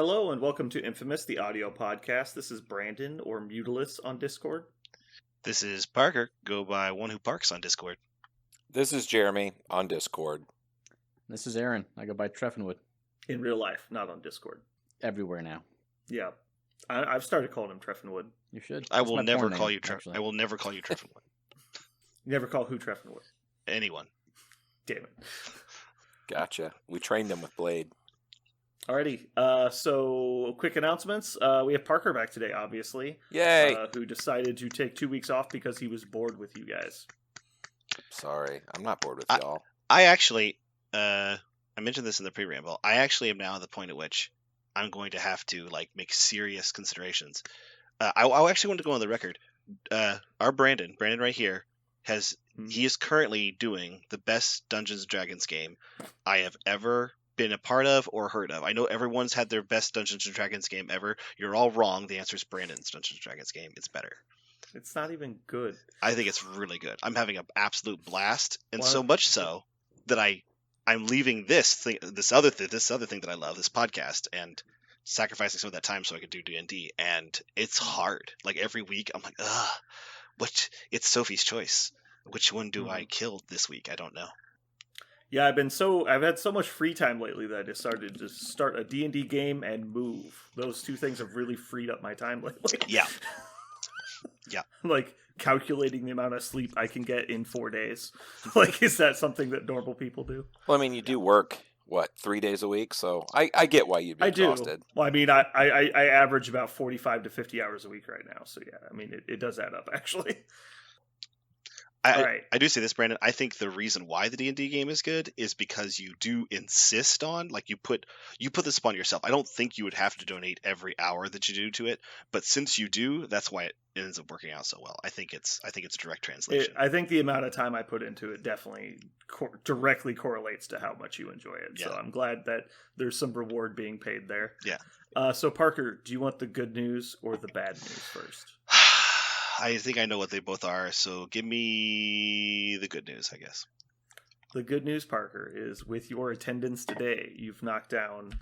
Hello and welcome to Infamous, the audio podcast. This is Brandon, or Mutilus on Discord. This is Parker, go by One Who Parks on Discord. This is Jeremy on Discord. This is Aaron. I go by Treffenwood. In real life, not on Discord. Everywhere now. Yeah. I've started calling him Treffenwood. You should. I That's will my never porn call name, you actually. I will never call you Treffenwood. You never call who Treffenwood? Anyone. Damn it. Gotcha. We trained him with Blade. Alrighty, so quick announcements. We have Parker back today, obviously. Yay! Who decided to take 2 weeks off because he was bored with you guys. Sorry, I'm not bored with y'all. I actually, I mentioned this in the pre-ramble, I actually am now at the point at which I'm going to have to make serious considerations. I actually want to go on the record. Our Brandon right here, he is currently doing the best Dungeons & Dragons game I have ever been a part of or heard of. I know everyone's had their best Dungeons & Dragons game ever. You're all wrong. The answer is Brandon's Dungeons & Dragons game. It's better. It's not even good. I think it's really good. I'm having an absolute blast, and What? so much so that I'm leaving this other thing that I love, this podcast, and sacrificing some of that time so I could do D&D. And it's hard. Every week, I'm like, it's Sophie's Choice. Which one do I kill this week? I don't know. Yeah, I've had so much free time lately that I decided to start a D&D game and move. Those two things have really freed up my time lately. Yeah. Yeah. Calculating the amount of sleep I can get in 4 days. Is that something that normal people do? Well, I mean, you do work, 3 days a week? So I get why you'd be exhausted. Well, I mean, I average about 45 to 50 hours a week right now. So yeah, I mean, it does add up, actually. I do say this, Brandon. I think the reason why the D&D game is good is because you do insist on, you put this upon yourself. I don't think you would have to donate every hour that you do to it, but since you do, that's why it ends up working out so well. I think it's a direct translation. I think the amount of time I put into it definitely directly correlates to how much you enjoy it. Yeah. So I'm glad that there's some reward being paid there. Yeah. So Parker, do you want the good news or the bad news first? I think I know what they both are, so give me the good news, I guess. The good news, Parker, is with your attendance today, you've knocked down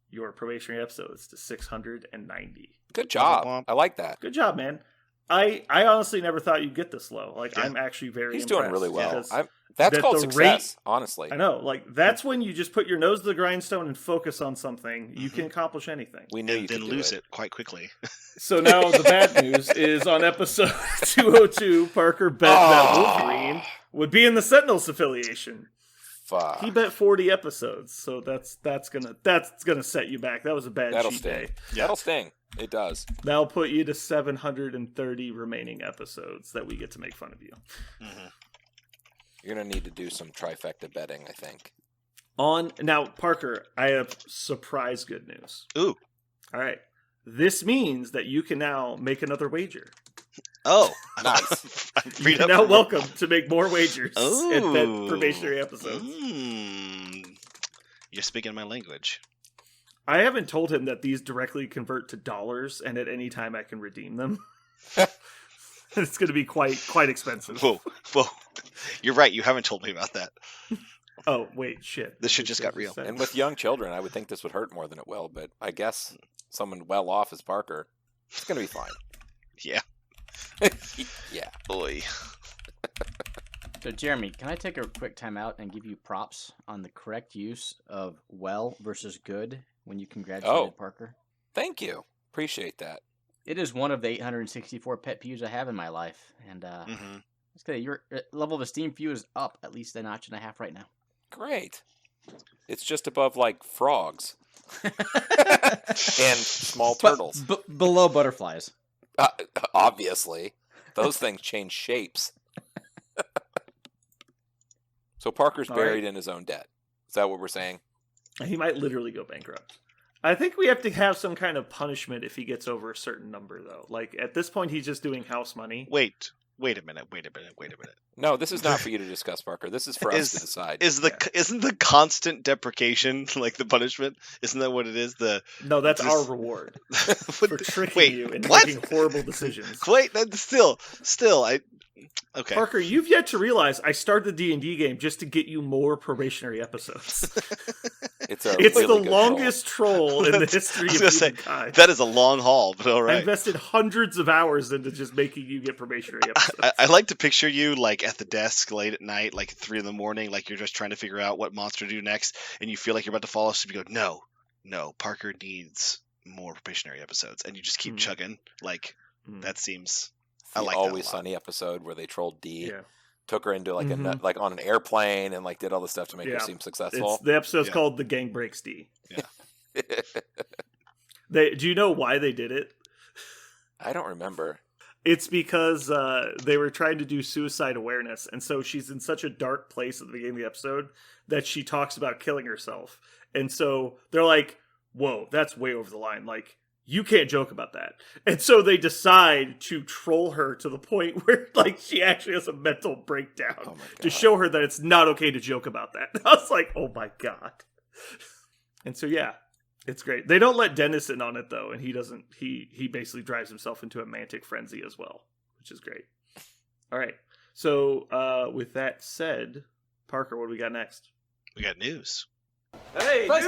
your probationary episodes to 690. Good job. I like that. Good job, man. I honestly never thought you'd get this low. Yeah. I'm actually very He's impressed. doing really well. because That's that called the success, honestly. I know. That's when you just put your nose to the grindstone and focus on something. You can accomplish anything. We knew you Then could lose do it quite quickly. So now the bad news is on episode 202, Parker bet that Wolverine would be in the Sentinels affiliation. Fuck. He bet 40 episodes, so that's gonna set you back. That was a bad That'll cheat sting. day. Yeah. That'll sting. It does. That'll put you to 730 remaining episodes that we get to make fun of you. Mm-hmm. You're going to need to do some trifecta betting, I think. Now, Parker, I have surprise good news. Ooh. All right. This means that you can now make another wager. Oh, Nice. I'm freed You're up now from- welcome to make more wagers and bet Ooh. probationary episodes. You're speaking my language. I haven't told him that these directly convert to dollars, and at any time I can redeem them. It's going to be quite expensive. Whoa. You're right. You haven't told me about that. Oh, wait, shit. This shit just got real. And with young children, I would think this would hurt more than it will, but I guess someone well off as Parker, it's going to be fine. Yeah. Yeah. Boy. So, Jeremy, can I take a quick time out and give you props on the correct use of well versus good when you congratulated Parker? Thank you. Appreciate that. It is one of the 864 pet peeves I have in my life, and it's good. Your level of esteem for you is up at least a notch and a half right now. Great. It's just above, frogs. And small turtles. Below butterflies. Obviously. Those things change shapes. So Parker's All buried right. in his own debt. Is that what we're saying? He might literally go bankrupt. I think we have to have some kind of punishment if he gets over a certain number, though. At this point, he's just doing house money. Wait a minute. No, this is not for you to discuss, Parker. This is for us to decide. Isn't the constant deprecation the punishment? Isn't that what it is? No, that's our reward for tricking you into making horrible decisions. Wait, that's still okay. Parker, you've yet to realize I started the D&D game just to get you more probationary episodes. It's a It's really the good longest troll in the That's- history I was of gonna say, humankind. that is a long haul, but all I right. invested hundreds of hours into just making you get probationary episodes. I like to picture you like at the desk late at night, like 3 a.m, like you're just trying to figure out what monster to do next, and you feel like you're about to fall asleep. You go, no, Parker needs more probationary episodes, and you just keep Mm. chugging. Like Mm. that seems. The I like that a Always lot. Sunny episode where they trolled D, Yeah. took her into like Mhm. like on an airplane and like did all this stuff to make her Yeah. seem It's, successful. the episode's Yeah. called "The Gang Breaks D." I Do you know why they did it? don't remember. It's because they were trying to do suicide awareness, and so she's in such a dark place at the beginning of the episode that she talks about killing herself. And so they're like, "Whoa, that's way over the line. Like, you can't joke about that." And so they decide to troll her to the point where, like, she actually has a mental breakdown Oh my to god. show her that it's not okay to joke about that. I was like, "Oh my god!" And so yeah, it's great. They don't let Dennis in on it though, and he doesn't. He basically drives himself into a mantic frenzy as well, which is great. All right. So with that said, Parker, what do we got next? We got news. Hey, All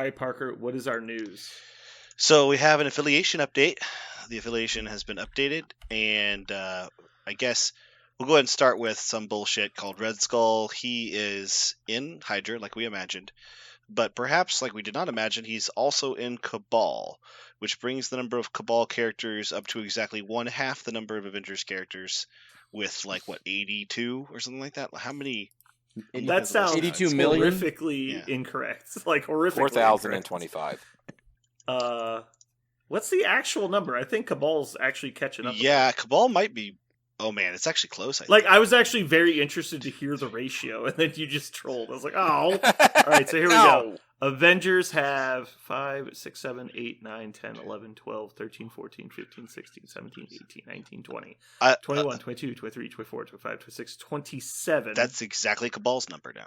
right, Parker, what is our news? So we have an affiliation update. The affiliation has been updated, and I guess we'll go ahead and start with some bullshit called Red Skull. He is in Hydra, like we imagined, but perhaps, like we did not imagine, he's also in Cabal, which brings the number of Cabal characters up to exactly 1/2 the number of Avengers characters, with like what 82 or something like that. How many? That sounds 82 million? horrifically Yeah. incorrect. Like horrifically 4,025. incorrect. What's the actual number? I think Cabal's actually catching up. with Yeah, us. Cabal might be. Oh man, it's actually close. I Like think. I was actually very interested to hear the ratio, and then you just trolled. I was like, oh. All right, so here we go. Avengers have 5, 6, 7, 8, 9, 10, 11, 12, 13, 14, 15, 16, 17, 18, 19, 20, 21, 22, 23, 24, 25, 26, 27. That's exactly Cabal's number now.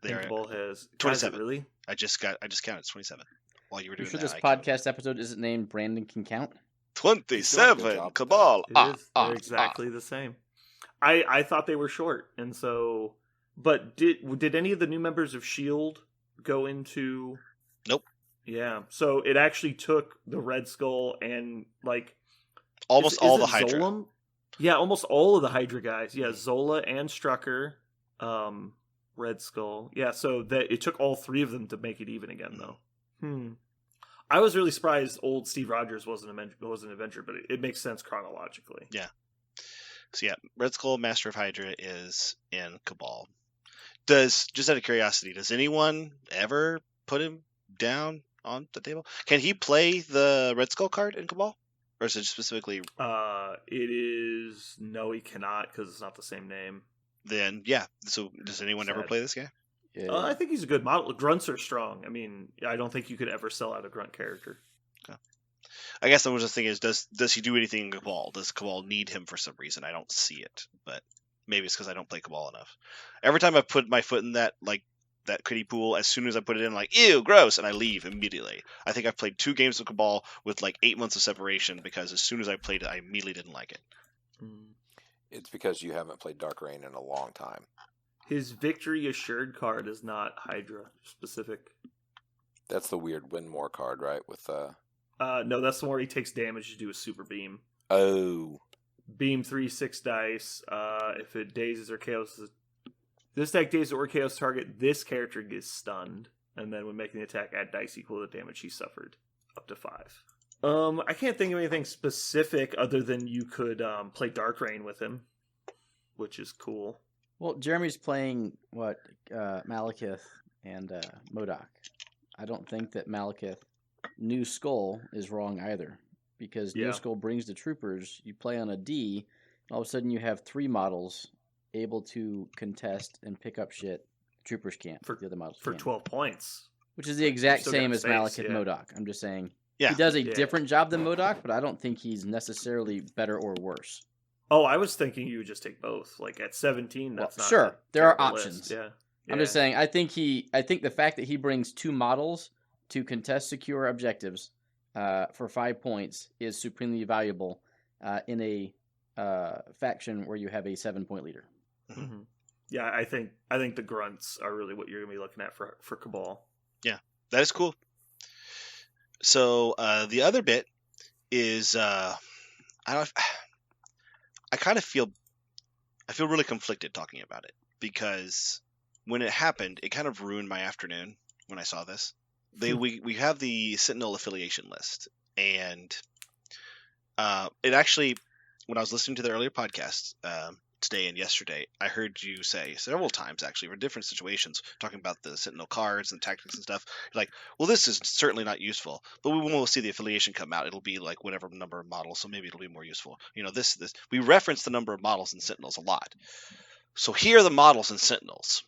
And There, Cabal has 27. Really? I just counted. It's 27. While you were You doing sure that, this I counted. podcast episode isn't named Brandon Can Count? He's doing a good 27 job. Cabal. It is. They're exactly the same. I thought they were short, and so. But did any of the new members of Shield go into? Nope. Yeah, so it actually took the Red Skull and like Almost is all it the Hydra. Zola? Yeah, almost all of the Hydra guys. Yeah, Zola and Strucker, Red Skull. Yeah, so that it took all 3 of them to make it even again, though. I was really surprised old Steve Rogers wasn't an Avenger, but it makes sense chronologically. Yeah. So yeah, Red Skull, Master of Hydra, is in Cabal. Just out of curiosity, does anyone ever put him down on the table? Can he play the Red Skull card in Cabal, or is it specifically? It is no, he cannot because it's not the same name. Then yeah. So does anyone ever Sad. play this guy? Yeah. I think he's a good model. Grunts are strong. I mean, I don't think you could ever sell out a grunt character. I guess I was just thinking: does he do anything in Cabal? Does Cabal need him for some reason? I don't see it, but maybe it's because I don't play Cabal enough. Every time I put my foot in that kiddie pool, as soon as I put it in, like ew, gross, and I leave immediately. I think I've played 2 games of Cabal with like 8 months of separation because as soon as I played it, I immediately didn't like it. It's because you haven't played Dark Reign in a long time. His victory assured card is not Hydra specific. That's the weird win more card, right? With No, that's the one where he takes damage to do a super beam. oh, Beam 3, 6 dice. If it dazes or chaos, this deck dazes or chaos target, this character gets stunned, and then when making the attack, add dice equal to the damage he suffered, up to 5. I can't think of anything specific other than you could play Dark Reign with him, which is cool. Well, Jeremy's playing Malekith and MODOK. I don't think that Malekith New Skull is wrong either, because Yeah. New Skull brings the troopers. You play on a D, and all of a sudden you have 3 models able to contest and pick up shit. Troopers can't. The other models For can. 12 points. Which is the exact still same got as space, Malekith yeah. MODOK. I'm just saying. Yeah. He does a Yeah. different job than MODOK, but I don't think he's necessarily better or worse. Oh, I was thinking you would just take both. Like at 17, that's Well, not sure, a there are terrible options. list. Yeah. I'm just saying. I think the fact that he brings 2 models to contest secure objectives for 5 points is supremely valuable in a faction where you have a 7-point leader. Mm-hmm. Yeah, I think the grunts are really what you're gonna be looking at for Cabal. Yeah, that is cool. So the other bit is I kind of feel really conflicted talking about it, because when it happened, it kind of ruined my afternoon when I saw this. We have the Sentinel affiliation list, and it actually, when I was listening to the earlier podcasts today and yesterday, I heard you say several times, actually, for different situations, talking about the Sentinel cards and tactics and stuff. You're like, well, this is certainly not useful, but when we'll see the affiliation come out, it'll be like whatever number of models, so maybe it'll be more useful. You know, this we reference the number of models in Sentinels a lot. So here are the models in Sentinels.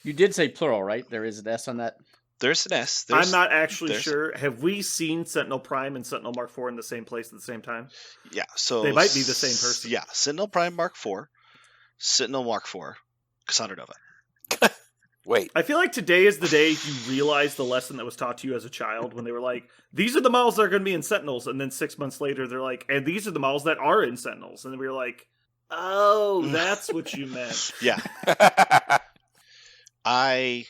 You did say plural, right? There is an S on that. There's an S. I'm not actually sure. Have we seen Sentinel Prime and Sentinel Mark IV in the same place at the same time? Yeah, so they might be the same person. Yeah, Sentinel Prime Mark IV, Sentinel Mark IV, Cassandra Nova. Wait. I feel like today is the day you realize the lesson that was taught to you as a child when they were like, these are the models that are going to be in Sentinels. And then 6 months later, they're like, and these are the models that are in Sentinels. And we were like, oh, that's what you meant. Yeah. I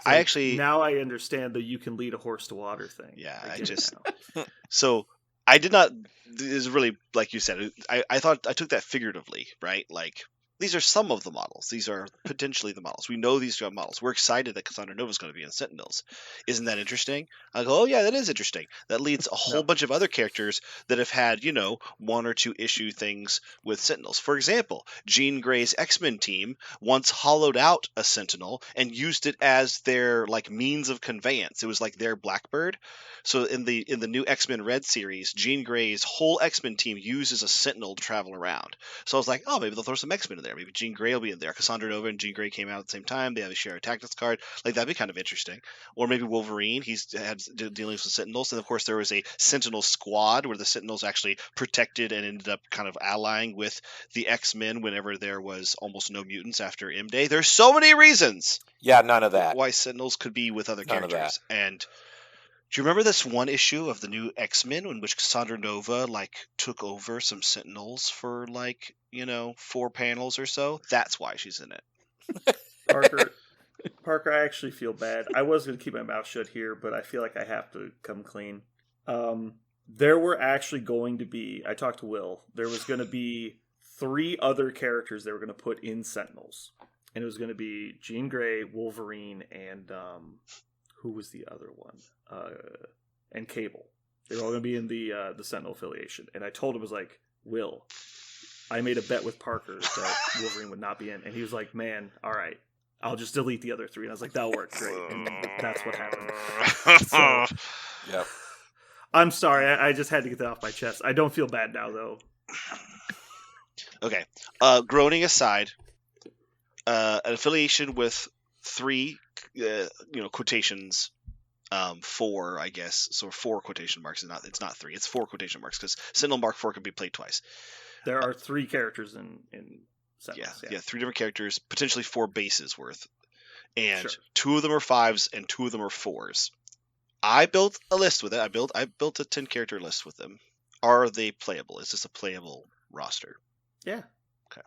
actually now I understand that you can lead a horse to water thing. Yeah, so I did not. This is really, like you said. I thought I took that figuratively, right? Like, these are some of the models. These are potentially the models. We know these are models. We're excited that Cassandra Nova is going to be in Sentinels. Isn't that interesting? I go, oh yeah, that is interesting. That leads a whole bunch of other characters that have had, one or two issue things with Sentinels. For example, Jean Grey's X-Men team once hollowed out a Sentinel and used it as their means of conveyance. It was like their Blackbird. So in the new X-Men Red series, Jean Grey's whole X-Men team uses a Sentinel to travel around. So I was like, oh, maybe they'll throw some X-Men in there. Maybe Jean Grey will be in there. Cassandra Nova and Jean Grey came out at the same time. They have a share a tactics card. That'd be kind of interesting. Or maybe Wolverine. He's had dealings with Sentinels. And of course, there was a Sentinel squad where the Sentinels actually protected and ended up kind of allying with the X-Men whenever there was almost no mutants after M-Day. There's so many reasons. Yeah, none of that. Why Sentinels could be with other characters. And do you remember this one issue of the new X-Men in which Cassandra Nova took over some Sentinels for 4 panels or so? That's why she's in it. Parker, I actually feel bad. I was going to keep my mouth shut here, but I feel like I have to come clean. There were actually going to be, I talked to Will, there was going to be 3 other characters they were going to put in Sentinels. And it was going to be Jean Grey, Wolverine, and who was the other one? And Cable. They were all going to be in the Sentinel affiliation. And I told him, I was like, Will, I made a bet with Parker that Wolverine would not be in. And he was like, man, all right, I'll just delete the other 3. And I was like, that'll work great. And that's what happened. So, yep. I'm sorry. I just had to get that off my chest. I don't feel bad now, though. Okay. Groaning aside, an affiliation with 3, quotations, 4, I guess. So 4 quotation marks. It's not 3. It's 4 quotation marks because Sentinel Mark IV can be played twice. There are 3 characters in Sentinels. Yeah, 3 different characters, potentially 4 bases worth. And sure. 2 of them are 5s and 2 of them are 4s. I built a list with it. I built a 10-character list with them. Are they playable? Is this a playable roster? Yeah. Okay.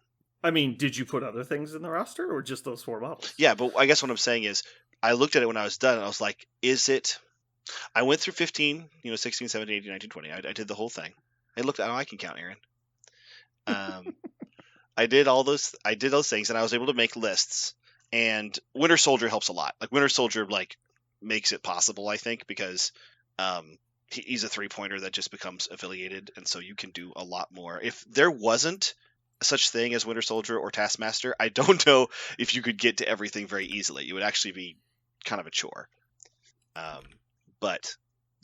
I mean, did you put other things in the roster or just those 4 models? Yeah, but I guess what I'm saying is I looked at it when I was done and I was like, is it... I went through 15, 16, 17, 18, 19, 20. I did the whole thing. I looked at... Oh, I can count, Aaron. I did those things and I was able to make lists. And Winter Soldier helps a lot. Winter Soldier, makes it possible, I think, because he's a 3-pointer that just becomes affiliated, and so you can do a lot more. If there wasn't such thing as Winter Soldier or Taskmaster, I don't know if you could get to everything very easily. It would actually be kind of a chore. But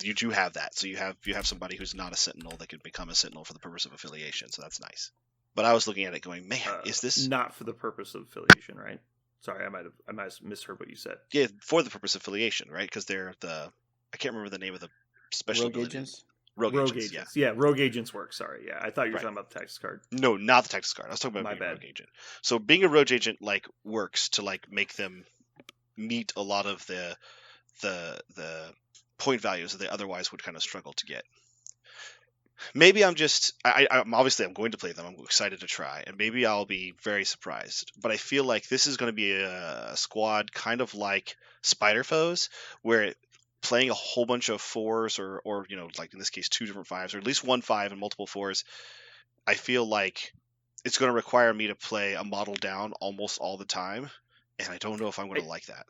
you do have that, so you have somebody who's not a Sentinel that can become a Sentinel for the purpose of affiliation, so that's nice. But I was looking at it going, man, is this not for the purpose of affiliation, right? Sorry, I might have misheard what you said. Yeah, for the purpose of affiliation, right? Because they're I can't remember the name of the special Rogue Agents? Rogue Agents. Yeah, Rogue Agents work. Sorry, yeah, I thought you were talking about the tactics card. No, not the tactics card. I was talking about being a Rogue Agent. So being a Rogue Agent works to make them meet a lot of the point values that they otherwise would kind of struggle to get. maybe I'm just I'm obviously I'm going to play them. I'm excited to try, and maybe I'll be very surprised. But I feel like this is going to be a squad kind of like Spider Foes, where playing a whole bunch of 4s or like in this case 2 different 5s or at least 1 5 and multiple 4s. I feel like it's going to require me to play a model down almost all the time, and I don't know if I'm going to like that.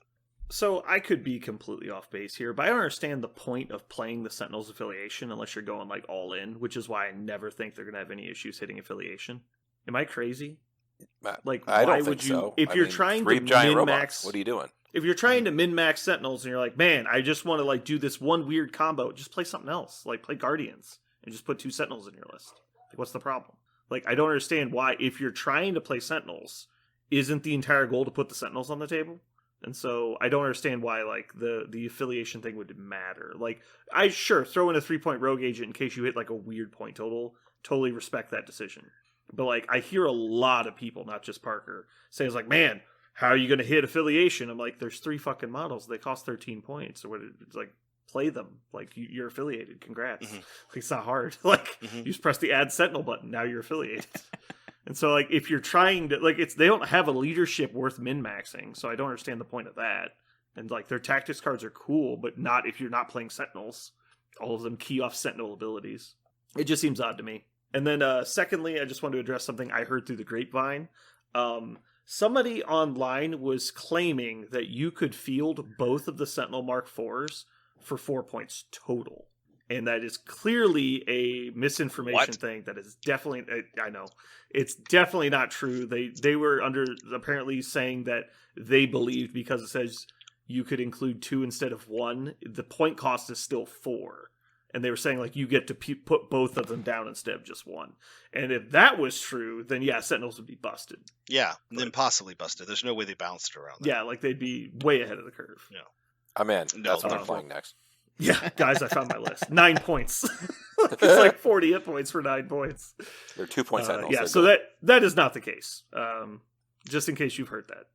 So I could be completely off base here, but I don't understand the point of playing the Sentinels affiliation unless you're going like all in, which is why I never think they're going to have any issues hitting affiliation. Am I crazy? Like, I don't think so. If you're trying to min-max, what are you doing? If you're trying to min-max Sentinels and you're like, man, I just want to like do this one weird combo, just play something else. Like play Guardians and just put 2 Sentinels in your list. Like, what's the problem? Like, I don't understand why, if you're trying to play Sentinels, isn't the entire goal to put the Sentinels on the table? And so I don't understand why like the affiliation thing would matter. Like, I throw in a 3-point rogue agent in case you hit like a weird point total. Totally respect that decision. But like, I hear a lot of people, not just Parker, say it's like, man, how are you going to hit affiliation? I'm like, there's 3 fucking models. They cost 13 points or what? It's like, play them. Like, you're affiliated. Congrats. Mm-hmm. Like, it's not hard. Like, you just press the add Sentinel button. Now you're affiliated. And so, like, if you're trying to, like, they don't have a leadership worth min-maxing, so I don't understand the point of that. And, like, their tactics cards are cool, but not if you're not playing Sentinels. All of them key off Sentinel abilities. It just seems odd to me. And then, secondly, I just want to address something I heard through the grapevine. Somebody online was claiming that you could field both of the Sentinel Mark IVs for 4 points total. And that is clearly a misinformation thing. That is definitely, I know, it's definitely not true. They were apparently saying that they believed because it says you could include 2 instead of 1. The point cost is still 4. And they were saying like you get to put both of them down instead of just 1. And if that was true, then yeah, Sentinels would be busted. Yeah, then possibly busted. There's no way they bounced it around that. Yeah, like they'd be way ahead of the curve. Yeah. I'm in. That's what I'm playing next. Yeah, guys, I found my list. 9 points. It's like 40 hit points for 9 points. They're 2 points. Yeah, so that is not the case. Just in case you've heard that.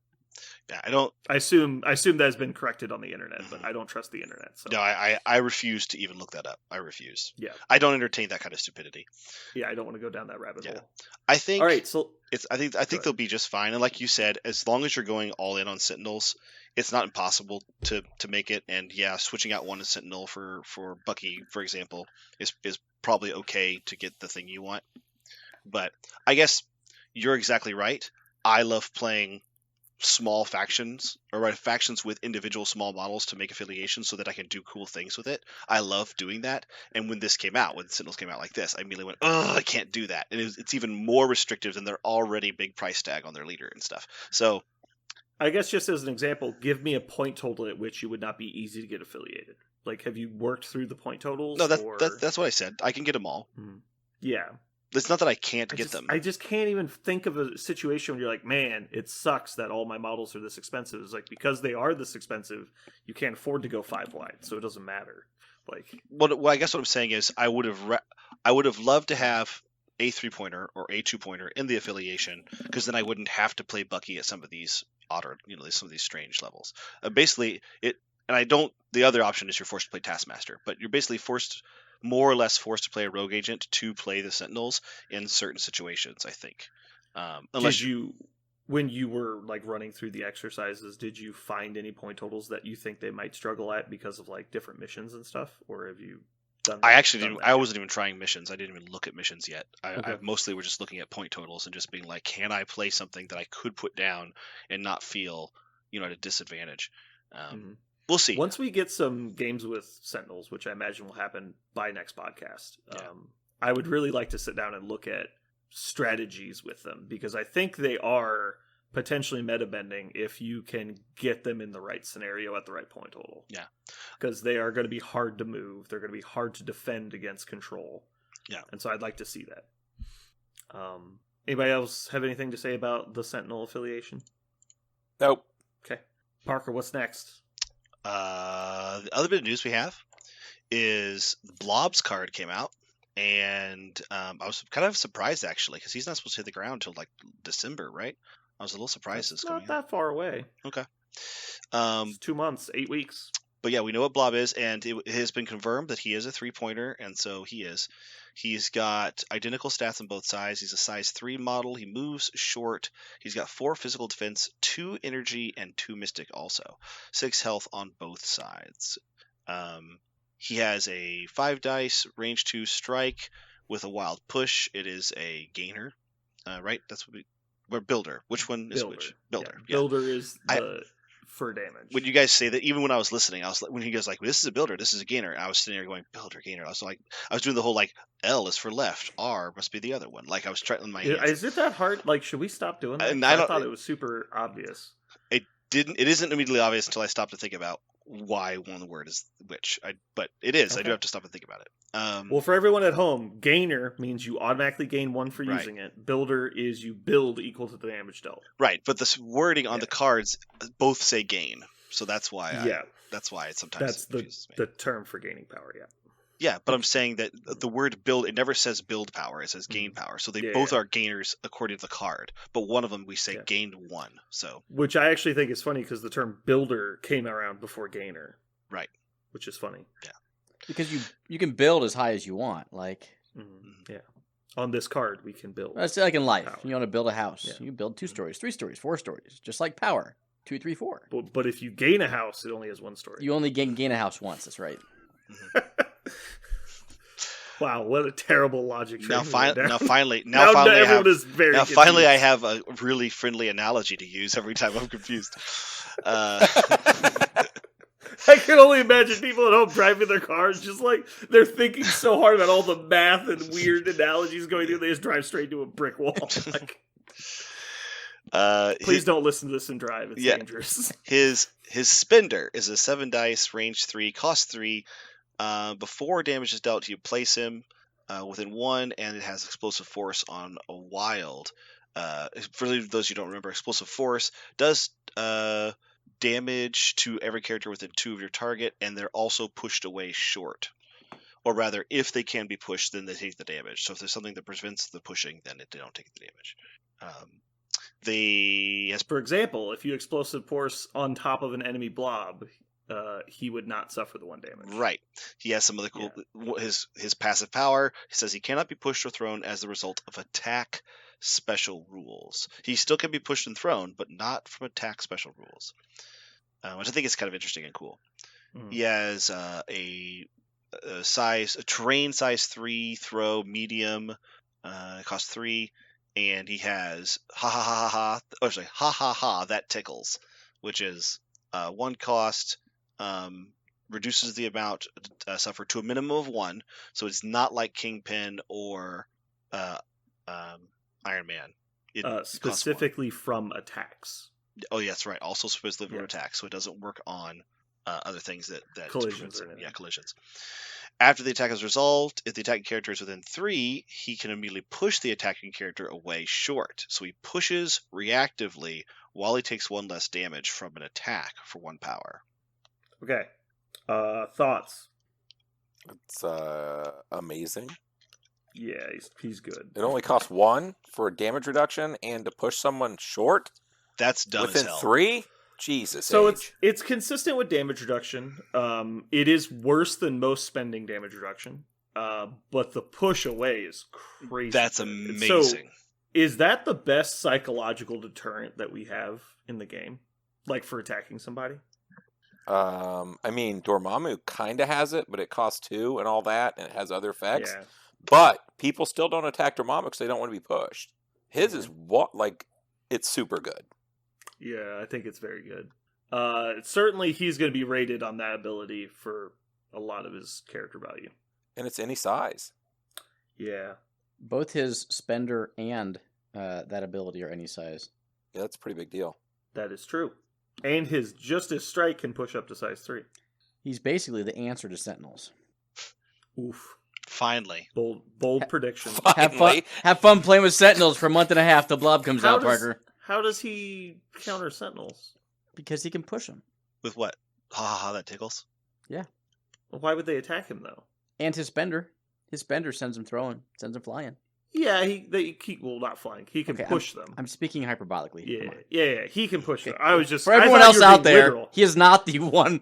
Yeah, I don't. I assume that has been corrected on the internet, but I don't trust the internet. So. No, I refuse to even look that up. I refuse. Yeah, I don't entertain that kind of stupidity. Yeah, I don't want to go down that rabbit hole. I think. All right, so I think they'll be just fine. And like you said, as long as you're going all in on Sentinels, it's not impossible to make it. And yeah, switching out 1 Sentinel for Bucky, for example, is probably okay to get the thing you want. But I guess you're exactly right. I love playing small factions or factions with individual small models to make affiliations so that I can do cool things with it. I love doing that. And when Sentinels came out like this, I immediately went, oh, I can't do that. And it's even more restrictive than their already big price tag on their leader and stuff. So I guess just as an example, give me a point total at which you would not be easy to get affiliated. Like, have you worked through the point totals? No, that's what I said. I can get them all. Yeah. It's not that I can't get them. I just can't even think of a situation where you're like, man, it sucks that all my models are this expensive. It's like, because they are this expensive, you can't afford to go 5 wide, so it doesn't matter. Like, well, I guess what I'm saying is I would have loved to have a 3-pointer or a 2-pointer in the affiliation, because then I wouldn't have to play Bucky at some of these odder, some of these strange levels. Basically, the other option is you're forced to play Taskmaster, but you're basically more or less forced to play a rogue agent to play the Sentinels in certain situations, I think. When you were like running through the exercises, did you find any point totals that you think they might struggle at because of like different missions and stuff, or have you done? I wasn't even trying missions. I didn't even look at missions yet. I mostly were just looking at point totals and just being like, can I play something that I could put down and not feel at a disadvantage? We'll see. Once we get some games with Sentinels, which I imagine will happen by next podcast, I would really like to sit down and look at strategies with them, because I think they are potentially meta bending if you can get them in the right scenario at the right point total. Yeah. Because they are going to be hard to move. They're going to be hard to defend against control. Yeah. And so I'd like to see that. Anybody else have anything to say about the Sentinel affiliation? Nope. Okay. Parker, what's next? The other bit of news we have is the Blobs card came out, and I was kind of surprised actually, because he's not supposed to hit the ground until like December, right? I was a little surprised it's not that far away. Okay. It's 2 months, 8 weeks. But yeah, we know what Blob is, and it has been confirmed that he is a 3-pointer, and so he is. He's got identical stats on both sides. He's a size 3 model. He moves short. He's got 4 physical defense, 2 energy, and 2 mystic also. 6 health on both sides. He has a 5 dice, range 2 strike with a wild push. It is a gainer, right? That's what we're builder. Which one is which? Builder. Yeah. Builder is the for damage. When you guys say that, even when I was listening, I was like, when he goes like, "This is a builder, this is a gainer," I was sitting there going, "Builder, gainer." I was doing the whole like, L is for left, R must be the other one. Like I was trying my hands. Is it that hard? Like, should we stop doing that? And I thought it was super obvious. It isn't immediately obvious until I stop to think about why one of the word is which. But it is. Okay. I do have to stop and think about it. Well, for everyone at home, gainer means you automatically gain 1 for using it. Builder is you build equal to the damage dealt. Right, but the wording on the cards both say gain, so that's why. That's why it sometimes confuses me. The term for gaining power. Yeah. Yeah, but I'm saying that the word build, it never says build power, it says gain power. So they both are gainers according to the card. But one of them we say gained 1. So which I actually think is funny because the term builder came around before gainer. Right. Which is funny. Yeah. Because you can build as high as you want. Like yeah. On this card we can build. It's like in life. Power. You want to build a house. Yeah. You can build 2 stories, 3 stories, 4 stories. Just like power. 2, 3, 4. But if you gain a house, it only has 1 story. You only gain a house once, that's right. Wow, what a terrible logic. Now finally, everyone is very confused. Finally, I have a really friendly analogy to use every time I'm confused. I can only imagine people at home driving their cars, just like they're thinking so hard about all the math and weird analogies going through. They just drive straight to a brick wall. Please don't listen to this and drive. It's dangerous. His spender is a 7 dice, range 3, cost 3. Before damage is dealt, you place him within 1, and it has explosive force on a wild. For those who don't remember, explosive force does damage to every character within 2 of your target, and they're also pushed away short. Or rather, if they can be pushed, then they take the damage. So if there's something that prevents the pushing, then they don't take the damage. For example, if you explosive force on top of an enemy blob, he would not suffer the 1 damage. Right. He has some of the cool his passive power. He says he cannot be pushed or thrown as the result of attack special rules. He still can be pushed and thrown, but not from attack special rules, which I think is kind of interesting and cool. He has a terrain size 3 throw medium. It costs 3, and he has ha that tickles, which is 1 cost. Reduces the amount suffered to a minimum of 1, so it's not like Kingpin or Iron Man. Specifically from attacks. Oh, yeah, that's right. Also specifically from attacks, so it doesn't work on other things that collisions. Collisions. After the attack is resolved, if the attacking character is within 3, he can immediately push the attacking character away short. So he pushes reactively while he takes 1 less damage from an attack for 1 power. Okay. Thoughts? It's amazing. Yeah, he's good. It only costs 1 for a damage reduction and to push someone short. That's dumb within as hell. 3? Jesus. So it's consistent with damage reduction. It is worse than most spending damage reduction. But the push away is crazy. That's amazing. So, is that the best psychological deterrent that we have in the game? Like for attacking somebody? I mean, Dormammu kind of has it, but it costs 2 and all that, and it has other effects. Yeah. But people still don't attack Dormammu because they don't want to be pushed. His is it's super good. Yeah, I think it's very good. Certainly he's going to be rated on that ability for a lot of his character value. And it's any size. Yeah. Both his spender and that ability are any size. Yeah, that's a pretty big deal. That is true. And his strike can push up to size 3. He's basically the answer to Sentinels. Oof. Finally. Bold prediction. Have fun playing with Sentinels for a month and a half. The blob comes out, Parker. How does he counter Sentinels? Because he can push them. With what? That tickles? Yeah. Well, why would they attack him, though? And his spender. His spender sends him throwing, sends him flying. Yeah, not flying. He can push them. I'm speaking hyperbolically. Yeah, he can push them. I was just for everyone else out there. Literal. He is not the one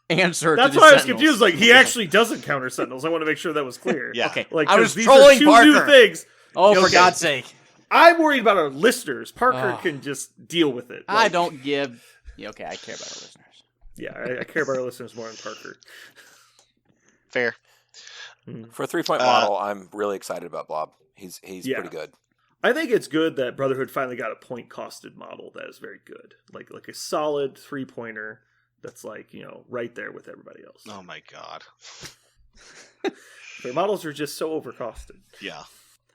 answer. That's to the why I was Sentinels. confused. Like, he actually doesn't counter Sentinels. I want to make sure that was clear. Yeah. Okay, Like, I 'cause was these are trolling two Parker. new things. Oh, for Okay. God's sake! I'm worried about our listeners. Parker Oh. can just deal with it. I Like, don't give. Yeah, okay, I care about our listeners. Yeah, I care about our listeners more than Parker. Fair. For a 3-point model, I'm really excited about Blob. He's Yeah. pretty good. I think it's good that Brotherhood finally got a point costed model that is very good. Like a solid 3-pointer that's like, right there with everybody else. Oh my god. Their models are just so overcosted. Yeah.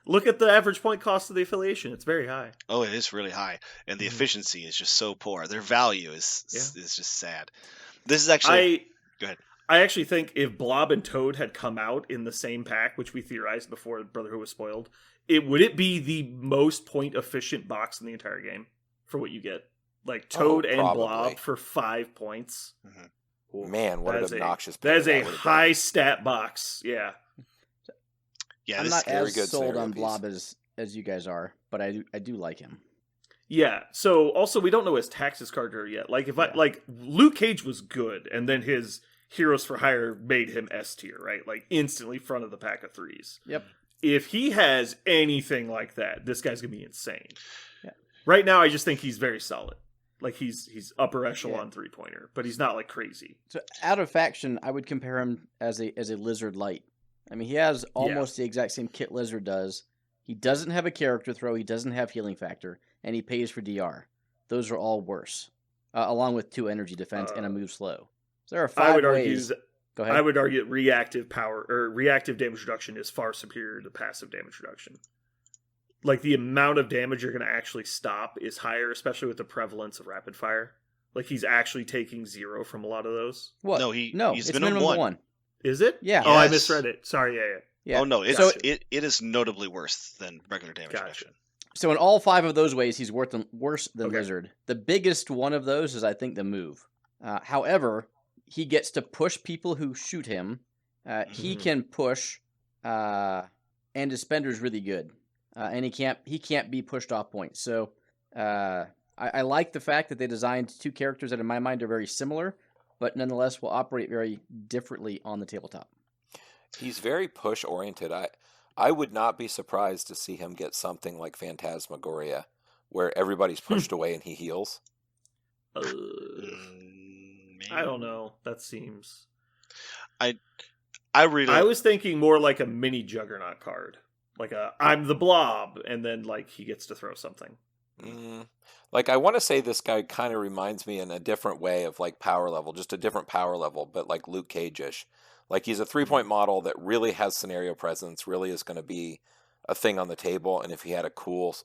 Look at the average point cost of the affiliation. It's very high. Oh, it is really high, and the efficiency is just so poor. Their value is just sad. This is actually. Go ahead. I actually think if Blob and Toad had come out in the same pack, which we theorized before Brotherhood was spoiled, would it be the most point efficient box in the entire game for what you get? Like Toad and probably. Blob for 5 points. Mm-hmm. Man, what an obnoxious That is a would've been. high stat box. Yeah. Yeah, I'm this not very as good sold scenario on piece. Blob as you guys are, but I do like him. Yeah. So also we don't know his taxes card yet. Like Luke Cage was good, and then his Heroes for Hire made him S tier, right? Like instantly front of the pack of threes. Yep. If he has anything like that, this guy's gonna be insane. Yeah. Right now, I just think he's very solid. Like he's upper echelon 3-pointer, but he's not like crazy. So out of faction, I would compare him as a Lizard light. I mean, he has almost the exact same kit Lizard does. He doesn't have a character throw. He doesn't have healing factor, and he pays for DR. Those are all worse, along with 2 energy defense and a move slow. So there are 5 ways. Go ahead. I would argue that reactive power or reactive damage reduction is far superior to passive damage reduction. Like the amount of damage you're going to actually stop is higher, especially with the prevalence of rapid fire. Like he's actually taking 0 from a lot of those. What? No, he's it's minimum 1. Is it? Yeah. Oh, I Yes. misread it. Sorry. Yeah. Yeah. Oh no, Gotcha. it is notably worse than regular damage Gotcha. reduction. So in all 5 of those ways, he's worse than Okay. Lizard. The biggest one of those is, I think, the move. However, he gets to push people who shoot him. He can push, and his spender's really good. And he can't be pushed off point. So I like the fact that they designed 2 characters that in my mind are very similar, but nonetheless will operate very differently on the tabletop. He's very push oriented. I would not be surprised to see him get something like Phantasmagoria, where everybody's pushed away and he heals. I don't know. That seems. I was thinking more like a mini Juggernaut card, like I'm the Blob, and then like he gets to throw something. Like I want to say this guy kind of reminds me in a different way of like power level, just a different power level, but like Luke Cage-ish. Like he's a 3-point model that really has scenario presence, really is going to be a thing on the table. And if he had a cool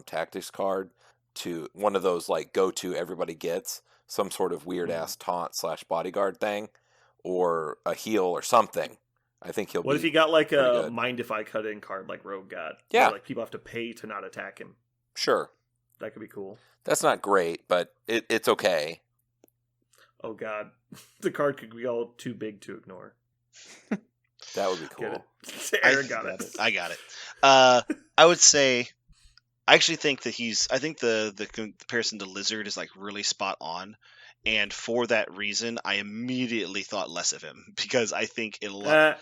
tactics card to one of those like go to everybody gets some sort of weird ass taunt / bodyguard thing or a heal or something, I think he'll. What if he got like a good. Mind If I Cut In card like Rogue got? Yeah. Where, like people have to pay to not attack him. Sure. That could be cool. That's not great, but it's okay. Oh god, the card could be all too big to ignore. That would be Get cool. it? Aaron got it. I got it. I would say, I actually think that I think the comparison to Lizard is like really spot on, and for that reason, I immediately thought less of him because I think it'll. And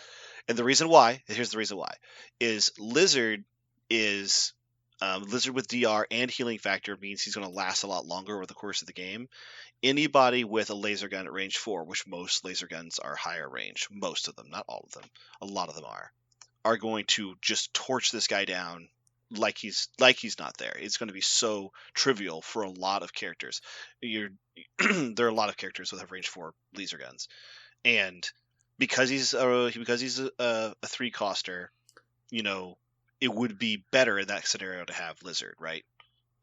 the reason why, here's the reason why, is Lizard with DR and healing factor means he's going to last a lot longer over the course of the game. Anybody with a laser gun at range 4, which most laser guns are higher range, most of them, not all of them, a lot of them are going to just torch this guy down like he's not there. It's going to be so trivial for a lot of characters. There are a lot of characters that have range 4 laser guns, and because he's a 3-coster, it would be better in that scenario to have Lizard, right?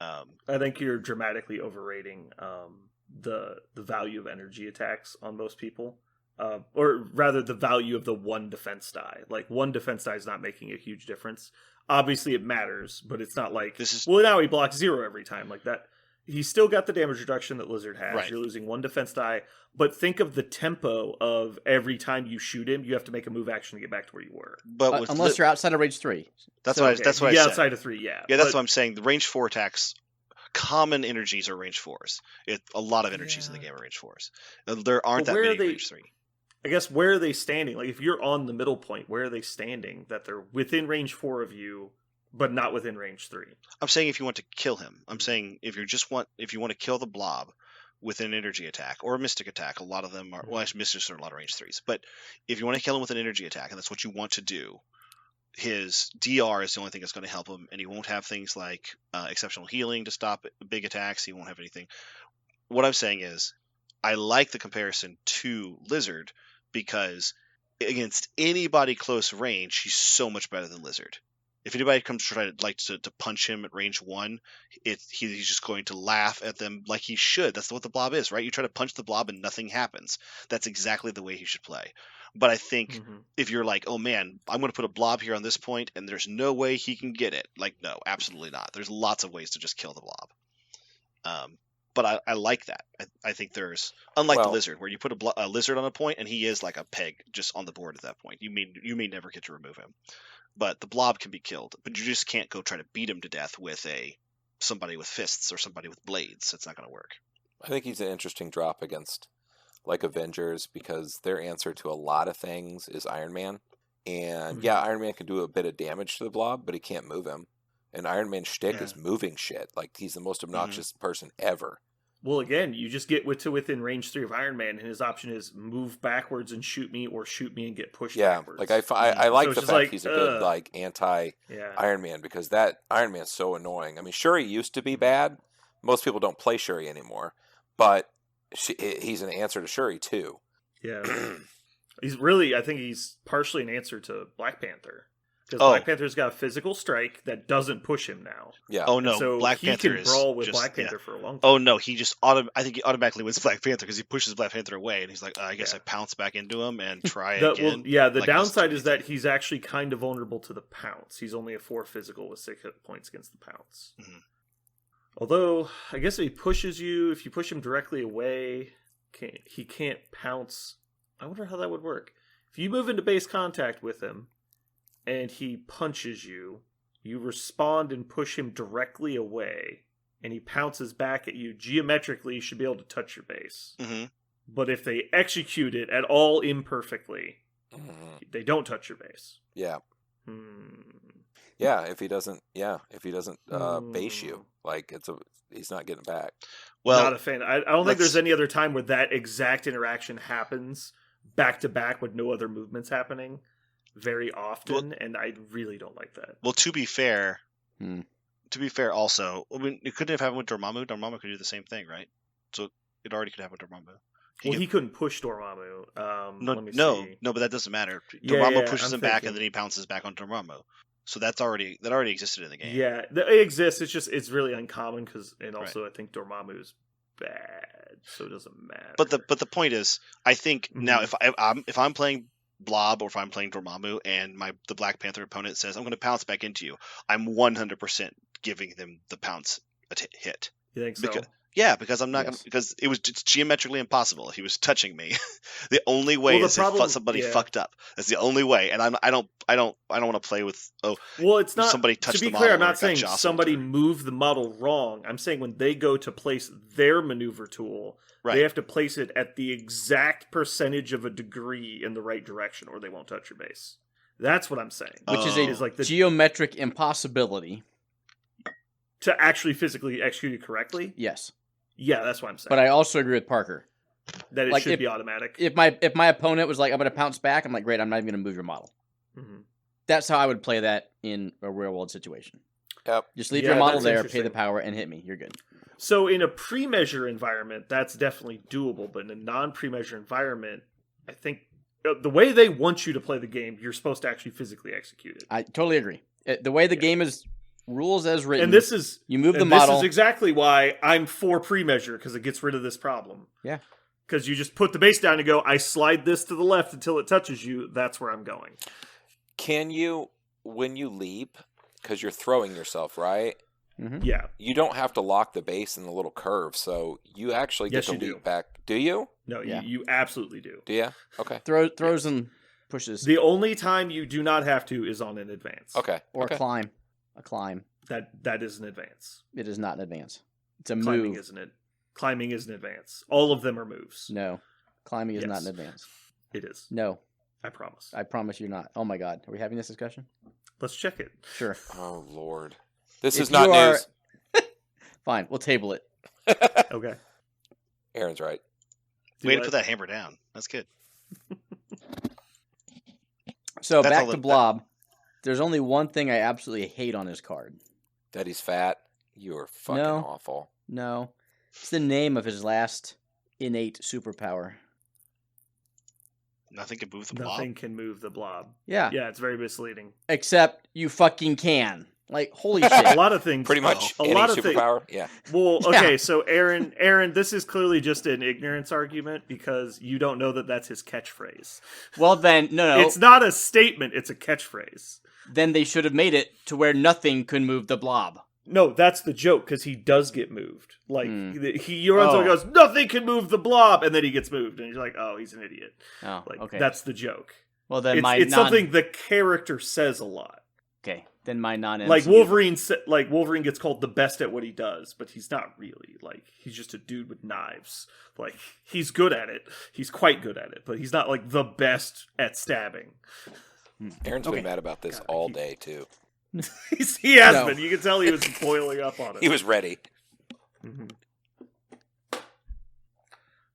I think you're dramatically overrating the value of energy attacks on most people, or rather the value of the 1 defense die. Like 1 defense die is not making a huge difference. Obviously it matters, but it's not like well now he blocks 0 every time like that. He's still got the damage reduction that Lizard has. Right. You're losing 1 defense die, but think of the tempo of every time you shoot him, you have to make a move action to get back to where you were. But unless you're outside of range 3. That's what I said. Outside of 3, yeah. Yeah, that's what I'm saying. The range 4 attacks common energies are range 4s. A lot of energies in the game are range 4s. There aren't But that where many are they- range 3. I guess where are they standing? Like if you're on the middle point, where are they standing? That they're within range 4 of you, but not within range 3. I'm saying if you want to kill him. I'm saying if you want to kill the blob with an energy attack or a mystic attack. A lot of them are actually mystics are a lot of range 3s. But if you want to kill him with an energy attack, and that's what you want to do, his DR is the only thing that's going to help him, and he won't have things like exceptional healing to stop big attacks. He won't have anything. What I'm saying is, I like the comparison to Lizard because against anybody close range, he's so much better than Lizard. If anybody comes to try to punch him at range 1, he's just going to laugh at them like he should. That's what the blob is, right? You try to punch the blob and nothing happens. That's exactly the way he should play. But I think if you're like, oh man, I'm going to put a blob here on this point and there's no way he can get it. Like, no, absolutely not. There's lots of ways to just kill the blob. But I like that. I think there's, unlike the Lizard, where you put a Lizard on a point and he is like a peg just on the board at that point. You may never get to remove him. But the blob can be killed, but you just can't go try to beat him to death with somebody with fists or somebody with blades. It's not going to work. I think he's an interesting drop against like Avengers because their answer to a lot of things is Iron Man. And yeah, Iron Man can do a bit of damage to the blob, but he can't move him. And Iron Man's shtick is moving shit. Like he's the most obnoxious person ever. Well, again, you just get to within range 3 of Iron Man, and his option is move backwards and shoot me, or shoot me and get pushed backwards. Like I like So the it's fact like, he's a good like anti Iron Man because that Iron Man's so annoying. I mean, Shuri used to be bad. Most people don't play Shuri anymore, but he's an answer to Shuri too. Yeah, I think he's partially an answer to Black Panther. Because Black Panther's got a physical strike that doesn't push him now. Yeah. Oh no, so Black Panther can brawl with Black Panther for a long time. Oh no, he just I think he automatically wins Black Panther because he pushes Black Panther away, and he's like, I guess I pounce back into him and try again. The downside is that he's actually kind of vulnerable to the pounce. He's only a 4 physical with 6 hit points against the pounce. Mm-hmm. Although, I guess if he pushes you, if you push him directly away, he can't pounce. I wonder how that would work. If you move into base contact with him, and he punches you, you respond and push him directly away, and he pounces back at you. Geometrically, you should be able to touch your base. Mm-hmm. But if they execute it at all imperfectly, they don't touch your base. Yeah. Yeah, if he doesn't base you, like he's not getting back. Well, not a fan. I don't think there's any other time where that exact interaction happens back to back with no other movements happening very often, and I really don't like that. Well, to be fair, also, I mean, it couldn't have happened with Dormammu. Dormammu could do the same thing, right? So it already could happen with Dormammu. He couldn't push Dormammu. No, but that doesn't matter. Dormammu pushes him back, and then he pounces back on Dormammu. So that already existed in the game. Yeah, it exists. It's really uncommon also I think Dormammu's bad, so it doesn't matter. But the point is, I think now if I'm playing Blob or if I'm playing Dormammu and the Black Panther opponent says I'm going to pounce back into you, I'm 100% giving them the pounce hit. You think so? Yeah, because I'm not going to, because it's geometrically impossible. He was touching me. The only way is if somebody fucked up. That's the only way, and I don't want to play with it's not somebody touched to be the clear. model I'm not saying somebody moved the model wrong. I'm saying when they go to place their maneuver tool, they have to place it at the exact percentage of a degree in the right direction, or they won't touch your base. That's what I'm saying. Which is like the geometric impossibility to actually physically execute it correctly. Yes. Yeah, that's what I'm saying. But I also agree with Parker that it should be automatic. If my opponent was like, I'm going to pounce back, I'm like, great, I'm not even going to move your model. Mm-hmm. That's how I would play that in a real world situation. Yep. Just leave your model there, pay the power, and hit me. You're good. So in a pre-measure environment, that's definitely doable. But in a non-pre-measure environment, I think the way they want you to play the game, you're supposed to actually physically execute it. I totally agree. The way the game is rules as written, and this is you move the model. This is exactly why I'm for pre-measure, because it gets rid of this problem. Yeah. Because you just put the base down and go, I slide this to the left until it touches you. That's where I'm going. Can you, when you leap, because you're throwing yourself, right? Mm-hmm. Yeah. You don't have to lock the base in the little curve, so you actually get to leap back. Do you? No, you absolutely do. Do you? Okay. Throws and pushes. The only time you do not have to is on an advance. Okay. Or a climb. A climb. That is an advance. It is not an advance. It's a Climbing move. isn't it? Climbing is an advance. All of them are moves. No. Climbing is not Yes. an advance. It is. No. I promise. I promise you're not. Oh my god. Are we having this discussion? Let's check it. Sure. Oh Lord, this If is not you are- news. Fine. We'll table it. Okay. Aaron's right. Do Way to what? put that hammer down. That's good. So That's back all to the- Blob. There's only one thing I absolutely hate on his card. That he's fat. You are fucking No. awful. No. It's the name of his last innate superpower. Nothing can move the blob. Nothing can move the blob. Yeah. Yeah, it's very misleading. Except you fucking can. Like, holy A shit. lot of things. Pretty much A any lot of things. superpower. Yeah. Well, Yeah. okay, so Aaron, this is clearly just an ignorance argument because you don't know that that's his catchphrase. Well, then, no. It's not a statement; it's a catchphrase. Then they should have made it to where nothing could move the blob. No, that's the joke because he does get moved. Like he runs over, Oh. and goes, "Nothing can move the blob," and then he gets moved, and you're like, "Oh, he's an idiot." Oh, Like okay. that's the joke. Well, then It's something the character says a lot. Okay, then my non Like Wolverine gets called the best at what he does, but he's not really. Like he's just a dude with knives. Like he's good at it. He's quite good at it, but he's not like the best at stabbing. Aaron's Okay. been mad about this God, all day too. He has No. been. You can tell he was boiling up on it. He was ready. Mhm.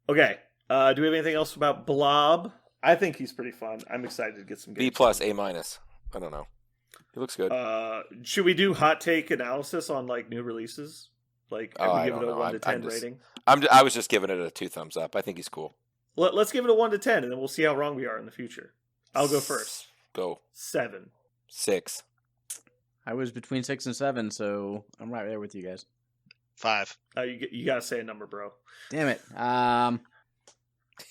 Okay. Do we have anything else about Blob? I think he's pretty fun. I'm excited to get some B games. plus, A minus. I don't know. He looks good. Should we do hot take analysis on like new releases? Like, Oh, we I give don't it a know. 1 to 10 I'm just- rating? I was just giving it a 2 thumbs up. I think he's cool. Let's give it a 1 to 10, and then we'll see how wrong we are in the future. I'll go first. Go 7. 6. I was between 6 and 7, so I'm right there with you guys. 5. You gotta say a number, bro. Damn it.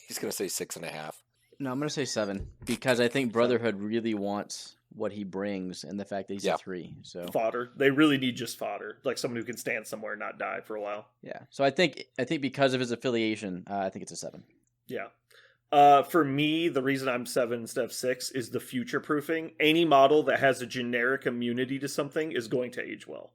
He's gonna say 6.5. No, I'm gonna say 7 because I think Brotherhood really wants what he brings, and the fact that he's Yeah. a 3. So Fodder. They really need just fodder, like someone who can stand somewhere and not die for a while. yeah. So I think because of his affiliation, I think it's a 7. Yeah. For me, the reason I'm 7 instead of 6 is the future proofing. Any model that has a generic immunity to something is going to age well.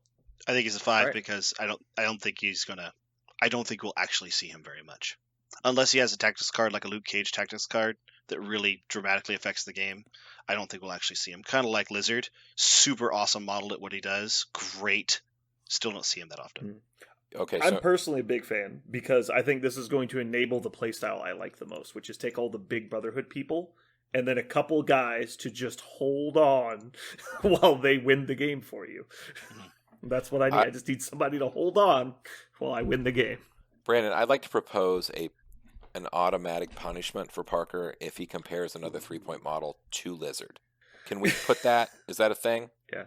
I think he's a 5 Alright. because I don't think he's gonna. I don't think we'll actually see him very much, unless he has a tactics card like a Luke Cage tactics card that really dramatically affects the game. I don't think we'll actually see him. Kind of like Lizard, super awesome model at what he does, great. Still don't see him that often. Okay, I'm so personally a big fan because I think this is going to enable the playstyle I like the most, which is take all the big Brotherhood people and then a couple guys to just hold on while they win the game for you. That's what I need. I just need somebody to hold on while I win the game. Brandon, I'd like to propose an automatic punishment for Parker if he compares another 3-point model to Lizard. Can we put that? Is that a thing? Yeah.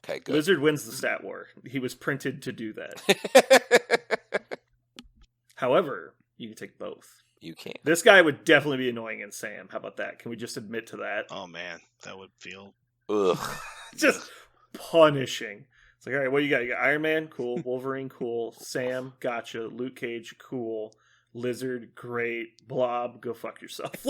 Okay, good. Lizard wins the stat war. He was printed to do that. However, you can take both. You can. This guy would definitely be annoying in Sam. How about that? Can we just admit to that? Oh man, that would feel. Ugh. Just punishing. It's like, all right, what do you got? You got Iron Man, cool. Wolverine, cool. Sam, gotcha. Luke Cage, cool. Lizard, great. Blob, go fuck yourself.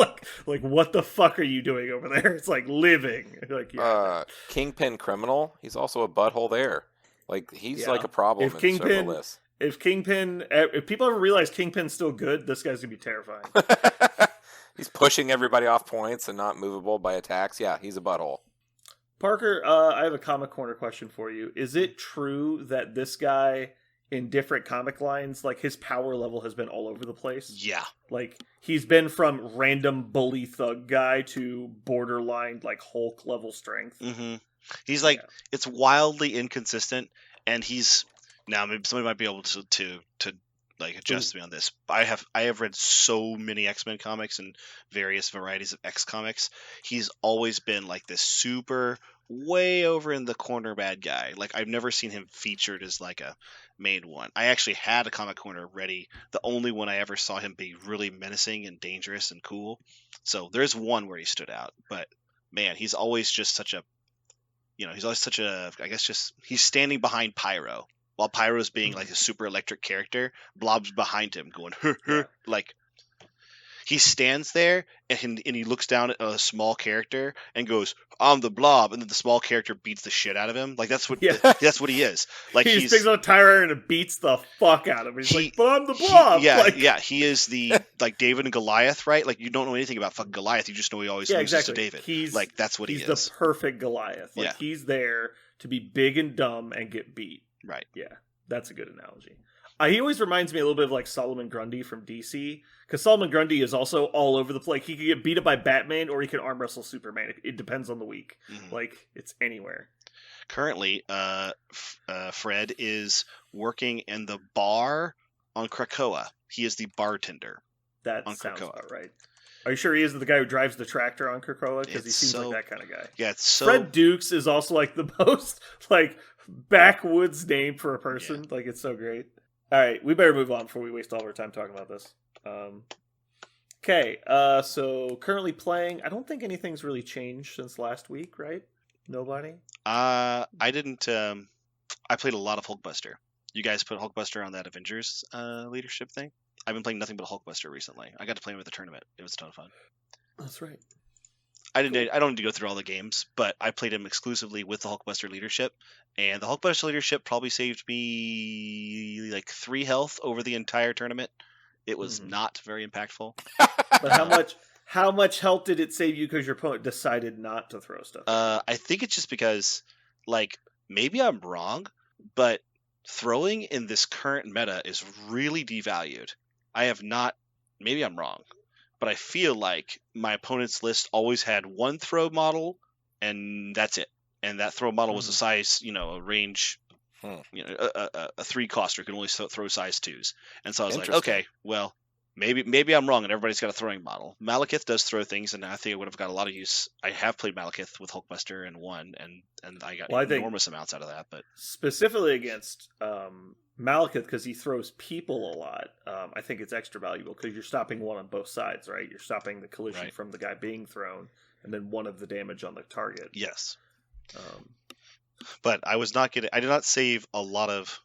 like, what the fuck are you doing over there? It's like living. Like, yeah. Kingpin criminal. He's also a butthole there. Like he's Yeah. like a problem If in Kingpin- several lists. If people ever realize Kingpin's still good, this guy's gonna be terrifying. He's pushing everybody off points and not movable by attacks. Yeah, he's a butthole. Parker, I have a comic corner question for you. Is it true that this guy in different comic lines, like his power level has been all over the place? Yeah, Like he's been from random bully thug guy to borderline like Hulk level strength. hmm he's like Yeah. it's wildly inconsistent, and he's now maybe somebody might be able to like adjust me on this. I have read so many X-Men comics and various varieties of X comics. He's always been like this super way over in the corner bad guy. Like I've never seen him featured as like a main one. I actually had a comic corner ready. The only one I ever saw him be really menacing and dangerous and cool. So there's one where he stood out, but man, he's always just such a he's always such a I guess just he's standing behind Pyro. While Pyro's being like a super electric character, Blob's behind him going, Yeah. like he stands there and he looks down at a small character and goes, "I'm the Blob," and then the small character beats the shit out of him. Like that's what Yeah. that's what he is. Like he he's picks up a tire iron and beats the fuck out of him. He's He- like, "But I'm the Blob." yeah, like, yeah, he is the like David and Goliath, right? Like you don't know anything about fucking Goliath, you just know he always yeah, loses exactly. to David. He's Like that's what he he's is. the perfect Goliath. Like Yeah. he's there to be big and dumb and get beat. Right. Yeah, that's a good analogy. He always reminds me a little bit of like Solomon Grundy from DC, because Solomon Grundy is also all over the place. He can get beat up by Batman, or he can arm wrestle Superman. It depends on the week. Mhm. Like it's anywhere. Currently, Fred is working in the bar on Krakoa. He is the bartender. That On sounds Krakoa. about right. Are you sure he isn't the guy who drives the tractor on Krakoa? Because he It's seems so- like that kind of guy. Yeah, it's so Fred Dukes is also like the most like backwoods name for a person. Like it's so great. All right, we better move on before we waste all of our time talking about this. Okay, so currently playing. I don't think anything's really changed since last week, right? Nobody. I didn't. I played a lot of Hulkbuster. You guys put Hulkbuster on that Avengers leadership thing. I've been playing nothing but Hulkbuster recently. I got to play him at the tournament. It was a ton of fun. That's right. I didn't. I don't need to go through all the games, but I played him exclusively with the Hulkbuster leadership, and the Hulkbuster leadership probably saved me like 3 health over the entire tournament. It was Mhm. not very impactful. But how much help did it save you because your opponent decided not to throw stuff? I think it's just because, like, maybe I'm wrong, but throwing in this current meta is really devalued. I have not. Maybe I'm wrong, but I feel like my opponent's list always had one throw model, and that's it. And that throw model was a size, a range, a 3 coster could only throw size 2s. And so I was like, Interesting. okay, well, maybe I'm wrong, and everybody's got a throwing model. Malekith does throw things, and I think it would have got a lot of use. I have played Malekith with Hulkbuster and won, and I got Well, I think- enormous amounts out of that. But Specifically against Malekith, because he throws people a lot. I think it's extra valuable because you're stopping one on both sides, right? You're stopping the collision Right. from the guy being thrown, and then one of the damage on the target. yes, Um, but I did not save a lot of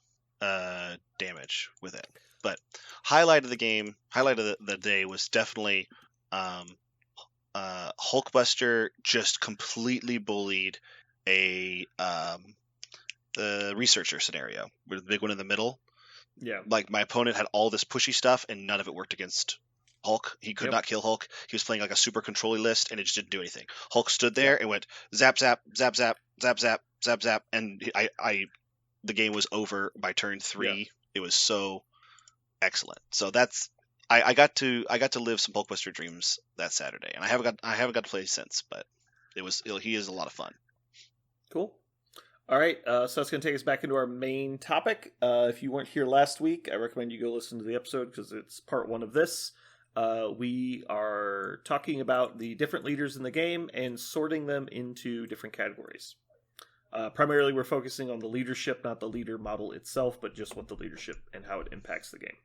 damage with it. But highlight of the day was definitely Hulkbuster just completely bullied the researcher scenario with the big one in the middle. yeah. Like my opponent had all this pushy stuff and none of it worked against Hulk. He could Yep. not kill Hulk. He was playing like a super controlly list and it just didn't do anything. Hulk stood there and went zap zap zap zap zap zap zap zap, and the game was over by turn 3. It was so excellent. So that's I got to live some Hulkbuster dreams that Saturday, and I haven't got to play since, but he is a lot of fun. Cool. All right, so that's going to take us back into our main topic. If you weren't here last week, I recommend you go listen to the episode because it's part 1 of this. We are talking about the different leaders in the game and sorting them into different categories. Primarily, we're focusing on the leadership, not the leader model itself, but just what the leadership and how it impacts the game.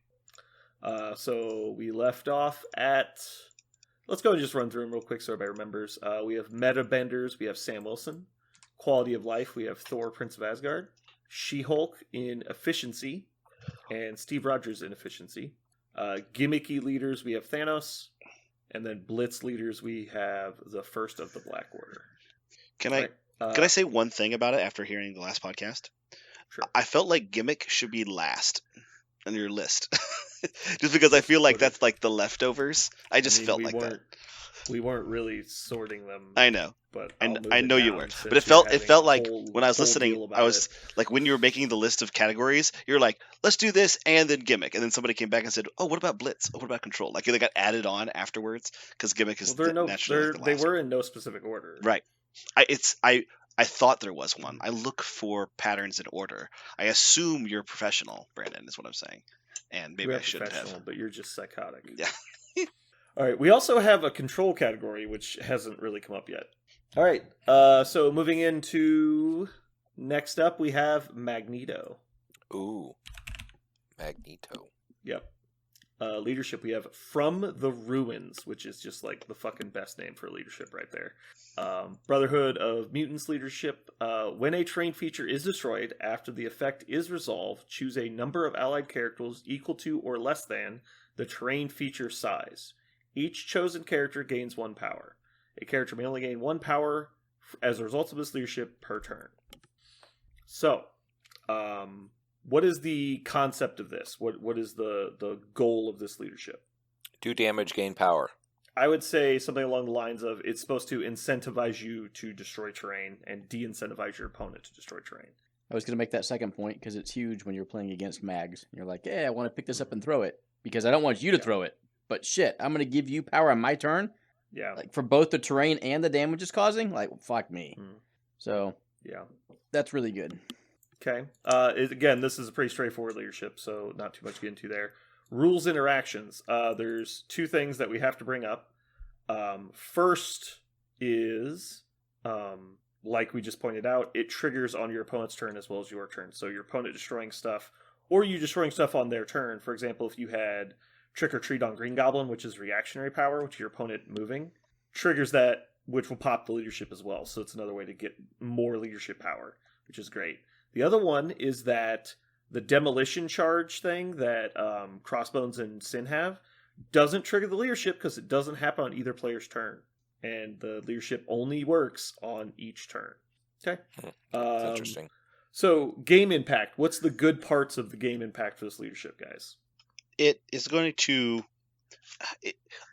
So we left off at... Let's go and just run through them real quick so everybody remembers. We have Meta Benders, we have Sam Wilson. Quality of life, we have Thor, Prince of Asgard. She-Hulk in efficiency, and Steve Rogers in efficiency. Gimmicky leaders, we have Thanos. And then Blitz leaders, we have the First of the Black Order. Can Right. I say one thing about it after hearing the last podcast? Sure. I felt like Gimmick should be last on your list. Just because I feel like that's like the leftovers. I just felt like that. We weren't really sorting them. I know. But I I'll kn- move I it know you down weren't. since But it you're felt having a like whole- when I was whole listening, deal I about was it. like when you were making the list of categories, you're like, let's do this and then Gimmick. And then somebody came back and said, oh, what about Blitz? Oh, what about Control? Like they got added on afterwards because Gimmick is naturally like the they last were one. in no specific order. Right. I thought there was one. I look for patterns in order. I assume you're professional, Brandon, is what I'm saying. And maybe We I are shouldn't professional, have. but you're just psychotic. Yeah. All right. We also have a control category, which hasn't really come up yet. All right. So moving into next up, we have Magneto. Ooh, Magneto. Yep. Leadership, we have From the Ruins, which is just like the fucking best name for leadership right there. Brotherhood of Mutants leadership. When a terrain feature is destroyed, after the effect is resolved, choose a number of allied characters equal to or less than the terrain feature size. Each chosen character gains 1 power. A character may only gain 1 power as a result of this leadership per turn. So, what is the concept of this? What is the goal of this leadership? Do damage, gain power. I would say something along the lines of it's supposed to incentivize you to destroy terrain and de-incentivize your opponent to destroy terrain. I was going to make that second point because it's huge when you're playing against mags. You're like, hey, I want to pick this up and throw it because I don't want you to throw it. But shit, I'm going to give you power on my turn. Yeah. Like for both the terrain and the damage it's causing. Like, fuck me. So yeah, that's really good. Okay. Again, this is a pretty straightforward leadership, so not too much to get into there. Rules interactions. There's 2 things that we have to bring up. First is, like we just pointed out, it triggers on your opponent's turn as well as your turn. So your opponent destroying stuff, or you destroying stuff on their turn. For example, if you had Trick or Treat on Green Goblin, which is reactionary power, which is your opponent moving, triggers that, which will pop the leadership as well. So it's another way to get more leadership power, which is great. The other one is that the demolition charge thing that Crossbones and Sin have doesn't trigger the leadership because it doesn't happen on either player's turn. And the leadership only works on each turn. Okay? That's interesting. So, game impact. What's the good parts of the game impact for this leadership, guys? It is going to,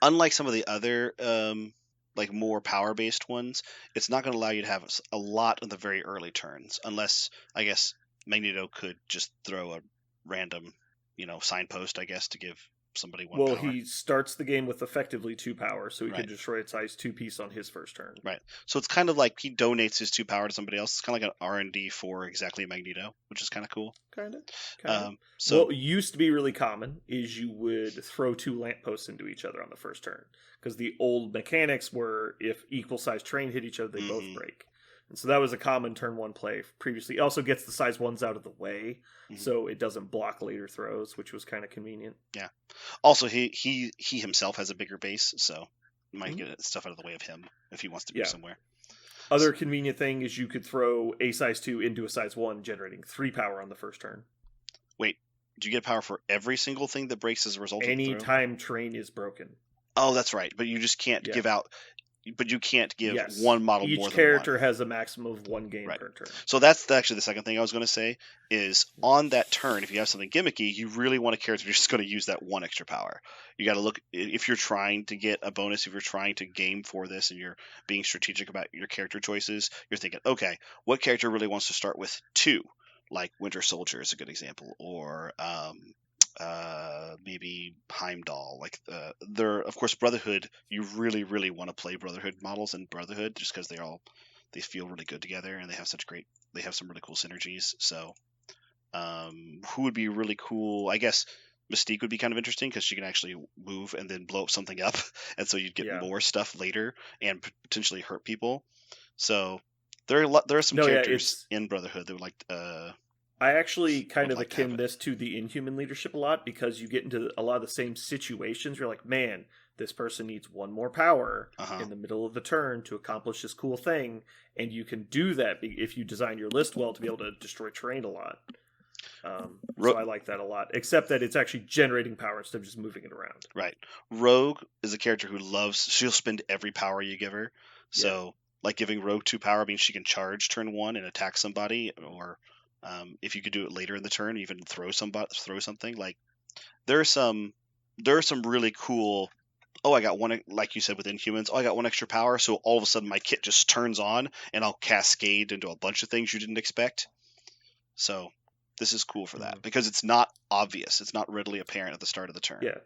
unlike some of the other like more power-based ones, it's not going to allow you to have a lot of the very early turns, unless, I guess, Magneto could just throw a random, signpost, I guess, to give somebody 1 Well, power. he starts the game with effectively 2 power, so he Right. can destroy its size 2 piece on his first turn. Right. So it's kind of like he donates his 2 power to somebody else. It's kind of like an R&D for exactly Magneto, which is kind of cool. Kind of. So what used to be really common is you would throw 2 lampposts into each other on the first turn. Because the old mechanics were if equal size terrain hit each other, they both break. And so that was a common turn 1 play previously. It also gets the size 1s out of the way, so it doesn't block later throws, which was kind of convenient. Yeah. Also, he himself has a bigger base, so you might get stuff out of the way of him if he wants to move somewhere. Other convenient thing is you could throw a size 2 into a size 1, generating 3 power on the first turn. Wait, do you get power for every single thing that breaks as a result of the throw? Anytime terrain is broken. Oh, that's right. But you just can't give out. But you can't give Yes. one model Each more than character one. has a maximum of 1 game Right. per turn. So that's actually the second thing I was going to say is on that turn, if you have something gimmicky, you really want a character who's just going to use that 1 extra power. You got to look, if you're trying to get a bonus, if you're trying to game for this and you're being strategic about your character choices, you're thinking, okay, what character really wants to start with 2? Like Winter Soldier is a good example, or maybe Heimdall. Like they're, of course, Brotherhood. You really, really want to play Brotherhood models in Brotherhood just because they feel really good together and they have some really cool synergies. So who would be really cool? I guess Mystique would be kind of interesting because she can actually move and then blow something up, and so you'd get more stuff later and potentially hurt people. So there are some characters in Brotherhood that would like. I actually kind of like to akin have it. this to the Inhuman leadership a lot because you get into a lot of the same situations. You're like, man, this person needs 1 more power in the middle of the turn to accomplish this cool thing, and you can do that if you design your list well to be able to destroy terrain a lot. So I like that a lot, except that it's actually generating power instead of just moving it around. Right. Rogue is a character who she'll spend every power you give her. So, like giving Rogue 2 power means she can charge turn 1 and attack somebody, or if you could do it later in the turn, even throw something. Like there are some really cool. Oh, I got 1, like you said with Inhumans. Oh, I got 1 extra power, so all of a sudden my kit just turns on, and I'll cascade into a bunch of things you didn't expect. So this is cool for that because it's not obvious. It's not readily apparent at the start of the turn. Yeah.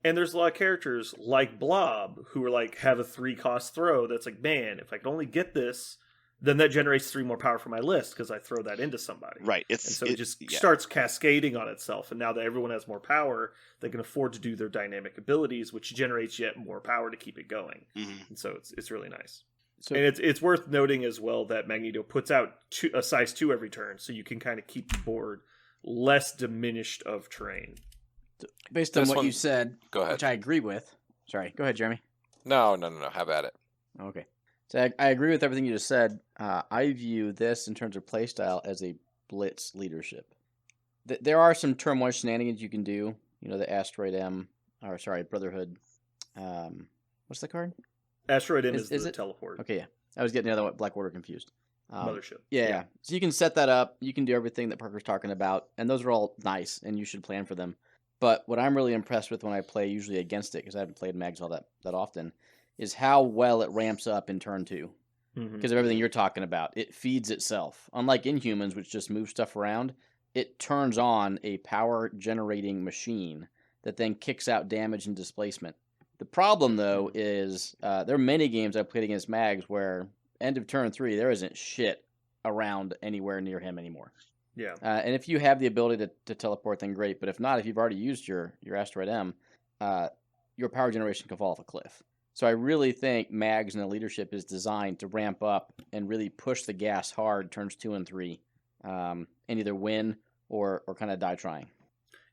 And there's a lot of characters like Blob who are like have a 3-cost throw that's like, man, if I could only get this, then that generates 3 more power for my list because I throw that into somebody. Right. And so it just starts cascading on itself. And now that everyone has more power, they can afford to do their dynamic abilities, which generates yet more power to keep it going. And so it's really nice. So, and it's worth noting as well that Magneto puts out a size 2 every turn, so you can kind of keep the board less diminished of terrain. Based on what you said, go ahead. Which I agree with. Sorry, go ahead, Jeremy. No. Have at it. Okay. So I agree with everything you just said. I view this in terms of playstyle as a blitz leadership. There are some turn 1 shenanigans you can do. The Asteroid M, Brotherhood What's the card? Asteroid M Is is the it? teleport. Okay, yeah. I was getting the other one, Black Order, confused. Mothership. Yeah. So you can set that up. You can do everything that Parker's talking about, and those are all nice, and you should plan for them. But what I'm really impressed with when I play usually against it, because I haven't played Mags all that often, is how well it ramps up in turn 2. Mhm. Because of everything you're talking about. It feeds itself. Unlike Inhumans, which just move stuff around, it turns on a power-generating machine that then kicks out damage and displacement. The problem, though, is there are many games I've played against Mags where end of turn 3, there isn't shit around anywhere near him anymore. Yeah. And if you have the ability to teleport, then great. But if not, if you've already used your Asteroid M, your power generation can fall off a cliff. So I really think Mags and the leadership is designed to ramp up and really push the gas hard turns 2 and 3, and either win or kind of die trying.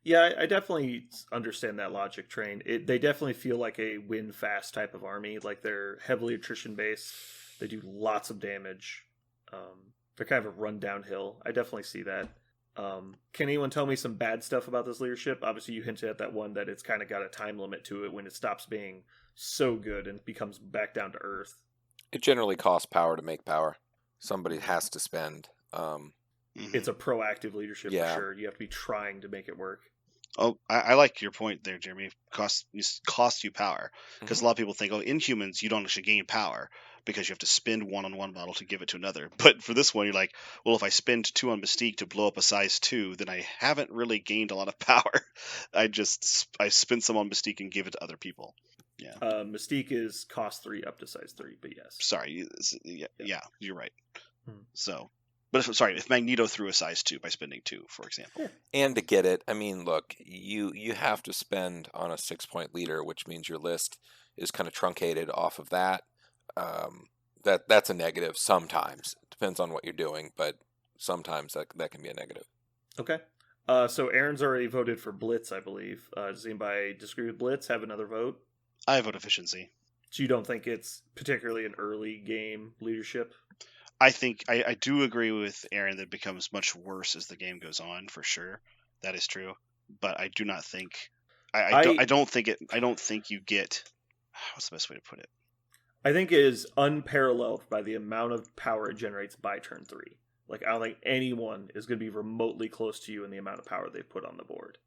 Yeah, I definitely understand that logic, Train. They definitely feel like a win fast type of army. Like they're heavily attrition based. They do lots of damage. They're kind of a run downhill. I definitely see that. Can anyone tell me some bad stuff about this leadership? Obviously, you hinted at that one that it's kind of got a time limit to it when it stops being so good and becomes back down to earth. It generally costs power to make power. Somebody has to spend. It's a proactive leadership Yeah. for sure. You have to be trying to make it work. Oh, I like your point there, Jeremy. Cost you power, because a lot of people think, oh, Inhumans you don't actually gain power because you have to spend 1 on 1 model to give it to another. But for this one, you're like, well, if I spend 2 on Mystique to blow up a size 2, then I haven't really gained a lot of power. I spent some on Mystique and give it to other people. Yeah. Mystique is cost 3 up to size 3, but yes. Sorry. Yeah, you're right. Hmm. So, but if Magneto threw a size 2 by spending 2, for example. And to get it, I mean, look, you have to spend on a 6-point leader, which means your list is kind of truncated off of that. That's a negative sometimes. It depends on what you're doing, but sometimes that can be a negative. Okay. So Aaron's already voted for Blitz, I believe. Does anybody disagree with Blitz? Have another vote? I vote efficiency. So you don't think it's particularly an early game leadership? I think I do agree with Aaron that it becomes much worse as the game goes on, for sure. That is true. But I do not think I don't think you get, what's the best way to put it? I think it is unparalleled by the amount of power it generates by turn 3. Like, I don't think anyone is going to be remotely close to you in the amount of power they put on the board.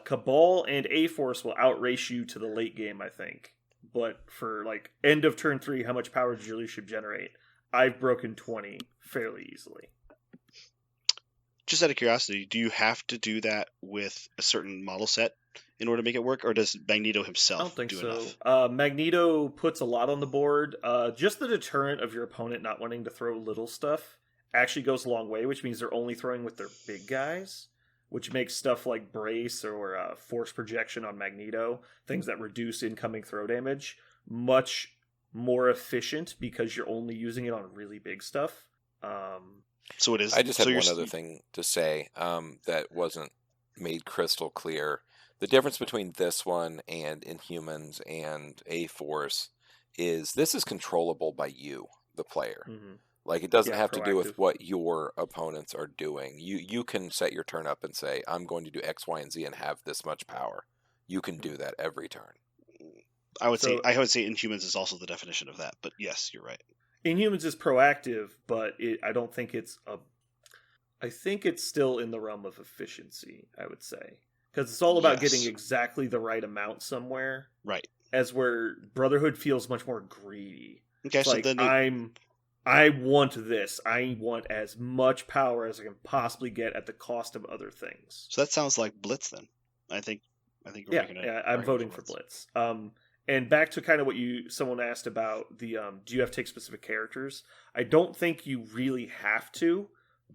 Cabal and A-Force will outrace you to the late game, I think. But for, like, end of turn 3, how much power does your leadership generate? I've broken 20 fairly easily. Just out of curiosity, do you have to do that with a certain model set in order to make it work, or does Magneto himself I don't think do so. enough? Magneto puts a lot on the board. Just the deterrent of your opponent not wanting to throw little stuff actually goes a long way, which means they're only throwing with their big guys, which makes stuff like Brace or Force Projection on Magneto, things that reduce incoming throw damage, much more efficient because you're only using it on really big stuff. So it is. I just had so one other thing to say that wasn't made crystal clear. The difference between this one and Inhumans and A-Force is this is controllable by you, the player. Mm-hmm. Like, it doesn't have to do proactive. with what your opponents are doing. You can set your turn up and say, I'm going to do X, Y, and Z and have this much power. You can do that every turn. I would say Inhumans is also the definition of that, but yes, you're right. Inhumans is proactive, but I don't think it's I think it's still in the realm of efficiency, I would say. Because it's all about getting exactly the right amount somewhere. Right. As where Brotherhood feels much more greedy. Okay, It's so like, then I want this. I want as much power as I can possibly get at the cost of other things. so that sounds like Blitz then. I think we're making I'm voting for Blitz. And back to kind of what someone asked about the do you have to take specific characters? I don't think you really have to,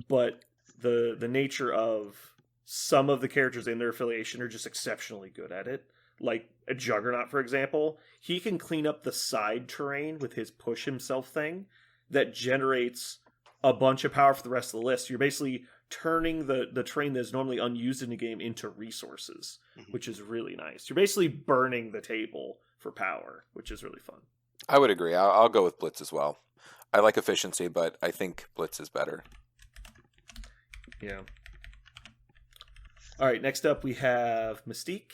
but the nature of some of the characters in their affiliation are just exceptionally good at it. Like a Juggernaut, for example, he can clean up the side terrain with his push himself thing that generates a bunch of power for the rest of the list. You're basically turning the terrain that's normally unused in the game into resources, which is really nice. You're basically burning the table for power, which is really fun. I would agree. I'll go with Blitz as well. I like efficiency, but I think Blitz is better. Yeah. All right, next up we have Mystique.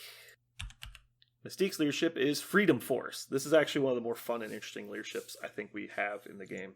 Mystique's leadership is Freedom Force. This is actually one of the more fun and interesting leaderships I think we have in the game.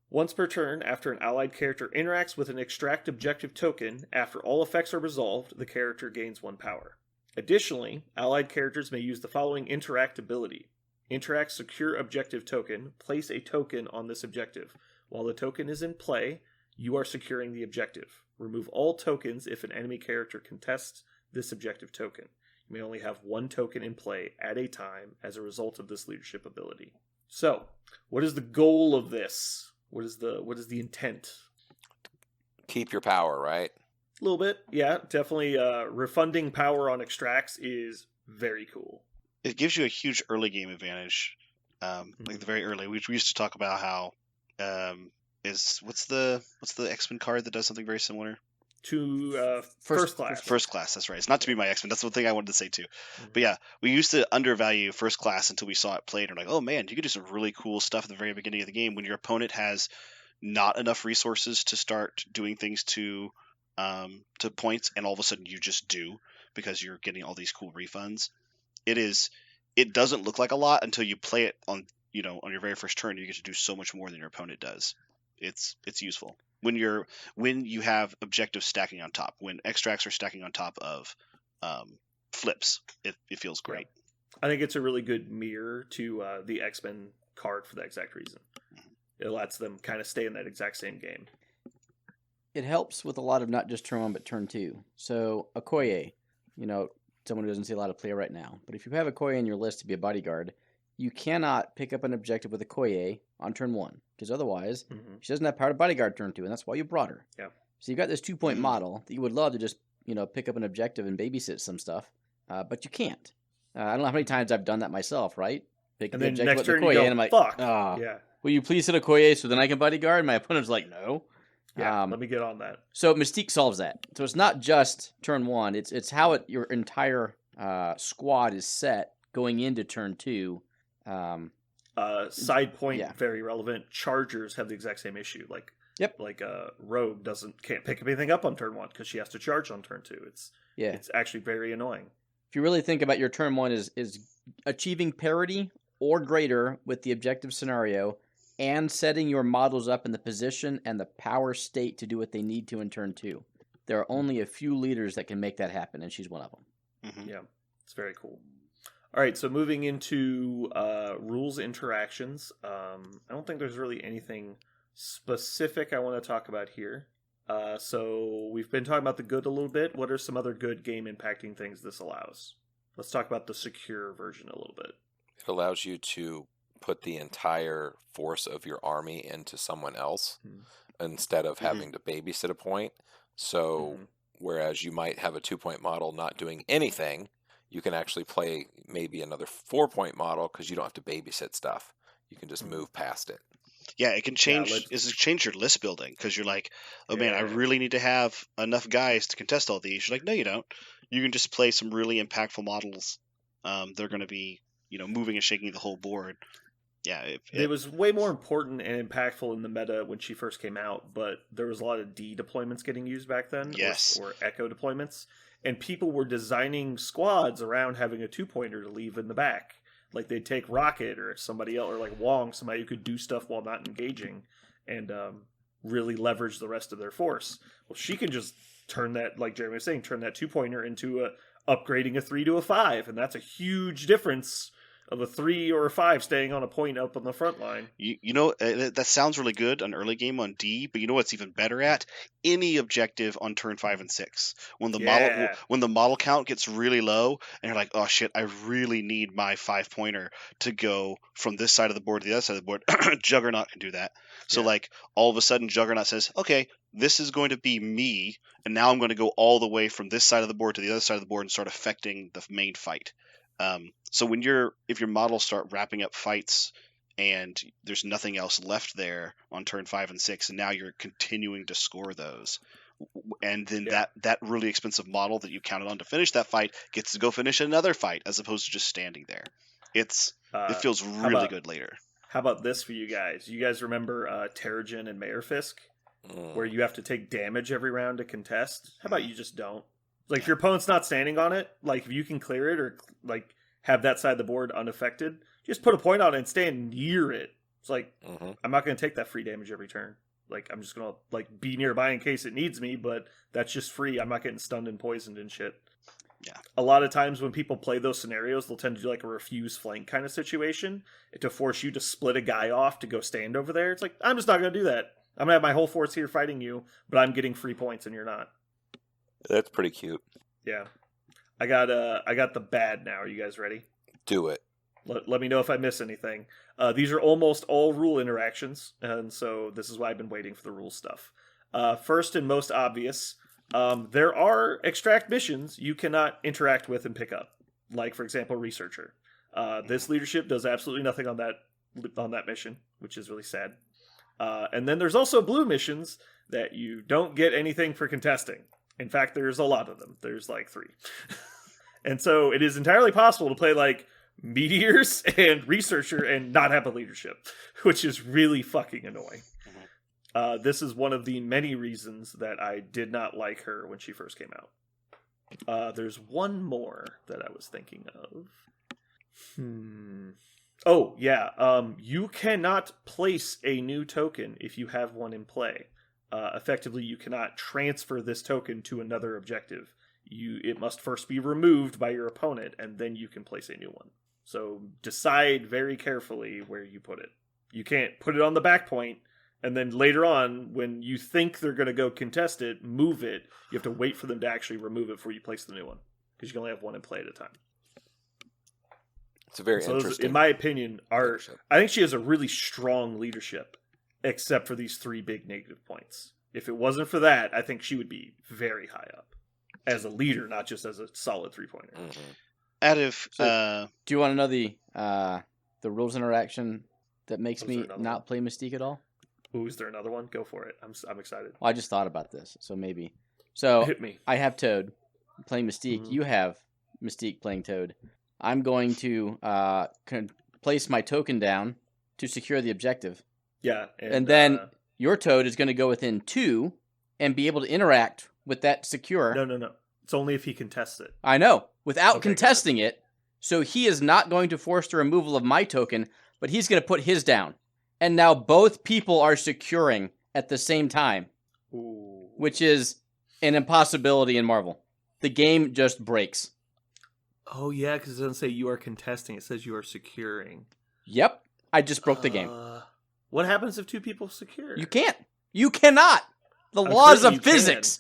Once per turn, after an allied character interacts with an extract objective token, after all effects are resolved, the character gains 1 power. Additionally, allied characters may use the following interact ability. Interact secure objective token. Place a token on this objective. While the token is in play, you are securing the objective. Remove all tokens if an enemy character contests this objective token. You may only have 1 token in play at a time as a result of this leadership ability. So, what is the goal of this? What is the intent? Keep your power, right? A little bit, yeah. Definitely refunding power on extracts is very cool. It gives you a huge early game advantage. Like the very early, we used to talk about how what's the X-Men card that does something very similar? To first class. First class, that's right. It's not to be my X-Men. That's the thing I wanted to say too. Mhm. But yeah, we used to undervalue first class until we saw it played. And we're like, oh man, you could do some really cool stuff at the very beginning of the game when your opponent has not enough resources to start doing things to points, and all of a sudden you just do because you're getting all these cool refunds. It doesn't look like a lot until you play it on your very first turn. You get to do so much more than your opponent does. It's useful when you have objectives stacking on top. When extracts are stacking on top of flips, it feels great. I think it's a really good mirror to the X-Men card for that exact reason. It lets them kind of stay in that exact same game. It helps with a lot of not just turn 1 but turn 2. So Okoye, someone who doesn't see a lot of play right now, but if you have Okoye in your list to be a bodyguard, you cannot pick up an objective with Okoye on turn 1 because otherwise she doesn't have power to bodyguard turn 2, and that's why you brought her. Yeah. So you've got this 2-point model that you would love to just pick up an objective and babysit some stuff, but you can't. I don't know how many times I've done that myself, right? Pick And the then objective next with turn you Okoye, go, and I'm like, fuck. "Ah, Yeah. will you please hit Okoye so then I can bodyguard?" My opponent's like, no. Yeah, let me get on that. So Mystique solves that. So it's not just turn 1; it's how your entire squad is set going into turn 2. Side point, Yeah. very relevant. Chargers have the exact same issue. Yep. Rogue can't pick anything up on turn 1 because she has to charge on turn 2. It's actually very annoying. If you really think about your turn 1 is achieving parity or greater with the objective scenario and setting your models up in the position and the power state to do what they need to in turn 2. There are only a few leaders that can make that happen, and she's one of them. Mm-hmm. Yeah, it's very cool. All right, so moving into rules interactions. I don't think there's really anything specific I want to talk about here. So we've been talking about the good a little bit. What are some other good game impacting things this allows? Let's talk about the secure version a little bit. It allows you to put the entire force of your army into someone else instead of having to babysit a point. So whereas you might have a 2-point model not doing anything, you can actually play maybe another 4-point model because you don't have to babysit stuff. You can just move past it. Yeah, it can change. Change your list building because you're like, oh man, I really need to have enough guys to contest all these. You're like, no, you don't. You can just play some really impactful models. They're going to be, moving and shaking the whole board. Yeah, it was way more important and impactful in the meta when she first came out, but there was a lot of D deployments getting used back then. Yes, or Echo deployments, and people were designing squads around having a 2-pointer to leave in the back. Like they'd take Rocket or somebody else, or like Wong, somebody who could do stuff while not engaging, and really leverage the rest of their force. Well, she can just turn that, like Jeremy was saying, turn that 2-pointer into upgrading a 3 to a 5, and that's a huge difference of a 3 or a 5 staying on a point up on the front line. That sounds really good on early game on D, but you know what's even better at? Any objective on turn 5 and 6. When the model count gets really low, and you're like, oh shit, I really need my 5-pointer to go from this side of the board to the other side of the board. Juggernaut can do that. So all of a sudden Juggernaut says, okay, this is going to be me, and now I'm going to go all the way from this side of the board to the other side of the board and start affecting the main fight. So if your models start wrapping up fights and there's nothing else left there on turn 5 and 6, and now you're continuing to score those, and then that really expensive model that you counted on to finish that fight gets to go finish another fight as opposed to just standing there. It feels really good later. How about this for you guys? You guys remember Terrigen and Mayor Fisk, where you have to take damage every round to contest? How about you just don't? Like if your opponent's not standing on it, like if you can clear it or like have that side of the board unaffected, just put a point on it and stand near it. It's like I'm not going to take that free damage every turn. Like I'm just going to like be nearby in case it needs me, but that's just free. I'm not getting stunned and poisoned and shit. Yeah. A lot of times when people play those scenarios, they'll tend to do like a refuse flank kind of situation to force you to split a guy off to go stand over there. It's like, I'm just not going to do that. I'm going to have my whole force here fighting you, but I'm getting free points and you're not. That's pretty cute. Yeah. I got the bad now. Are you guys ready? Do it. Let me know if I miss anything. These are almost all rule interactions, and so this is why I've been waiting for the rule stuff. First and most obvious, there are extract missions you cannot interact with and pick up. Like, for example, Researcher. This leadership does absolutely nothing on that mission, which is really sad. And then there's also blue missions that you don't get anything for contesting. In fact, there's a lot of them. There's like 3. And so it is entirely possible to play like Meteors and Researcher and not have a leadership, which is really fucking annoying. This is one of the many reasons that I did not like her when she first came out. There's one more that I was thinking of. Oh, yeah. You cannot place a new token if you have one in play. Effectively, you cannot transfer this token to another objective. It must first be removed by your opponent, and then you can place a new one. So decide very carefully where you put it. You can't put it on the back point, and then later on, when you think they're going to go contest it, move it. You have to wait for them to actually remove it before you place the new one, because you can only have one in play at a time. It's a very interesting. In my opinion, I think she has a really strong leadership, except for these 3 big negative points. If it wasn't for that, I think she would be very high up as a leader, not just as a solid 3-pointer. Out of do you want to know the rules interaction that makes me not one? play Mystique at all? Ooh, is there another one? Go for it. I'm excited. Well, I just thought about this, so maybe. So Hit me. I have Toad playing Mystique. You have Mystique playing Toad. I'm going to place my token down to secure the objective. Yeah. And then your Toad is going to go within 2 and be able to interact with that secure. No. It's only if he contests it. I know. Without Okay, contesting it. So he is not going to force the removal of my token, but he's going to put his down. And now both people are securing at the same time. Ooh. Which is an impossibility in Marvel. The game just breaks. Oh, yeah, because it doesn't say you are contesting. It says you are securing. Yep. I just broke the game. What happens if 2 people secure? You can't. You cannot. The I'm laws certain of you physics.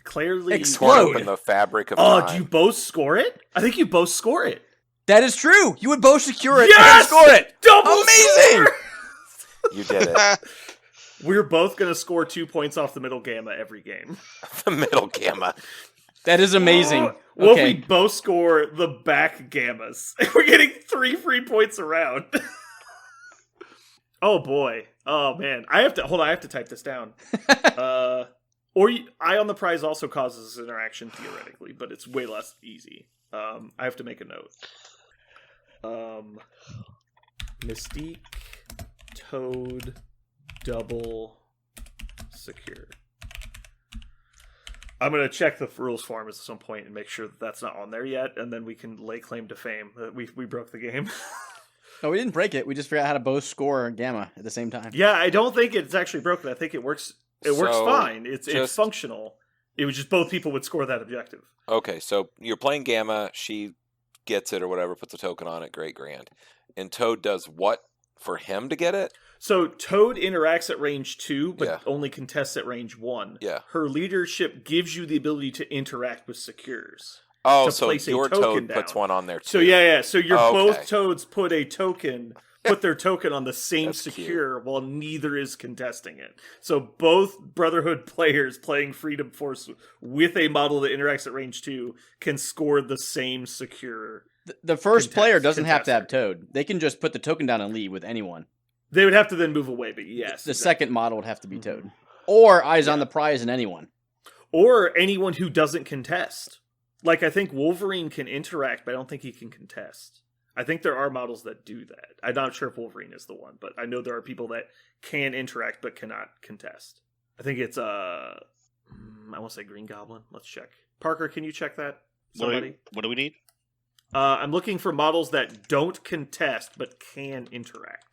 Clearly. Explode. Torn open the fabric of Oh, time. do you both score it? I think you both score it. That is true. You would both secure it Yes! and score it. Double Amazing! score! You did it. We're both going to score 2 points off the middle gamma every game. The middle gamma. That is amazing. What Okay. if we both score the back gammas? We're getting 3 free points around. Oh boy. Oh man. I have to type this down. Eye on the Prize also causes this interaction theoretically, but it's way less easy. I have to make a note. Mystique, Toad, double secure. I'm going to check the rules form at some point and make sure that that's not on there yet, and then we can lay claim to fame that we broke the game. No, we didn't break it. We just figured out how to both score gamma at the same time. Yeah, I don't think it's actually broken. I think it works. It works So, fine. It's functional. It was just both people would score that objective. Okay, so you're playing Gamma. She gets it or whatever, puts a token on it. Great, grand. And Toad does what for him to get it? So Toad interacts at range 2, but Yeah. only contests at range 1. Yeah. Her leadership gives you the ability to interact with secures. Oh, To so place a your token Toad down. puts one on there too. So yeah. So you're Okay. both Toads put their token on the same That's secure while neither is contesting it. So both Brotherhood players playing Freedom Force with a model that interacts at range 2 can score the same secure. The first player doesn't have to contester. have Toad. They can just put the token down and leave with anyone. They would have to then move away, but yes. The exactly. second model would have to be Toad. Or Eyes on the Prize and anyone. Or anyone who doesn't contest. Like, I think Wolverine can interact, but I don't think he can contest. I think there are models that do that. I'm not sure if Wolverine is the one, but I know there are people that can interact but cannot contest. I think it's, I want to say Green Goblin. Let's check. Parker, can you check that? What Somebody. do we need? I'm looking for models that don't contest but can interact.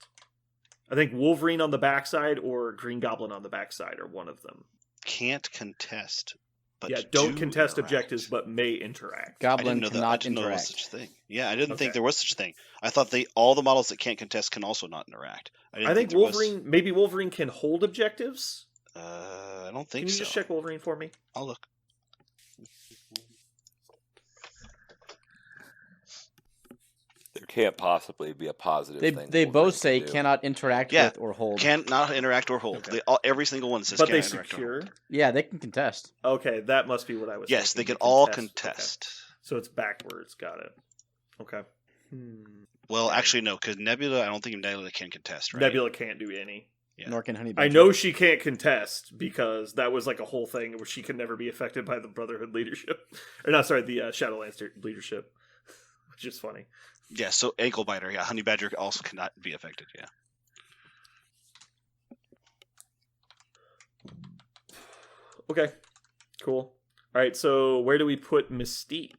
I think Wolverine on the backside or Green Goblin on the backside are one of them. Can't contest, but don't do contest interact. objectives but may interact. Goblin I didn't cannot know there was interact. such a thing. Yeah, I didn't think Okay. there was such a thing. I thought all the models that can't contest can also not interact. I think there was- Wolverine, maybe Wolverine can hold objectives. I don't Can think you so. just check Wolverine for me? I'll look. There can't possibly be a positive thing. They Wolverine both can say do. cannot interact Yeah, with or hold. Can not interact or hold. Okay. Every single one says But they can't interact or secure. hold. Yeah, they can contest. Okay, that must be what I was Yes, they thinking. can all Okay. contest. So it's backwards. Got it. Okay. Well, actually, no, because Nebula, I don't think Nebula can contest, right? Nebula can't do any. Yeah. Nor can Honey I Badger. know she can't contest because that was like a whole thing where she can never be affected by the Brotherhood leadership. Or not, sorry, the Shadowlands leadership. Which is funny. Yeah, so Ankle Biter, yeah. Honey Badger also cannot be affected, yeah. Okay. Cool. All right, so where do we put Mystique?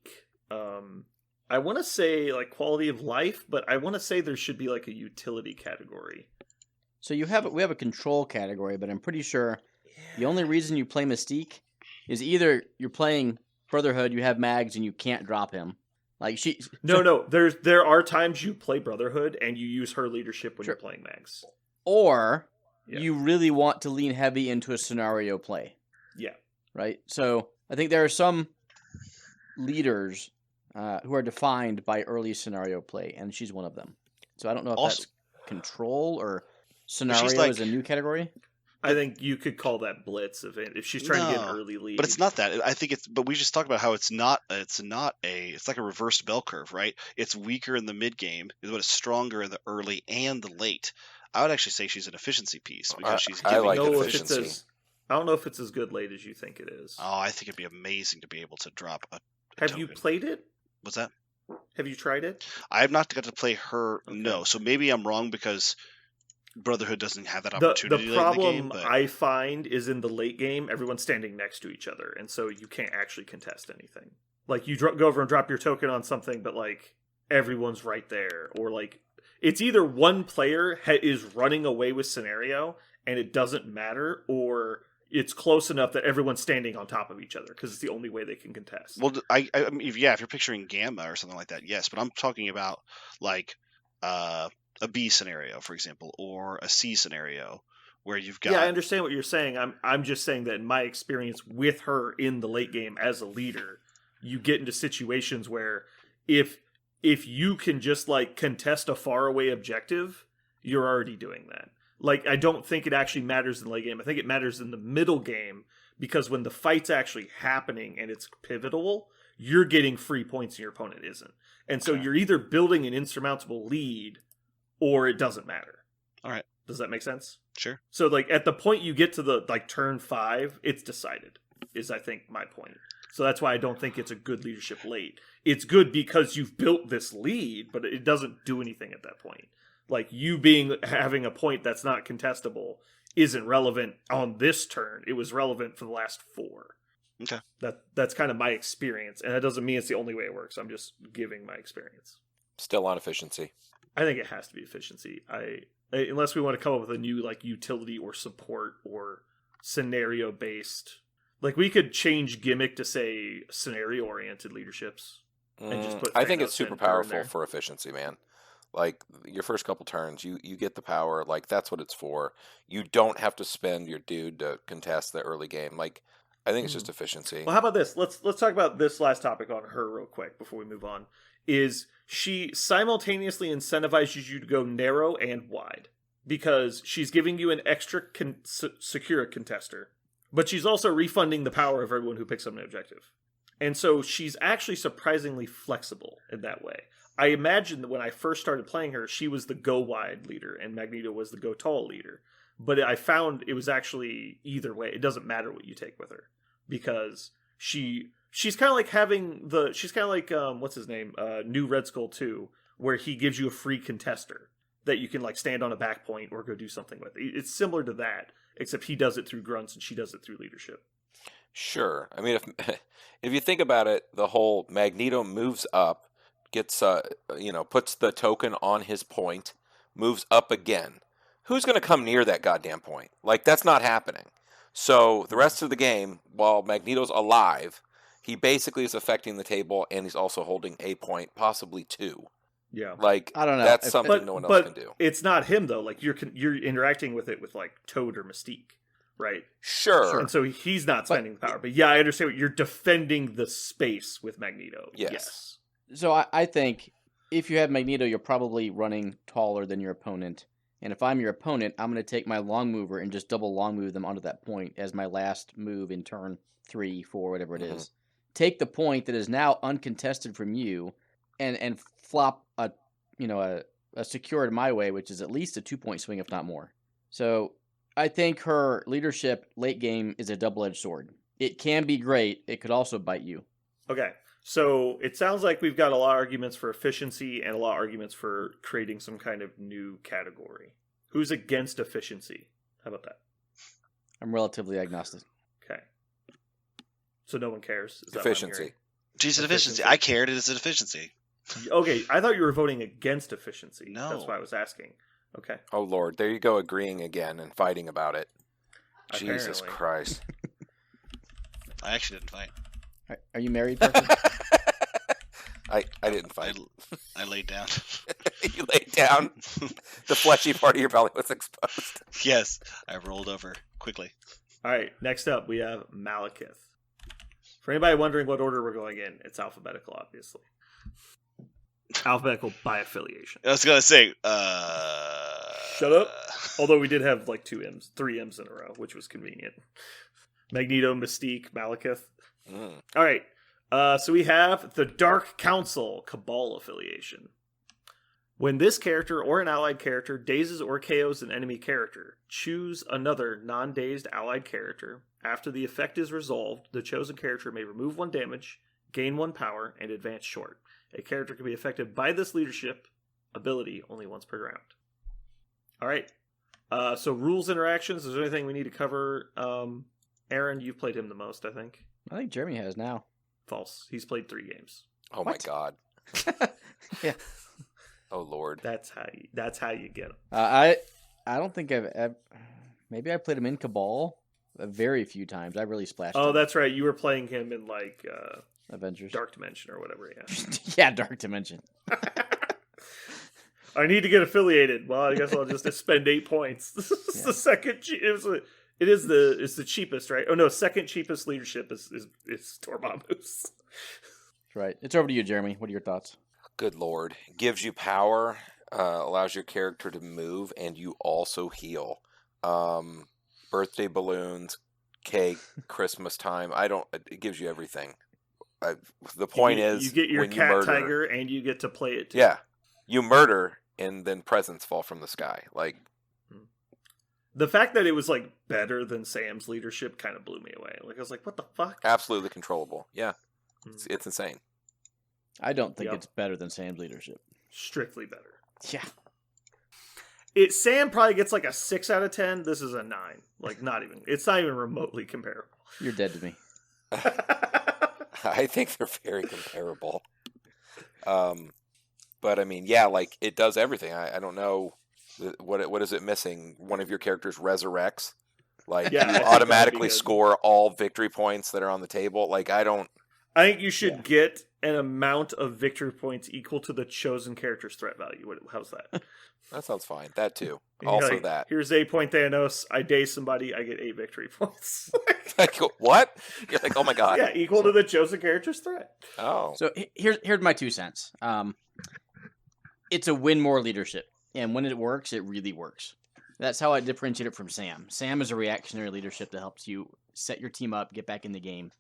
I want to say like quality of life, but I want to say there should be like a utility category. So we have a control category, but I'm pretty sure the only reason you play Mystique is either you're playing Brotherhood, you have mags, and you can't drop him. Like No. There are times you play Brotherhood and you use her leadership when Sure. you're playing mags. or Yeah. you really want to lean heavy into a scenario play, Yeah. right? So I think there are some leaders who are defined by early scenario play, and she's one of them. So I don't know if Also- that's control or scenario like- is a new category. I think you could call that blitz if she's trying to get an No, early lead. But it's not that. I think it's. But we just talked about how it's not. It's like a reversed bell curve, right? It's weaker in the mid game, but it's stronger in the early and the late. I would actually say she's an efficiency piece because she's I giving like know if efficiency. it's as, I don't know if it's as good late as you think it is. Oh, I think it'd be amazing to be able to drop a. Have you token. played it? What's that? Have you tried it? I have not got to play her. Okay. No, so maybe I'm wrong because Brotherhood doesn't have that The opportunity. late problem in the game, but I find is in the late game, everyone's standing next to each other, and so you can't actually contest anything. Like you go over and drop your token on something, but like everyone's right there, or like it's either one player is running away with scenario and it doesn't matter, or it's close enough that everyone's standing on top of each other because it's the only way they can contest. well, I mean, if you're picturing Gamma or something like that, yes. But I'm talking about like a B scenario, for example, or a C scenario where you've got. Yeah, I understand what you're saying. I'm just saying that in my experience with her in the late game as a leader, you get into situations where if you can just like contest a faraway objective, you're already doing that. Like I don't think it actually matters in the late game. I think it matters in the middle game because when the fight's actually happening and it's pivotal, you're getting free points and your opponent isn't. And so Okay. you're either building an insurmountable lead or it doesn't matter. All right. Does that make sense? Sure. So like at the point you get to the like turn 5, it's decided. Is I think my point. So that's why I don't think it's a good leadership late. It's good because you've built this lead, but it doesn't do anything at that point. Like you having a point that's not contestable isn't relevant on this turn. It was relevant for the last 4. Okay. That's kind of my experience, and that doesn't mean it's the only way it works. I'm just giving my experience. Still on efficiency. I think it has to be efficiency. Unless we want to come up with a new like utility or support or scenario based. Like we could change gimmick to say scenario oriented leaderships. And just put I think it's Thanos super and her in powerful there. for efficiency, man. Like your first couple turns, you get the power. Like that's what it's for. You don't have to spend your dude to contest the early game. Like I think it's just efficiency. Well, how about this? Let's talk about this last topic on her real quick before we move on. Is she simultaneously incentivizes you to go narrow and wide because she's giving you an extra secure contester, but she's also refunding the power of everyone who picks up an objective. And so she's actually surprisingly flexible in that way. I imagine that when I first started playing her, she was the go wide leader and Magneto was the go tall leader. But I found it was actually either way. It doesn't matter what you take with her because she's kind of like what's his name? New Red Skull 2, where he gives you a free contester that you can like stand on a back point or go do something with. It's similar to that, except he does it through grunts and she does it through leadership. Sure. I mean, if if you think about it, the whole Magneto moves up, gets puts the token on his point, moves up again. Who's going to come near that goddamn point? Like that's not happening. So the rest of the game, while Magneto's alive, he basically is affecting the table, and he's also holding a point, possibly two. Yeah. Like I don't know. that's If- something no one else can do. It's not him though. Like you're interacting with it with like Toad or Mystique, right? Sure. And so he's not spending the power. But yeah, I understand what you're defending the space with Magneto. Yes. So I think if you have Magneto, you're probably running taller than your opponent. And if I'm your opponent, I'm going to take my long mover and just double long move them onto that point as my last move in turn 3, 4, whatever it Mhm. is. Take the point that is now uncontested from you, and flop a secured my way, which is at least a 2-point swing, if not more. So I think her leadership late game is a double-edged sword. It can be great. It could also bite you. Okay. So it sounds like we've got a lot of arguments for efficiency and a lot of arguments for creating some kind of new category. Who's against efficiency? How about that? I'm relatively agnostic. Okay. So no one cares. Is that what I'm Efficiency. hearing? She's an efficiency. Efficiency. I cared. It is an efficiency. Okay, I thought you were voting against efficiency. No. That's why I was asking. Okay. Oh Lord, there you go, agreeing again and fighting about it. Jesus Apparently. Christ. I actually didn't fight. Are you married, Parker? I didn't fight. I laid down. You laid down. The fleshy part of your belly was exposed. Yes, I rolled over quickly. All right, next up we have Malekith. For anybody wondering what order we're going in, it's alphabetical, obviously. Alphabetical by affiliation. I was gonna say, Shut up. Although we did have like 3 M's in a row, which was convenient. Magneto, Mystique, Malekith. Mm. All right. So we have the Dark Council Cabal affiliation. When this character or an allied character dazes or KOs an enemy character, choose another non-dazed allied character. After the effect is resolved, the chosen character may remove 1 damage, gain 1 power, and advance short. A character can be affected by this leadership ability only once per round. All right. So rules, interactions. Is there anything we need to cover? Aaron, you've played him the most, I think. I think Jeremy has now. False. He's played 3 games. Oh What? my God. Yeah. Oh Lord. That's how you get him. I don't think I've maybe I played him in Cabal a very few times. I really splashed. Oh, him. that's right. You were playing him in like Avengers. Dark Dimension or whatever. Yeah. Yeah, Dark Dimension. I need to get affiliated. Well, I guess I'll just spend 8 points. This is Yeah. the second. It's the cheapest, right? Oh no, second cheapest leadership is Dormammu's. That's right. It's over to you, Jeremy. What are your thoughts? Good Lord. Gives you power, allows your character to move, and you also heal. Birthday balloons, cake, Christmas time. It gives you everything. The point is, you get your when you cat murder, tiger and you get to play it too. Yeah. You murder, and then presents fall from the sky. Like, The fact that it was like better than Sam's leadership kind of blew me away. Like I was like, what the fuck? absolutely controllable. Yeah. Mm. It's insane. I don't think Yep. it's better than Sam's leadership. Strictly better. Yeah. Sam probably gets like a 6 out of 10. This is a 9. Like not even. It's not even remotely comparable. You're dead to me. I think they're very comparable. But I mean, yeah, like it does everything. I don't know what is it missing? One of your characters resurrects. Like Yeah, I think you that'd be automatically good. score all victory points that are on the table. Like I I think you should Yeah. get an amount of victory points equal to the chosen character's threat value. How's that? that sounds fine. That too. And you're Also like, that. Here's 8 point Thanos. I daze somebody. I get 8 victory points. Like what? You're like, oh my God. Yeah, equal to the chosen character's threat. Oh. So here's my 2 cents. It's a win more leadership, and when it works, it really works. That's how I differentiate it from Sam. Sam is a reactionary leadership that helps you set your team up, get back in the game,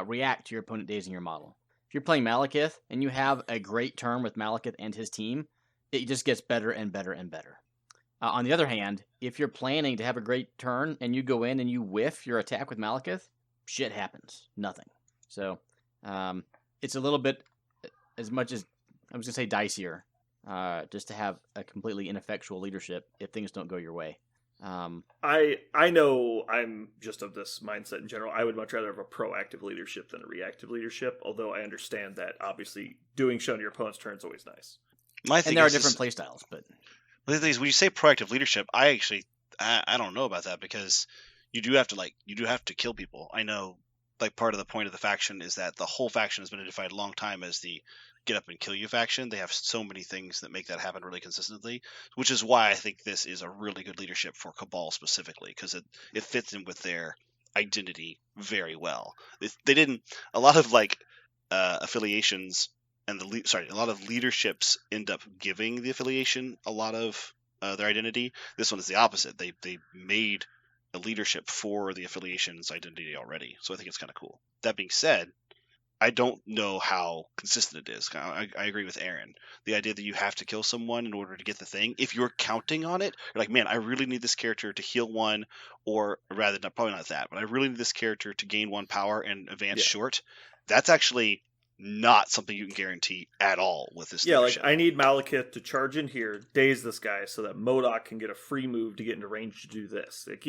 react to your opponent dazing your model. If you're playing Malekith and you have a great turn with Malekith and his team, it just gets better and better and better. On the other hand, if you're planning to have a great turn and you go in and you whiff your attack with Malekith, shit happens. Nothing. So it's a little bit, as much as I was going to say, dicier, just to have a completely ineffectual leadership if things don't go your way. I know I'm just of this mindset in general. I would much rather have a proactive leadership than a reactive leadership, although I understand that obviously doing shit on your opponent's turn is always nice. My thing And there are is different playstyles, but the thing is, when you say proactive leadership, I don't know about that, because you do have to kill people. I know, like, part of the point of the faction is that the whole faction has been identified a long time as the get up and kill you faction. They have so many things that make that happen really consistently, which is why I think this is a really good leadership for Cabal specifically, because it fits in with their identity very well. They didn't a lot of affiliations and a lot of leaderships end up giving the affiliation a lot of their identity. This one is the opposite. They made a leadership for the affiliation's identity already, so I think it's kind of cool. That being said, I don't know how consistent it is. I agree with Aaron. The idea that you have to kill someone in order to get the thing, if you're counting on it, you're like, man, I really need this character to heal one, or rather, probably not that, but I really need this character to gain one power and advance short. That's actually not something you can guarantee at all with this leadership. Like, I need Malekith to charge in here, daze this guy, so that MODOK can get a free move to get into range to do this. Like,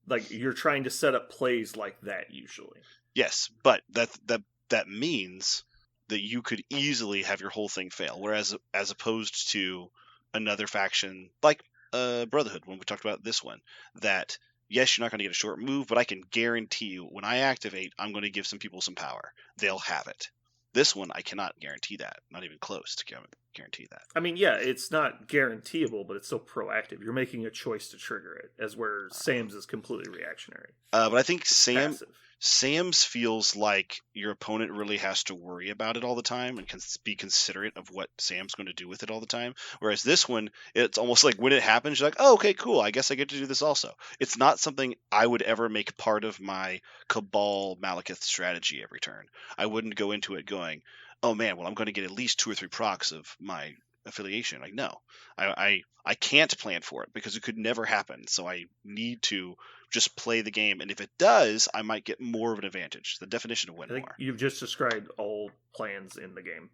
like, you're trying to set up plays like that usually. Yes, but that means that you could easily have your whole thing fail. Whereas, as opposed to another faction like Brotherhood, when we talked about this one, that yes, you're not going to get a short move, but I can guarantee you when I activate, I'm going to give some people some power. They'll have it. This one, I cannot guarantee that. Not even close to guarantee that. I mean, yeah, it's not guaranteeable, but it's still proactive. You're making a choice to trigger it, as where Sam's is completely reactionary. But I think Passive. Sam's feels like your opponent really has to worry about it all the time and can be considerate of what Sam's going to do with it all the time. Whereas this one, it's almost like when it happens, you're like, oh, okay, cool. I guess I get to do this also. It's not something I would ever make part of my Cabal Malekith strategy every turn. I wouldn't go into it going, oh man, well, I'm going to get at least 2 or 3 procs of my affiliation. Like, no, I can't plan for it because it could never happen. So I need to just play the game, and if it does, I might get more of an advantage. The definition of win I think more. you've just described all plans in the game.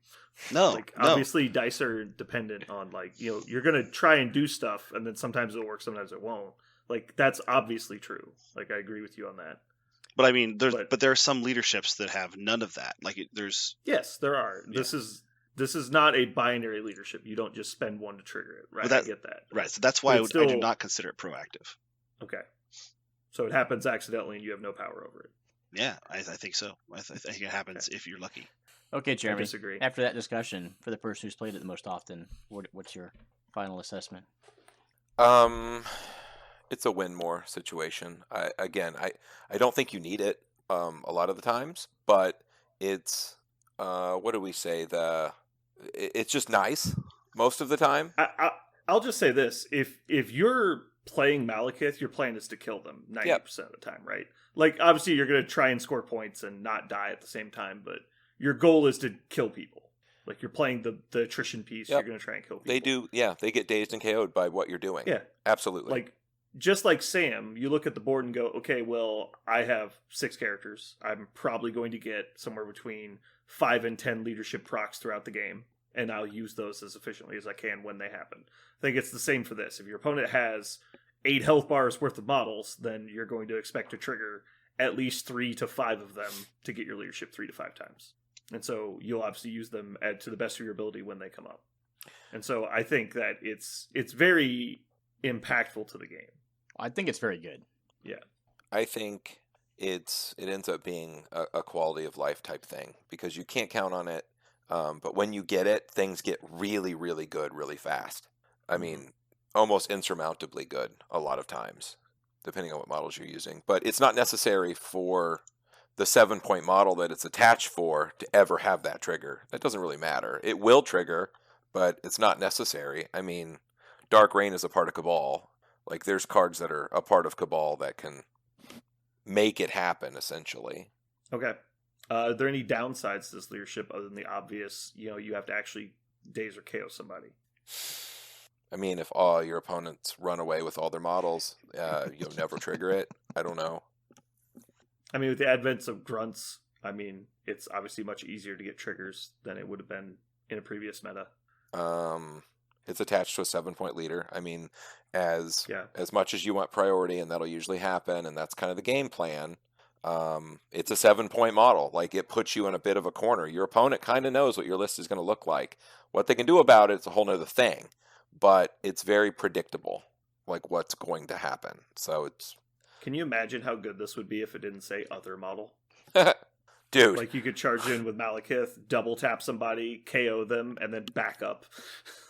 No, obviously dice are dependent on, like, you're gonna try and do stuff, and then sometimes it'll work, sometimes it won't. Like, that's obviously true. Like, I agree with you on that. But I mean, there are some leaderships that have none of that. Like, yes, there are. Yeah. This is not a binary leadership. You don't just spend one to trigger it, right? I get that. Right, so that's why I do not consider it proactive. Okay. So it happens accidentally and you have no power over it. Yeah, I think so. I think it happens if you're lucky. Okay, Jeremy. I disagree. After that discussion, for the person who's played it the most often, what's your final assessment? It's a win more situation. I don't think you need it a lot of the times, but it's what do we say? It's just nice most of the time. I'll just say this: if you're playing Malekith, your plan is to kill them 90% of the time, right? Like, obviously, you're going to try and score points and not die at the same time, but your goal is to kill people. Like, you're playing the attrition piece, you're going to try and kill people. They do, they get dazed and KO'd by what you're doing. Yeah, absolutely. Like, just like Sam, you look at the board and go, okay, well, I have 6 characters. I'm probably going to get somewhere between 5 and 10 leadership procs throughout the game, and I'll use those as efficiently as I can when they happen. I think it's the same for this. If your opponent has 8 health bars worth of models, then you're going to expect to trigger at least 3 to 5 of them to get your leadership 3 to 5 times. And so you'll obviously use them to the best of your ability when they come up. And so I think that it's very impactful to the game. I think it's very good. Yeah. I think it ends up being a quality of life type thing because you can't count on it. But when you get it, things get really, really good really fast. I mean, almost insurmountably good a lot of times, depending on what models you're using. But it's not necessary for the 7-point model that it's attached for to ever have that trigger. That doesn't really matter. It will trigger, but it's not necessary. I mean, Dark Reign is a part of Cabal. Like, there's cards that are a part of Cabal that can make it happen, essentially. Okay. Are there any downsides to this leadership other than the obvious, you have to actually daze or KO somebody? I mean, if all your opponents run away with all their models, you'll never trigger it. I don't know. I mean, with the advent of grunts, I mean, it's obviously much easier to get triggers than it would have been in a previous meta. It's attached to a 7-point leader. I mean, as Yeah. much as you want priority, and that'll usually happen, and that's kind of the game plan. It's a 7-point model. Like, it puts you in a bit of a corner. Your opponent kind of knows what your list is going to look like. What they can do about it's a whole nother thing, but it's very predictable, like what's going to happen. So it's Can you imagine how good this would be if it didn't say other model? dude. Like, you could charge in with Malekith, double tap somebody, KO them, and then back up.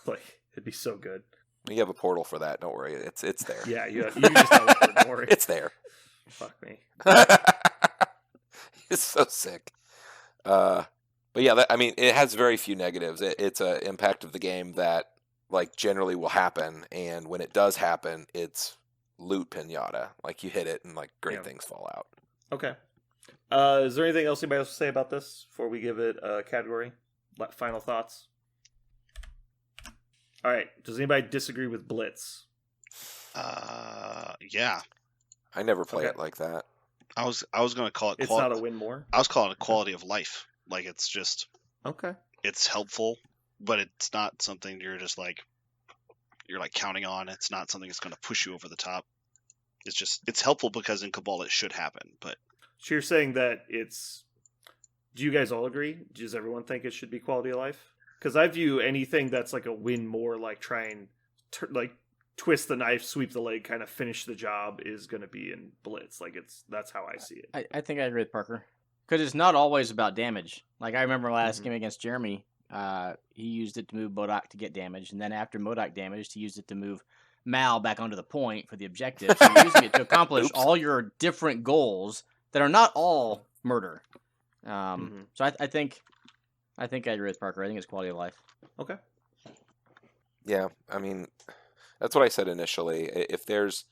Like, it'd be so good. You have a portal for that. Don't worry. It's there. Yeah, you just teleport, don't worry. It's there. Fuck me. It's so sick. But yeah, I mean, it has very few negatives. It's an impact of the game that, like, generally will happen, and when it does happen, it's loot pinata. Like, you hit it, and like great Yeah. things fall out. Okay. Is there anything else anybody else to say about this before we give it a category? Final thoughts? All right. Does anybody disagree with Blitz? Yeah. I never play Okay. it like that. I was going to call it. It's not a win more? I was calling it quality of life. Like, it's just, Okay. it's helpful, but it's not something you're counting on. It's not something that's going to push you over the top. It's helpful because in Cabal it should happen, but So you're saying that do you guys all agree? Does everyone think it should be quality of life? Because I view anything that's like a win more, like try and twist the knife, sweep the leg, kind of finish the job, is going to be in Blitz. Like, that's how I see it. I think I agree with Parker. Because it's not always about damage. Like, I remember last Mhm. game against Jeremy, he used it to move Modok to get damage, and then after Modok damaged, he used it to move Mal back onto the point for the objective. So you're using it to accomplish Oops. all your different goals that are not all murder. Mhm. So I think I agree with Parker. I think it's quality of life. Okay. Yeah, I mean, that's what I said initially. If there's,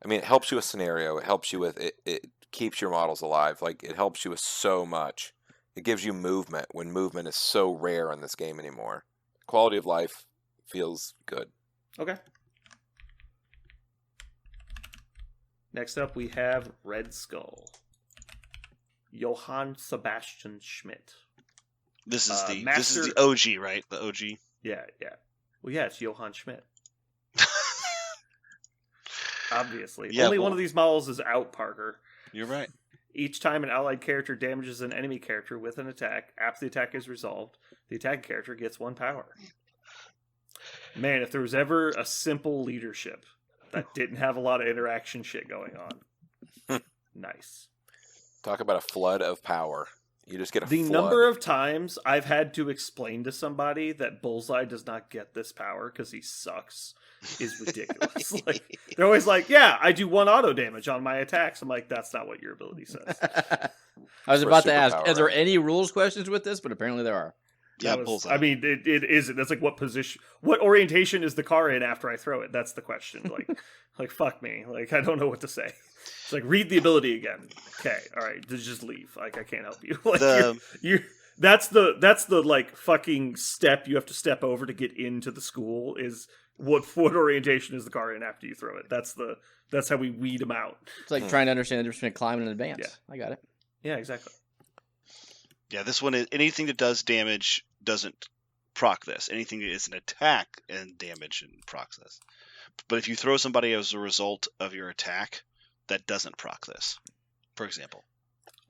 I mean, it helps you with scenario. It helps you with it keeps your models alive. Like, it helps you with so much. It gives you movement when movement is so rare in this game anymore. Quality of life feels good. Okay. Next up, we have Red Skull. Johann Sebastian Schmidt. this is the Master- OG, right? The OG. Yeah. Well, yeah, it's Johann Schmidt. Obviously. Yeah, Only one well- of these models is out, Parker. You're right. Each time an allied character damages an enemy character with an attack, after the attack is resolved, the attacking character gets 1 power. Man, if there was ever a simple leadership that didn't have a lot of interaction shit going on. Nice. Talk about a flood of power. You just get a The flood. number of times I've had to explain to somebody that Bullseye does not get this power because he sucks is ridiculous. Like, they're always like, yeah, I do 1 auto damage on my attacks. I'm like, that's not what your ability says. I was For a about to ask, superpower, is there right? any rules questions with this? But apparently there are. Yeah, That was- bullseye. I mean, it isn't. That's like, what orientation is the car in after I throw it? That's the question. Like fuck me. Like, I don't know what to say. It's like, read the ability again. Okay, all right, just leave. Like, I can't help you. Like, The- you're that's the like fucking step you have to step over to get into the school is what orientation is the car in after you throw it. That's how we weed them out. It's like trying to understand the difference between climbing and advance. Yeah. I got it. Yeah, exactly. Yeah, this one is anything that does damage doesn't proc this. Anything that is an attack and damage and procs this. But if you throw somebody as a result of your attack, that doesn't proc this. For example.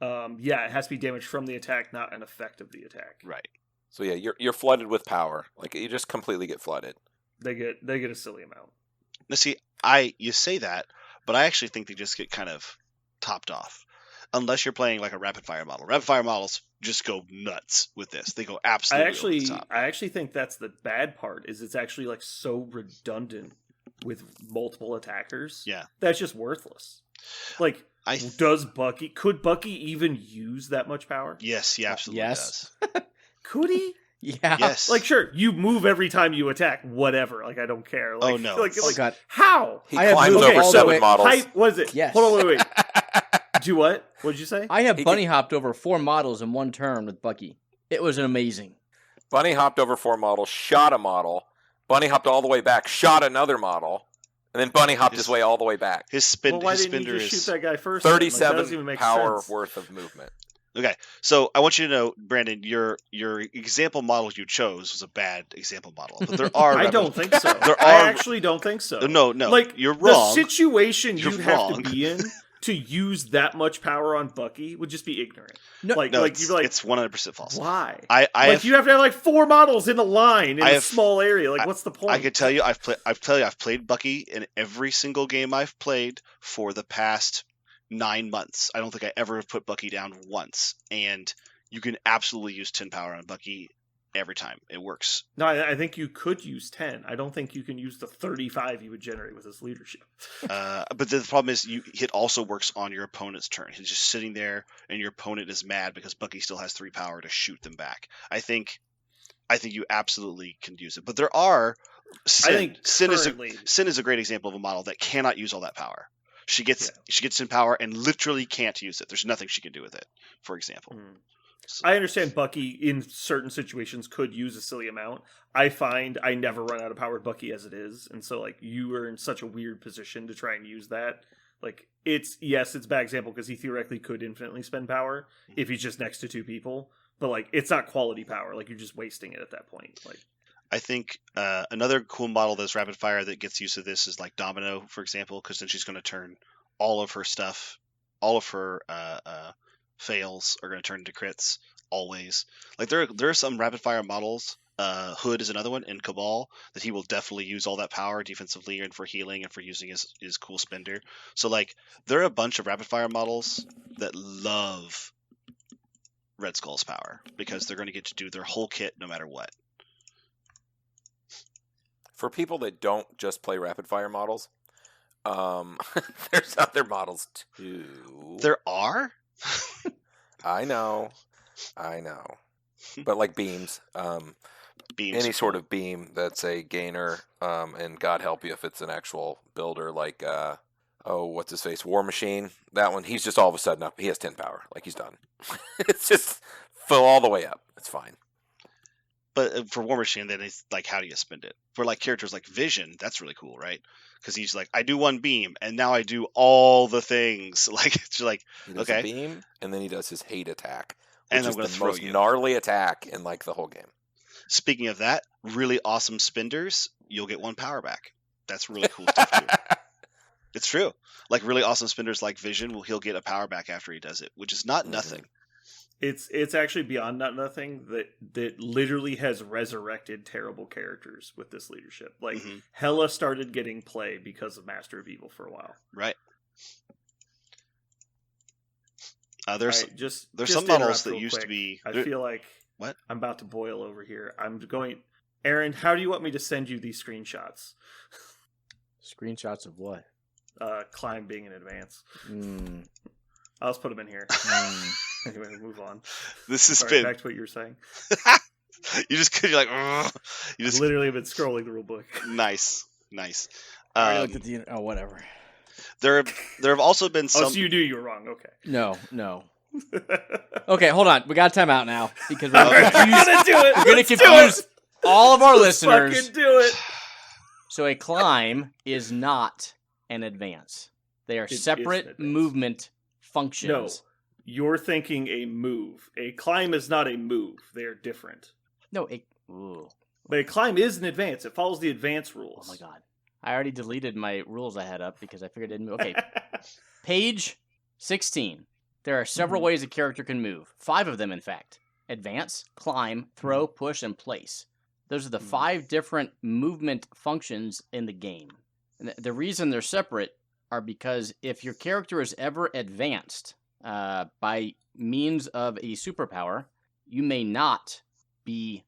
Yeah, it has to be damage from the attack, not an effect of the attack. Right. So yeah, you're flooded with power. Like, you just completely get flooded. They get a silly amount. Now see, you say that, but I actually think they just get kind of topped off. Unless you're playing like a rapid fire model. Rapid fire models just go nuts with this. They go absolutely over the top. I actually think that's the bad part. Is it's actually like so redundant with multiple attackers. Yeah. That's just worthless. Like, could Bucky even use that much power? Yes, he absolutely Yes. does. Could he? Yeah. Yes. Like, sure, you move every time you attack. Whatever. Like, I don't care. Like, Oh, no. Like, Oh, God. how? He I have climbs moved over all the 7 way- models. What is it? Yes. Hold on, wait. Do what? What did you say? I have He bunny hopped over 4 models in one turn with Bucky. It was amazing. Bunny hopped over 4 models, shot a model. Bunny hopped all the way back, shot another model, and then Bunny hopped his way all the way back. His Well, why his didn't you spinner just is shoot that guy first? then? Like, that 37 doesn't even make power sense. worth of movement. Okay, so I want you to know, Brandon, your example model you chose was a bad example model, but there are. I don't think so. There I are. actually don't think so. No, Like you're the wrong. situation You're you'd have to wrong. be in to use that much power on Bucky would just be ignorant. No, like, No, like it's, you'd be like, it's 100% false. why? I Like have, you have to have like 4 models in a line in I a have- small area. Like, what's the point? I could tell you, I've played Bucky in every single game I've played for the past 9 months. I don't think I ever have put Bucky down once, and you can absolutely use 10 power on Bucky every time. It works. No, I think you could use 10. I don't think you can use the 35 you would generate with his leadership. But the problem is, it also works on your opponent's turn. He's just sitting there, and your opponent is mad because Bucky still has 3 power to shoot them back. I think you absolutely can use it. But there are Sin. I think currently, Sin is a great example of a model that cannot use all that power. She gets 10 power and literally can't use it. There's nothing she can do with it, for example. So, I understand Bucky in certain situations could use a silly amount. I find I never run out of power with Bucky as it is, and so like you are in such a weird position to try and use that. Like it's a bad example because he theoretically could infinitely spend power if he's just next to 2 people, but like it's not quality power. Like you're just wasting it at that point. Like I think another cool model that's rapid fire that gets used to this is like Domino, for example, because then she's going to turn all of her stuff, all of her fails are going to turn into crits always. Like there are some rapid fire models. Hood is another one in Cabal that he will definitely use all that power defensively and for healing and for using his cool spender. So like there are a bunch of rapid fire models that love Red Skull's power because they're going to get to do their whole kit no matter what. For people that don't just play rapid fire models, there's other models too. There are? I know. But like beams, Beams. any sort of beam that's a gainer, and God help you if it's an actual builder like, what's his face, War Machine. That one, he's just all of a sudden up. He has 10 power, like he's done. It's just fill all the way up. It's fine. But for War Machine, then it's like, how do you spend it? For like characters like Vision, that's really cool, right? Because he's like, I do 1 beam, and now I do all the things. Like it's like, He does okay, a beam, and then he does his hate attack, And which I'm is gonna the throw most you. gnarly attack in like the whole game. speaking of that, really awesome spenders, you'll get 1 power back. That's really cool stuff too. It's true. Like really awesome spenders like Vision, he'll get a power back after he does it, which is not nothing. it's actually beyond not nothing that literally has resurrected terrible characters with this leadership. Like Mhm. Hela started getting play because of Master of Evil for a while. Right. There's Alright, just some to models interrupt that real used to quick, be. I feel like What? I'm about to boil over here. I'm going. Aaron, how do you want me to send you these screenshots? Screenshots of what? Climb being in advance. Mm, I'll just put them in here. mm. Anyway, we'll move on. This has Sorry, been. back to what you were saying. You're like, "Ugh." You just Literally been scrolling the rule book. nice. I already looked at the. Oh, whatever. There have also been some. Oh, so you knew you were wrong. Okay. No. Okay, hold on. We got time out now because we're All right, gonna I'm gonna do it. We're gonna Let's do confuse it. all of our Let's listeners. fucking do it. So a climb is not an advance. They are It is an separate advance. movement functions. No, you're thinking a move. A climb is not a move. They are different. No. Ooh. But a climb is an advance. It follows the advance rules. Oh my god. I already deleted my rules I had up because I figured it didn't move. Okay. Page 16. There are several Mhm. ways a character can move. 5 of them, in fact. Advance, climb, throw, push, and place. Those are the Mhm. 5 different movement functions in the game. And the reason they're separate are because if your character is ever advanced by means of a superpower, you may not be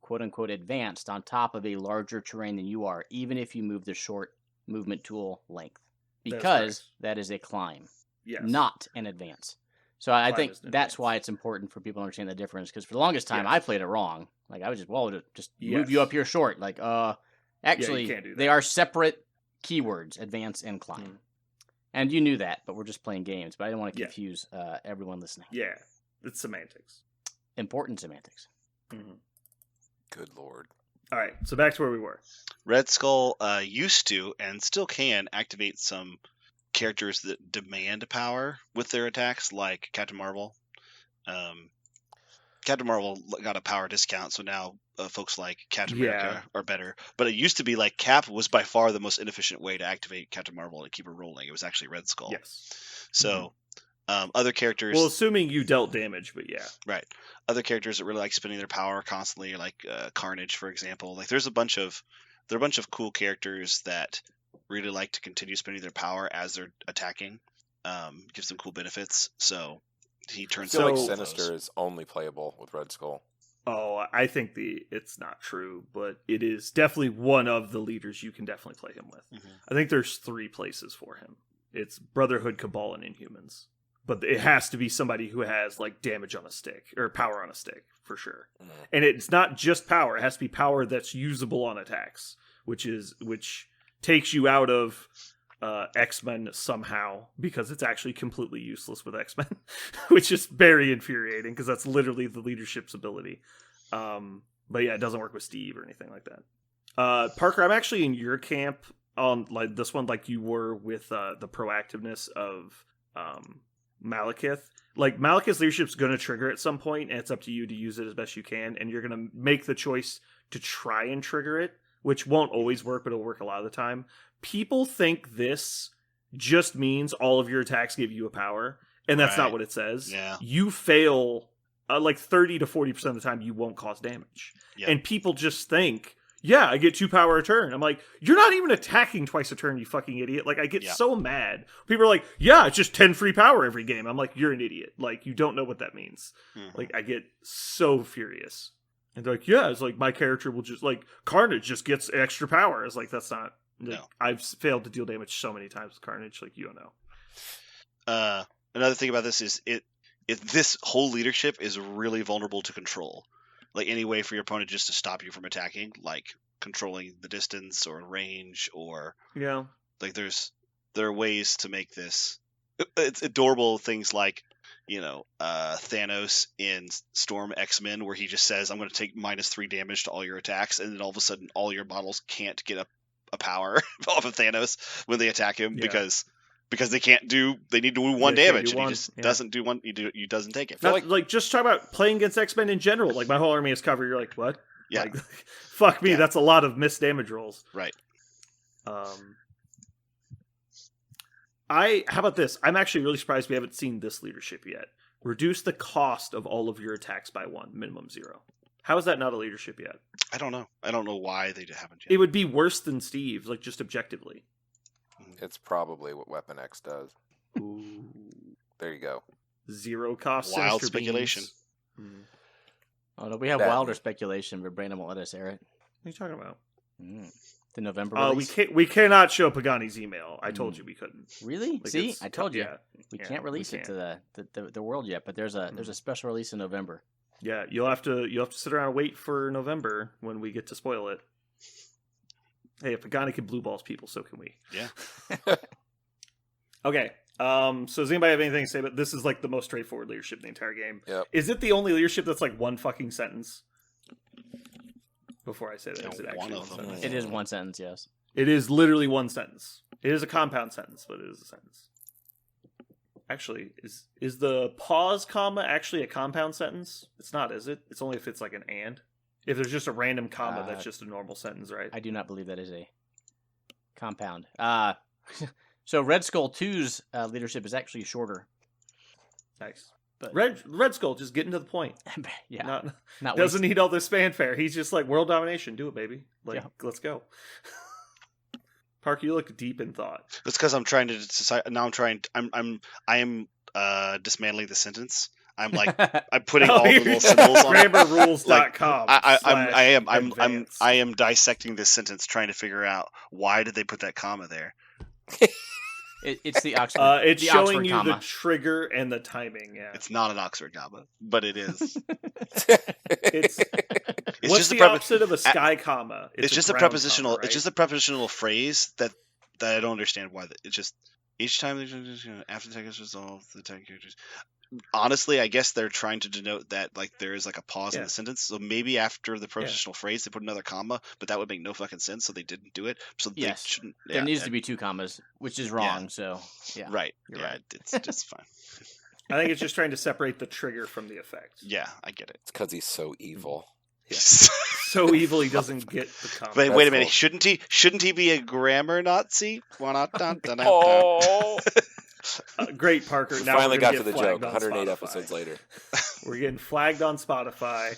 quote-unquote advanced on top of a larger terrain than you are, even if you move the short movement tool length. That's Because correct. that is a climb, Yes. not an advance. So I Climb think is an that's advance. why it's important for people to understand the difference. Because for the longest time, Yes. I played it wrong. Like I was just, just move Yes. you up here short. Like, actually, can't do they that. are separate keywords: advance and climb. Mhm. And you knew that, but we're just playing games. But I didn't want to Yeah. confuse everyone listening. Yeah. It's semantics. Important semantics. Mhm. Good lord. All right. So back to where we were. Red Skull used to and still can activate some characters that demand power with their attacks, like Captain Marvel Captain Marvel got a power discount, so now folks like Captain Yeah. America are better. But it used to be like Cap was by far the most inefficient way to activate Captain Marvel and keep her rolling. It was actually Red Skull. Yes. So other characters, Well, assuming you dealt damage, but yeah. right? Other characters that really like spending their power constantly, like Carnage, for example. Like there are a bunch of cool characters that really like to continue spending their power as they're attacking. Gives them cool benefits. So he I turns feel out like So- Sinister is only playable with Red Skull. Oh, I think it's not true, but it is definitely one of the leaders you can definitely play him with. Mhm. I think there's 3 places for him. It's Brotherhood, Cabal, and Inhumans. But it has to be somebody who has like damage on a stick or power on a stick for sure. Mm. And it's not just power; it has to be power that's usable on attacks, which takes you out of X-Men somehow, because it's actually completely useless with X-Men, which is very infuriating because that's literally the leadership's ability. But yeah, it doesn't work with Steve or anything like that. Parker, I'm actually in your camp on like this one, like you were with the proactiveness of Malekith. Like Malekith's leadership's going to trigger at some point, and it's up to you to use it as best you can, and you're going to make the choice to try and trigger it, which won't always work, but it'll work a lot of the time. People think this just means all of your attacks give you a power, and that's not Right. what it says. Yeah. You fail like 30 to 40% of the time, you won't cause damage. Yep. And people just think, yeah, I get 2 power a turn. I'm like, you're not even attacking twice a turn, you fucking idiot. Like, I get Yeah. so mad. People are like, yeah, it's just 10 free power every game. I'm like, you're an idiot. Like, you don't know what that means. Mhm. Like, I get so furious. And they're like, yeah, it's like my character will just, like, Carnage just gets extra power. It's like, that's not, like, No. I've failed to deal damage so many times with Carnage. Like, you don't know. Another thing about this is this whole leadership is really vulnerable to control. Like any way for your opponent just to stop you from attacking, like controlling the distance or range, or Yeah. like there are ways to make this. It's adorable things like, Thanos in Storm X-Men, where he just says, "I'm going to take -3 damage to all your attacks," and then all of a sudden all your models can't get a power off of Thanos when they attack him Yeah. because they can't do. They need to do 1 They can't damage, do and one, he just yeah. doesn't do one. He doesn't take it. Not, like, just talk about playing against X-Men in general. Like, my whole army is covered. You're like, what? Yeah. Like, fuck me, Yeah. that's a lot of missed damage rolls. Right. How about this? I'm actually really surprised we haven't seen this leadership yet. Reduce the cost of all of your attacks by 1, minimum 0. How is that not a leadership yet? I don't know. I don't know why they haven't It yet. would be worse than Steve's, like, just objectively. It's probably what Weapon X does. Ooh. There you go. 0 cost. Wild Sinister speculation. Beams. Hmm. Oh no, we have That- wilder speculation, but Brandon won't let us air it. What are you talking about? The November We release. cannot show Pagani's email. I told you we couldn't. Really? Like, See, it's I told you. yeah. We Yeah, can't we release it to the world yet, but there's a special release in November. Yeah, you'll have to sit around and wait for November when we get to spoil it. Hey, if Pagani can blue balls people, so can we. Yeah. Okay. So does anybody have anything to say? But this is like the most straightforward leadership in the entire game. Yep. Is it the only leadership that's like one fucking sentence? Before I say that, Yeah, is it one actually of one them. sentence? It is one sentence, yes. It is literally one sentence. It is a compound sentence, but it is a sentence. Actually, is the pause comma actually a compound sentence? It's not, is it? It's only if it's like an and. If there's just a random comma, that's just a normal sentence, right? I do not believe that is a compound. So Red Skull 2's leadership is actually shorter. Nice. But Red Skull, just getting to the point. yeah, Not not doesn't waste- need all this fanfare. He's just like world domination. Do it, baby. Like, Yeah. let's go. Parker, you look deep in thought. That's because I'm trying to decide. Now I'm trying. I am dismantling the sentence. I'm like I'm putting all the little symbols on it. Grammarrules.com. I am dissecting this sentence, trying to figure out why did they put that comma there. It's the Oxford. It's the showing Oxford you comma. the trigger and the timing. Yeah. It's not an Oxford comma, but it is. It's It's what's just the a opposite of a sky comma? It's just a ground prepositional. comma, right? It's just a prepositional phrase that I don't understand why. It's just each time after the text is resolved, the 10 characters. Honestly, I guess they're trying to denote that like there is like a pause in Yeah. the sentence. So maybe after the prepositional phrase, they put another comma, but that would make no fucking sense. So they didn't do it. So they Yes. shouldn't. There yeah, needs to be 2 commas, which is wrong. So yeah, Right. You're Yeah. right. It's just fine. I think it's just trying to separate the trigger from the effect. Yeah, I get it. It's because he's so evil. So evil he doesn't get the comment. Wait a minute. cool. Shouldn't he be a grammar Nazi? Oh, Great, Parker. we Now finally we're got gonna to the get flagged joke. on 108 Spotify. episodes later. We're getting flagged on Spotify.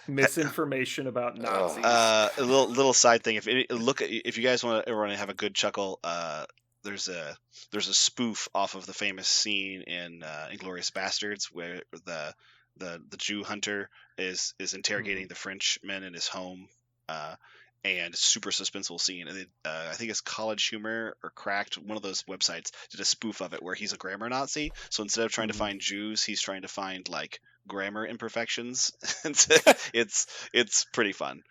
Misinformation about Nazis. A little side thing. If you guys want to have a good chuckle, there's a spoof off of the famous scene in Inglourious Bastards where the Jew hunter is interrogating the Frenchmen in his home, and super suspenseful scene. And I think it's College Humor or Cracked, one of those websites, did a spoof of it where he's a grammar Nazi. So instead of trying to find Jews, he's trying to find like grammar imperfections. And so it's pretty fun.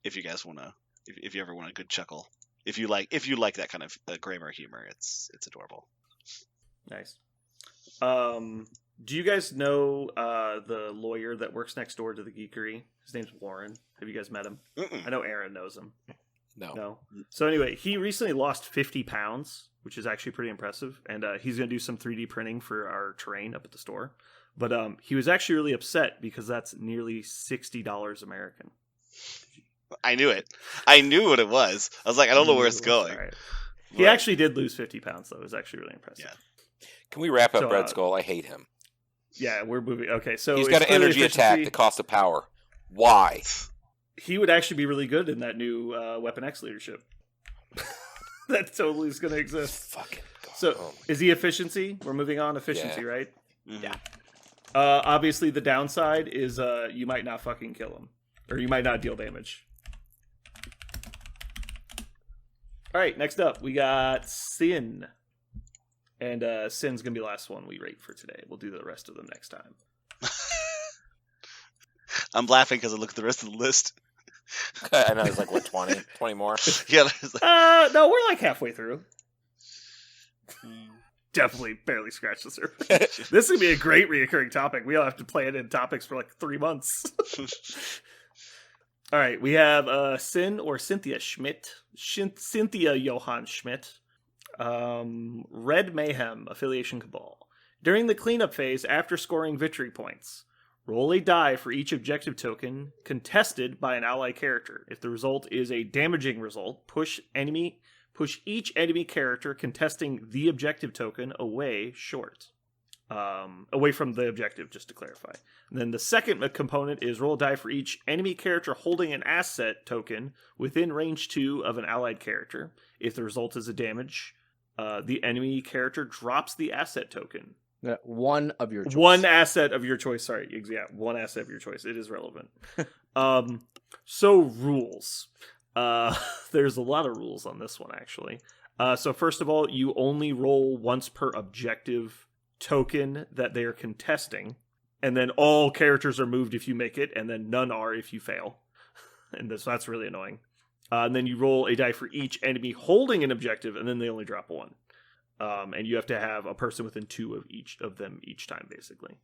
If you guys want to, if you ever want a good chuckle, if you like that kind of grammar humor, it's adorable. Nice. Do you guys know the lawyer that works next door to the Geekery? His name's Warren. Have you guys met him? Mm-mm. I know Aaron knows him. No. No. So anyway, he recently lost 50 pounds, which is actually pretty impressive. And he's going to do some 3D printing for our terrain up at the store. But he was actually really upset because that's nearly $60 American. I knew it. I knew what it was. I was like, I don't know where it's going. Right. He actually did lose 50 pounds, though. It was actually really impressive. Yeah. Can we wrap up So, Red Skull? I hate him. Yeah, we're moving. Okay, so He's it's got an clearly energy attack, efficiency. the cost of power. Why? He would actually be really good in that new Weapon X leadership. That totally is going to exist. Fucking God. So, Oh. is he efficiency? We're moving on. Efficiency, Yeah. right? Mhm. Yeah. Obviously, the downside is you might not fucking kill him. Or you might not deal damage. Alright, next up, we got Sin. And Sin's going to be the last one we rate for today. We'll do the rest of them next time. I'm laughing because I look at the rest of the list. I know, it's like, what, 20? 20 more? Yeah, there's like, No, we're like halfway through. Definitely barely scratched the surface. This is going to be a great reoccurring topic. We'll have to play it in topics for like 3 months. All right, we have Sin or Cynthia Schmidt. Cynthia Johann Schmidt. Red Mayhem, Affiliation Cabal. During the cleanup phase, after scoring victory points, roll a die for each objective token contested by an ally character. If the result is a damaging result, push each enemy character contesting the objective token away short. Away from the objective, just to clarify. And then the second component is roll a die for each enemy character holding an asset token within range 2 of an allied character. If the result is a damage, the enemy character drops the asset token. One of your choice. One asset of your choice. Sorry, yeah, one asset of your choice. It is relevant. So rules. There's a lot of rules on this one, actually. So first of all, you only roll once per objective token that they are contesting, and then all characters are moved if you make it, and then none are if you fail. And that's really annoying. And then you roll a die for each enemy holding an objective, and then they only drop one. And you have to have a person within 2 of each of them each time, basically.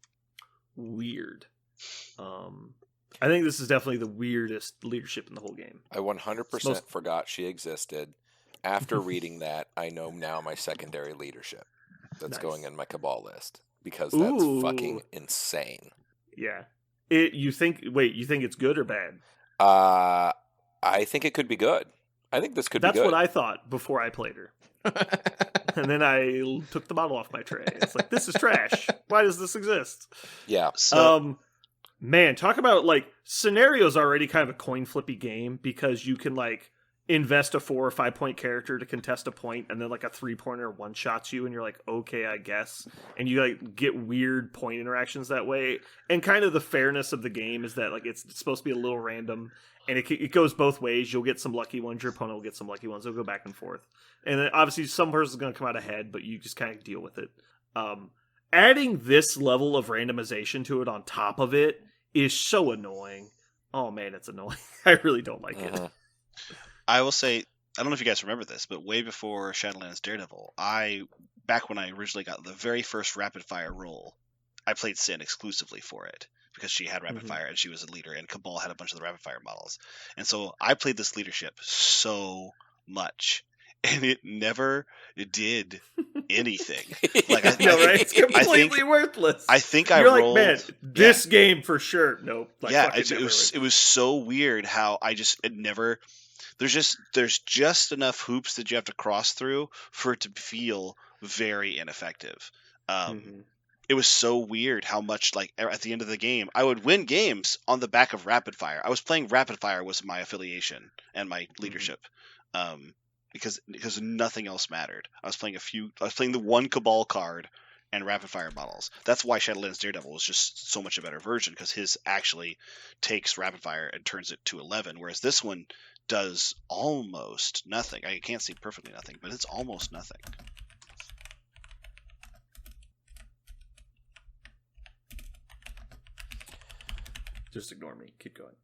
Weird. I think this is definitely the weirdest leadership in the whole game. I 100% forgot she existed. After reading that, I know now my secondary leadership that's Nice. going in my Cabal list. Because that's Ooh. fucking insane. Yeah. You think it's good or bad? I think it could be good. I think this could be That's good. what I thought before I played her. And then I took the bottle off my tray. It's like, this is trash. Why does this exist? Yeah. so Man, talk about like scenarios already kind of a coin flippy game because you can like invest a 4 or 5 point character to contest a point, and then like a 3-pointer one shots you, and you're like, okay, I guess. And you like get weird point interactions that way. And kind of the fairness of the game is that like it's supposed to be a little random, and it goes both ways. You'll get some lucky ones, your opponent will get some lucky ones. They'll go back and forth. And then obviously some person's going to come out ahead, but you just kind of deal with it. Adding this level of randomization to it on top of it is so annoying. Oh man, it's annoying. I really don't like it. Mhm. I will say, I don't know if you guys remember this, but way before Shadowlands Daredevil, back when I originally got the very first rapid fire role, I played Sin exclusively for it because she had rapid Mhm. fire and she was a leader, and Cabal had a bunch of the rapid fire models, and so I played this leadership so much, and it never did anything. Like, I No, right? It's completely worthless. I think I You're rolled. like, man, this game for sure. Nope. Like, Yeah, fucking it never was would. it was so weird how it never. There's just enough hoops that you have to cross through for it to feel very ineffective. Mhm. It was so weird how much, like, at the end of the game, I would win games on the back of Rapid Fire. I was playing Rapid Fire was my affiliation and my leadership, because nothing else mattered. I was playing the one Cabal card and Rapid Fire models. That's why Shadowlands Daredevil was just so much a better version, because his actually takes Rapid Fire and turns it to 11, whereas this one does almost nothing. I can't see perfectly nothing, but it's almost nothing. Just ignore me. Keep going.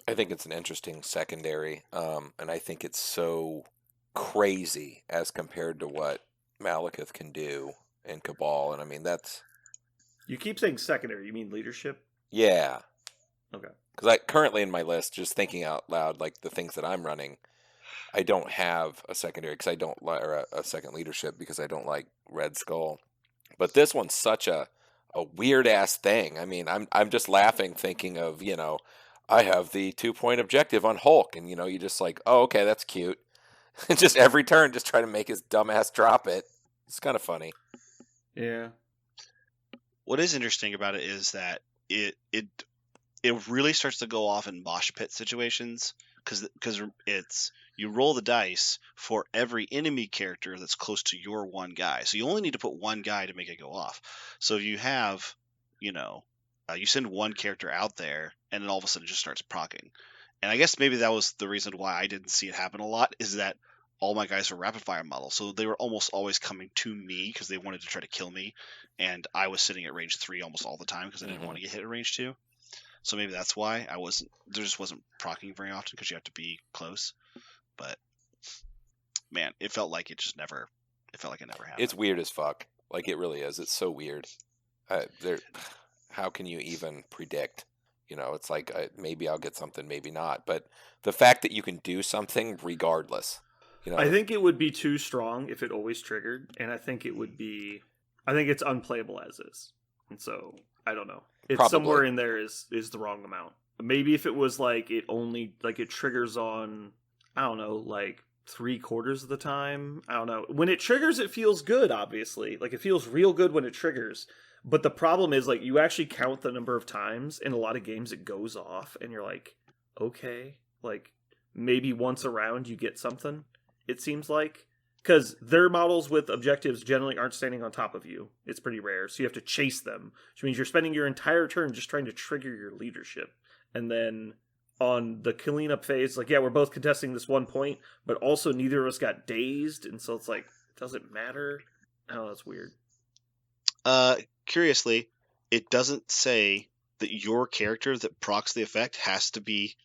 I think it's an interesting secondary, and I think it's so crazy as compared to what Malekith can do in Cabal, and I mean that's You keep saying secondary. You mean leadership? yeah. Okay. Because I currently in my list, just thinking out loud, like the things that I'm running, I don't have a secondary because I don't or a second leadership because I don't like Red Skull. But this one's such a weird ass thing. I mean, I'm just laughing thinking of, I have the 2-point objective on Hulk, and you just like, oh, okay, that's cute. And just every turn, just try to make his dumbass drop it. It's kind of funny. Yeah. What is interesting about it is that it really starts to go off in mosh pit situations, because it's you roll the dice for every enemy character that's close to your one guy. So you only need to put one guy to make it go off. So if you have, you send one character out there, and then all of a sudden it just starts proccing. And I guess maybe that was the reason why I didn't see it happen a lot, is that all my guys were rapid fire models, so they were almost always coming to me because they wanted to try to kill me, and I was sitting at range 3 almost all the time because I didn't want to get hit at range 2. So maybe that's why there just wasn't proccing very often, because you have to be close. But man, it felt like it never happened. It's weird as fuck. Like it really is. It's so weird. How can you even predict? It's like maybe I'll get something, maybe not. But the fact that you can do something regardless. I think it would be too strong if it always triggered, and I think it's unplayable as is. And so, I don't know. It's Probably. somewhere in there is the wrong amount. Maybe if it was like it triggers on, I don't know, like 3/4 of the time. I don't know. When it triggers, it feels good, obviously. Like it feels real good when it triggers. But the problem is, like, you actually count the number of times in a lot of games it goes off, and you're like, okay, like maybe once a round you get something. It seems like, because their models with objectives generally aren't standing on top of you. It's pretty rare, so you have to chase them, which means you're spending your entire turn just trying to trigger your leadership. And then on the cleanup phase, like, yeah, we're both contesting this 1 point, but also neither of us got dazed, and so it's like, does it matter? Oh, that's weird. Curiously, it doesn't say that your character that procs the effect has to be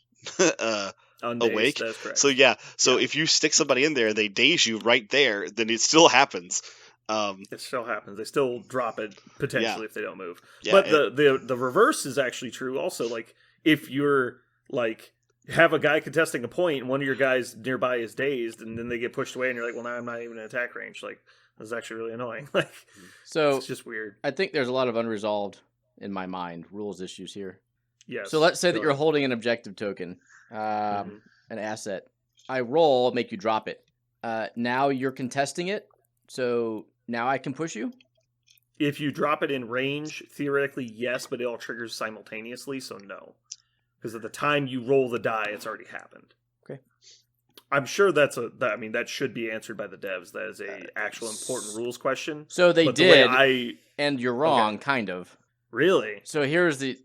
awake. That's correct. So if you stick somebody in there and they daze you right there, then it still happens. It still happens. They still drop it potentially if they don't move. Yeah, but the reverse is actually true also. Like if you're like have a guy contesting a point and one of your guys nearby is dazed and then they get pushed away and you're like, well, now I'm not even in attack range. Like that's actually really annoying. Like So it's just weird. I think there's a lot of unresolved, in my mind, rules issues here. Yes. So let's say that go you're ahead. holding an objective token, Mhm. an asset. I roll, make you drop it. Now you're contesting it, so now I can push you? If you drop it in range, theoretically yes, but it all triggers simultaneously, so no. Because at the time you roll the die, it's already happened. Okay. I'm sure that should be answered by the devs. That is a actual important rules question. So they But did, the way and you're wrong, kind of. really? So here's the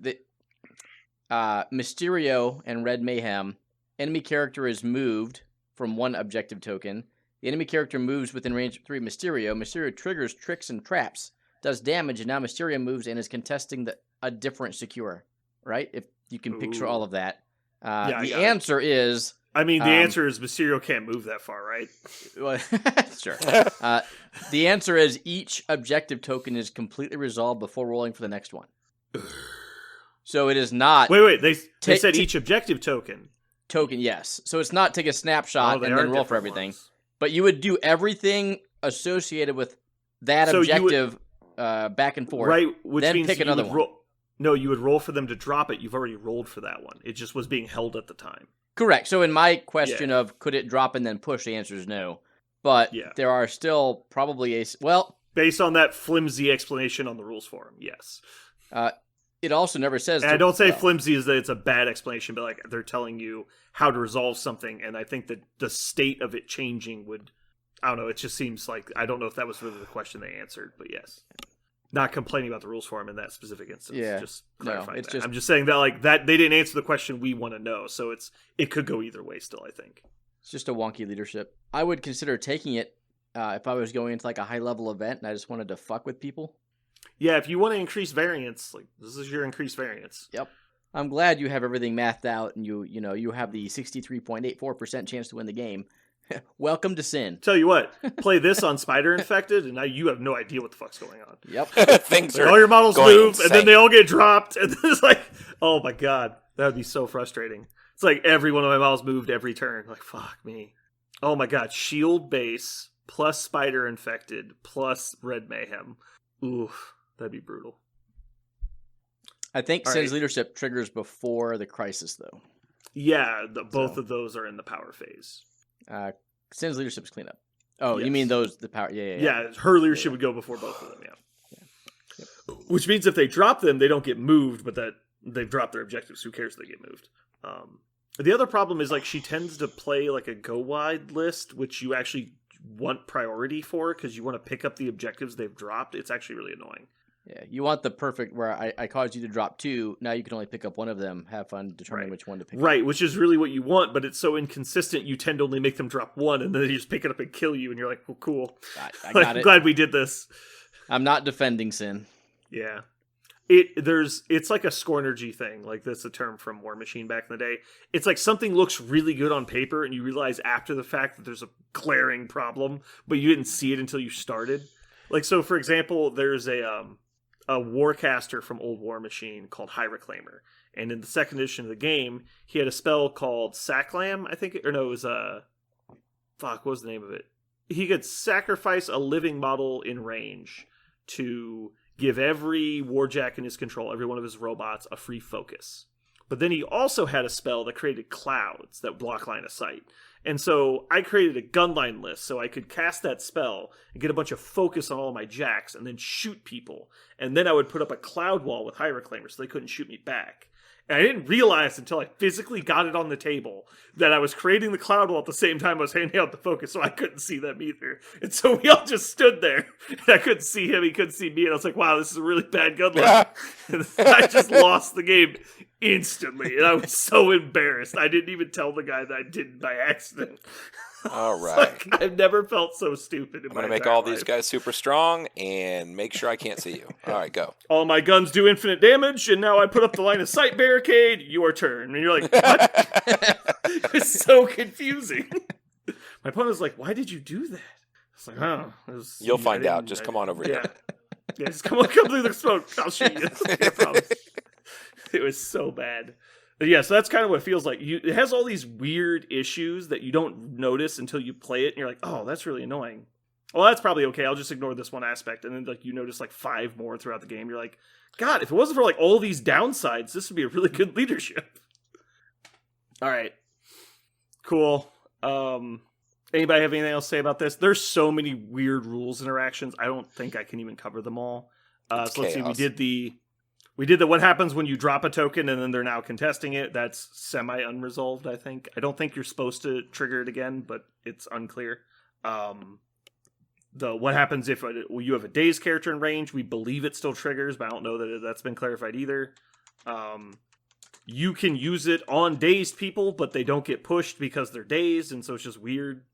Mysterio and Red Mayhem. Enemy character is moved from one objective token. The enemy character moves within range of 3 Mysterio. Mysterio triggers tricks and traps, does damage, and now Mysterio moves and is contesting a different secure. Right? If you can picture Ooh. all of that. I The got it. answer is... I mean, the answer is Mysterio can't move that far, right? Well, sure. The answer is each objective token is completely resolved before rolling for the next one. So it is not Wait. They said ta- each objective token. token, yes. So it's not take a snapshot Oh, they and are then roll for different everything. ones. But you would do everything associated with that So you would- objective back and forth. Right, which then means pick you another would one. roll. No, you would roll for them to drop it. You've already rolled for that one. It just was being held at the time. Correct. So in my question of could it drop and then push, the answer is no. But Yeah. there are still probably well, Based on that flimsy explanation on the rules forum, yes. it also never says. And I don't say well, flimsy is that it's a bad explanation, but like they're telling you how to resolve something, and I think that the state of it changing would, I don't know, it just seems like, I don't know if that was really the question they answered, but yes. Not complaining about the rules forum in that specific instance. Yeah. Just No, clarifying it's that. just- I'm just saying that like that they didn't answer the question we want to know, so it could go either way still, I think. It's just a wonky leadership. I would consider taking it if I was going into like a high level event and I just wanted to fuck with people. Yeah, if you want to increase variance, like this is your increased variance. I'm glad you have everything mathed out and you have the 63.84% chance to win the game. Welcome to sin. Tell you what, play this on Spider Infected, and now you have no idea what the fuck's going on. Yep. Things Like, are all your models going move, and then insane. they all get dropped, and then it's like, oh my god, that would be so frustrating. It's like every one of my models moved every turn. Like, fuck me. Oh my god, Shield base plus Spider Infected plus Red Mayhem. Oof, that'd be brutal. I think All Sin's right. leadership triggers before the crisis, though. Yeah, both So- of those are in the power phase. Sin's leadership's cleanup. Oh, you Yes. mean the power? Yeah. Yeah, her leadership would go before both of them, yeah. Which means if they drop them, they don't get moved, but that they've dropped their objectives. Who cares if they get moved? The other problem is like she tends to play like a go wide list, which you actually want priority for because you want to pick up the objectives they've dropped. It's actually really annoying. Yeah, you want the perfect where I caused you to drop 2. Now you can only pick up one of them. Have fun determining Right. which one to pick up. Right, which is really what you want, but it's so inconsistent. You tend to only make them drop one, and then they just pick it up and kill you, and you're like, well, cool. I Like, got I'm it. glad we did this. I'm not defending Sin. Yeah. It's like a scornergy thing. Like that's a term from War Machine back in the day. It's like something looks really good on paper and you realize after the fact that there's a glaring problem, but you didn't see it until you started. Like so for example, there's a warcaster from Old War Machine called High Reclaimer. And in the second edition of the game, he had a spell called Saclam, I think, or no, it was what was the name of it? He could sacrifice a living model in range to give every warjack in his control, every one of his robots, a free focus. But then he also had a spell that created clouds that block line of sight. And so I created a gunline list so I could cast that spell and get a bunch of focus on all my jacks and then shoot people. And then I would put up a cloud wall with High Reclaimer so they couldn't shoot me back. And I didn't realize until I physically got it on the table that I was creating the cloud wall at the same time I was handing out the focus, so I couldn't see them either. And so we all just stood there, and I couldn't see him, he couldn't see me, and I was like, wow, this is a really bad gun line. And I just lost the game instantly, and I was so embarrassed. I didn't even tell the guy that I did it by accident. All It's right. like, I've never felt so stupid in I'm my going to make entire all these life. guys super strong and make sure I can't see you. All right, go. All my guns do infinite damage, and now I put up the line of sight barricade. Your turn. And you're like, what? It's so confusing. My opponent was like, why did you do that? It's like, oh. You'll find out. Just come on over Yeah. here. Yeah, just come through the smoke. I'll shoot you. I promise. It was so bad. But yeah, so that's kind of what it feels like. It has all these weird issues that you don't notice until you play it, and you're like, oh, that's really annoying. Well, that's probably okay. I'll just ignore this one aspect. And then like you notice like 5 more throughout the game. You're like, God, if it wasn't for like all these downsides, this would be a really good leadership. All right. Cool. Anybody have anything else to say about this? There's so many weird rules interactions. I don't think I can even cover them all. It's So let's see. chaos. We did the what happens when you drop a token and then they're now contesting it. That's semi-unresolved, I think. I don't think you're supposed to trigger it again, but it's unclear. The what happens if you have a dazed character in range, we believe it still triggers, but I don't know that that's been clarified either. You can use it on dazed people, but they don't get pushed because they're dazed, and so it's just weird.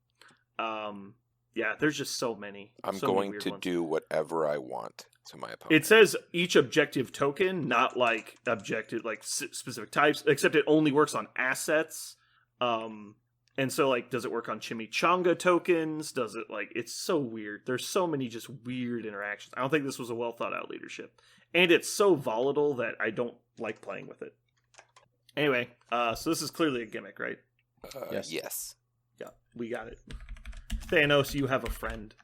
Yeah, there's just so many. I'm so many going weird to ones. do whatever I want to my opponent. It says each objective token, not like objective, like specific types, except it only works on assets. And so, like, does it work on chimichanga tokens? Does it, like, it's so weird. There's so many just weird interactions. I don't think this was a well thought out leadership. And it's so volatile that I don't like playing with it. Anyway, so this is clearly a gimmick, right? Yes. Yes. Yeah, we got it. Thanos, you have a friend.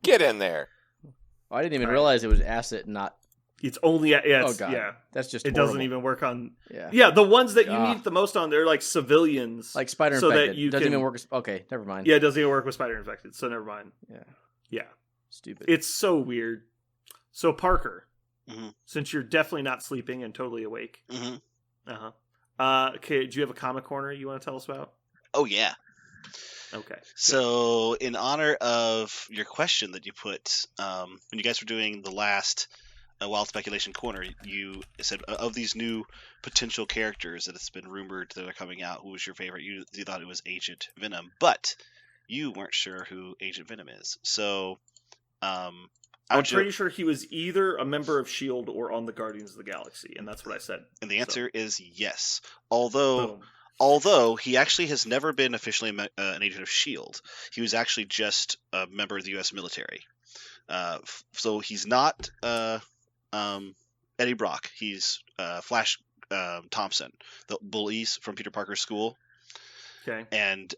Get in there. Oh, I didn't even All right. realize it was acid, not. It's only Oh god, yeah. that's just. It horrible. doesn't even work on. Yeah. Yeah, the ones that you Ah. need it the most on, they're like civilians. Like spider so infected. that you doesn't can, even work. Okay, never mind. Yeah, it doesn't even work with spider infected. So never mind. Yeah. Yeah, Stupid. it's so weird. So Parker, Mhm. since you're definitely not sleeping and totally awake, Mhm. okay, do you have a comic corner you want to tell us about? Oh yeah. Okay. So, in honor of your question that you put, when you guys were doing the last Wild Speculation Corner, you said of these new potential characters that it's been rumored that are coming out, who was your favorite? You thought it was Agent Venom, but you weren't sure who Agent Venom is. So, I'm want you to- pretty sure he was either a member of S.H.I.E.L.D. or on the Guardians of the Galaxy, and that's what I said. and the So, answer is yes. Although. boom. Although he actually has never been officially an agent of S.H.I.E.L.D., he was actually just a member of the U.S. military. So he's not Eddie Brock. He's Flash Thompson, the bullies from Peter Parker's school, Okay. and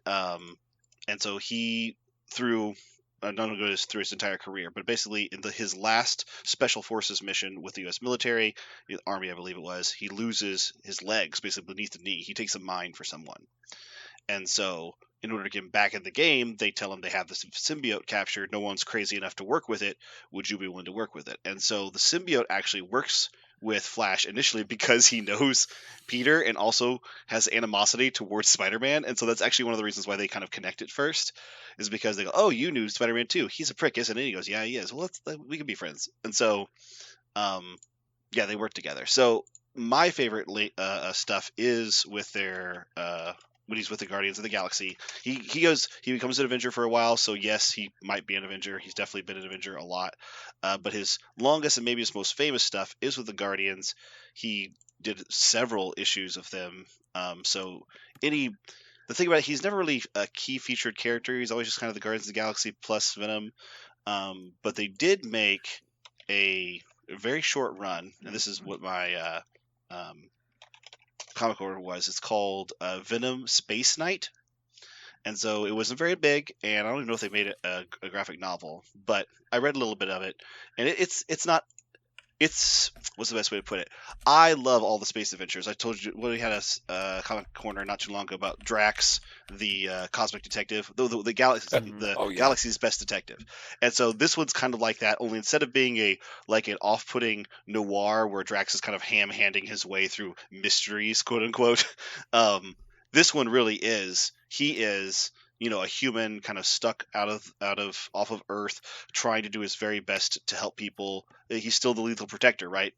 so he through through his entire career, but basically in his last Special Forces mission with the U.S. military, the Army, I believe it was, he loses his legs basically beneath the knee. He takes a mine for someone, and so in order to get him back in the game, they tell him they have this symbiote captured. No one's crazy enough to work with it. Would you be willing to work with it? And so the symbiote actually works with Flash initially because he knows Peter and also has animosity towards Spider-Man. And so that's actually one of the reasons why they kind of connect it first, is because they go, oh, you knew Spider-Man too. He's a prick, isn't he? He goes, yeah, he is. Well, we can be friends. And so, yeah, they work together. So my favorite stuff is with their when he's with the Guardians of the Galaxy. He becomes an Avenger for a while, so yes, he might be an Avenger. He's definitely been an Avenger a lot. But his longest and maybe his most famous stuff is with the Guardians. He did several issues of them. The thing about it, he's never really a key featured character. He's always just kind of the Guardians of the Galaxy plus Venom. But they did make a very short run, and this is what my comic order was. It's called Venom Space Knight, and so it wasn't very big, and I don't even know if they made it a graphic novel, but I read a little bit of it, and it's what's the best way to put it? I love all the space adventures. I told you when we had a comic corner not too long ago about Drax, the cosmic detective, the galaxy, galaxy's best detective. And so this one's kind of like that, only instead of being an off-putting noir where Drax is kind of ham-handing his way through mysteries, quote unquote. This one really is. He is, a human kind of stuck off of Earth, trying to do his very best to help people. He's still the lethal protector, right?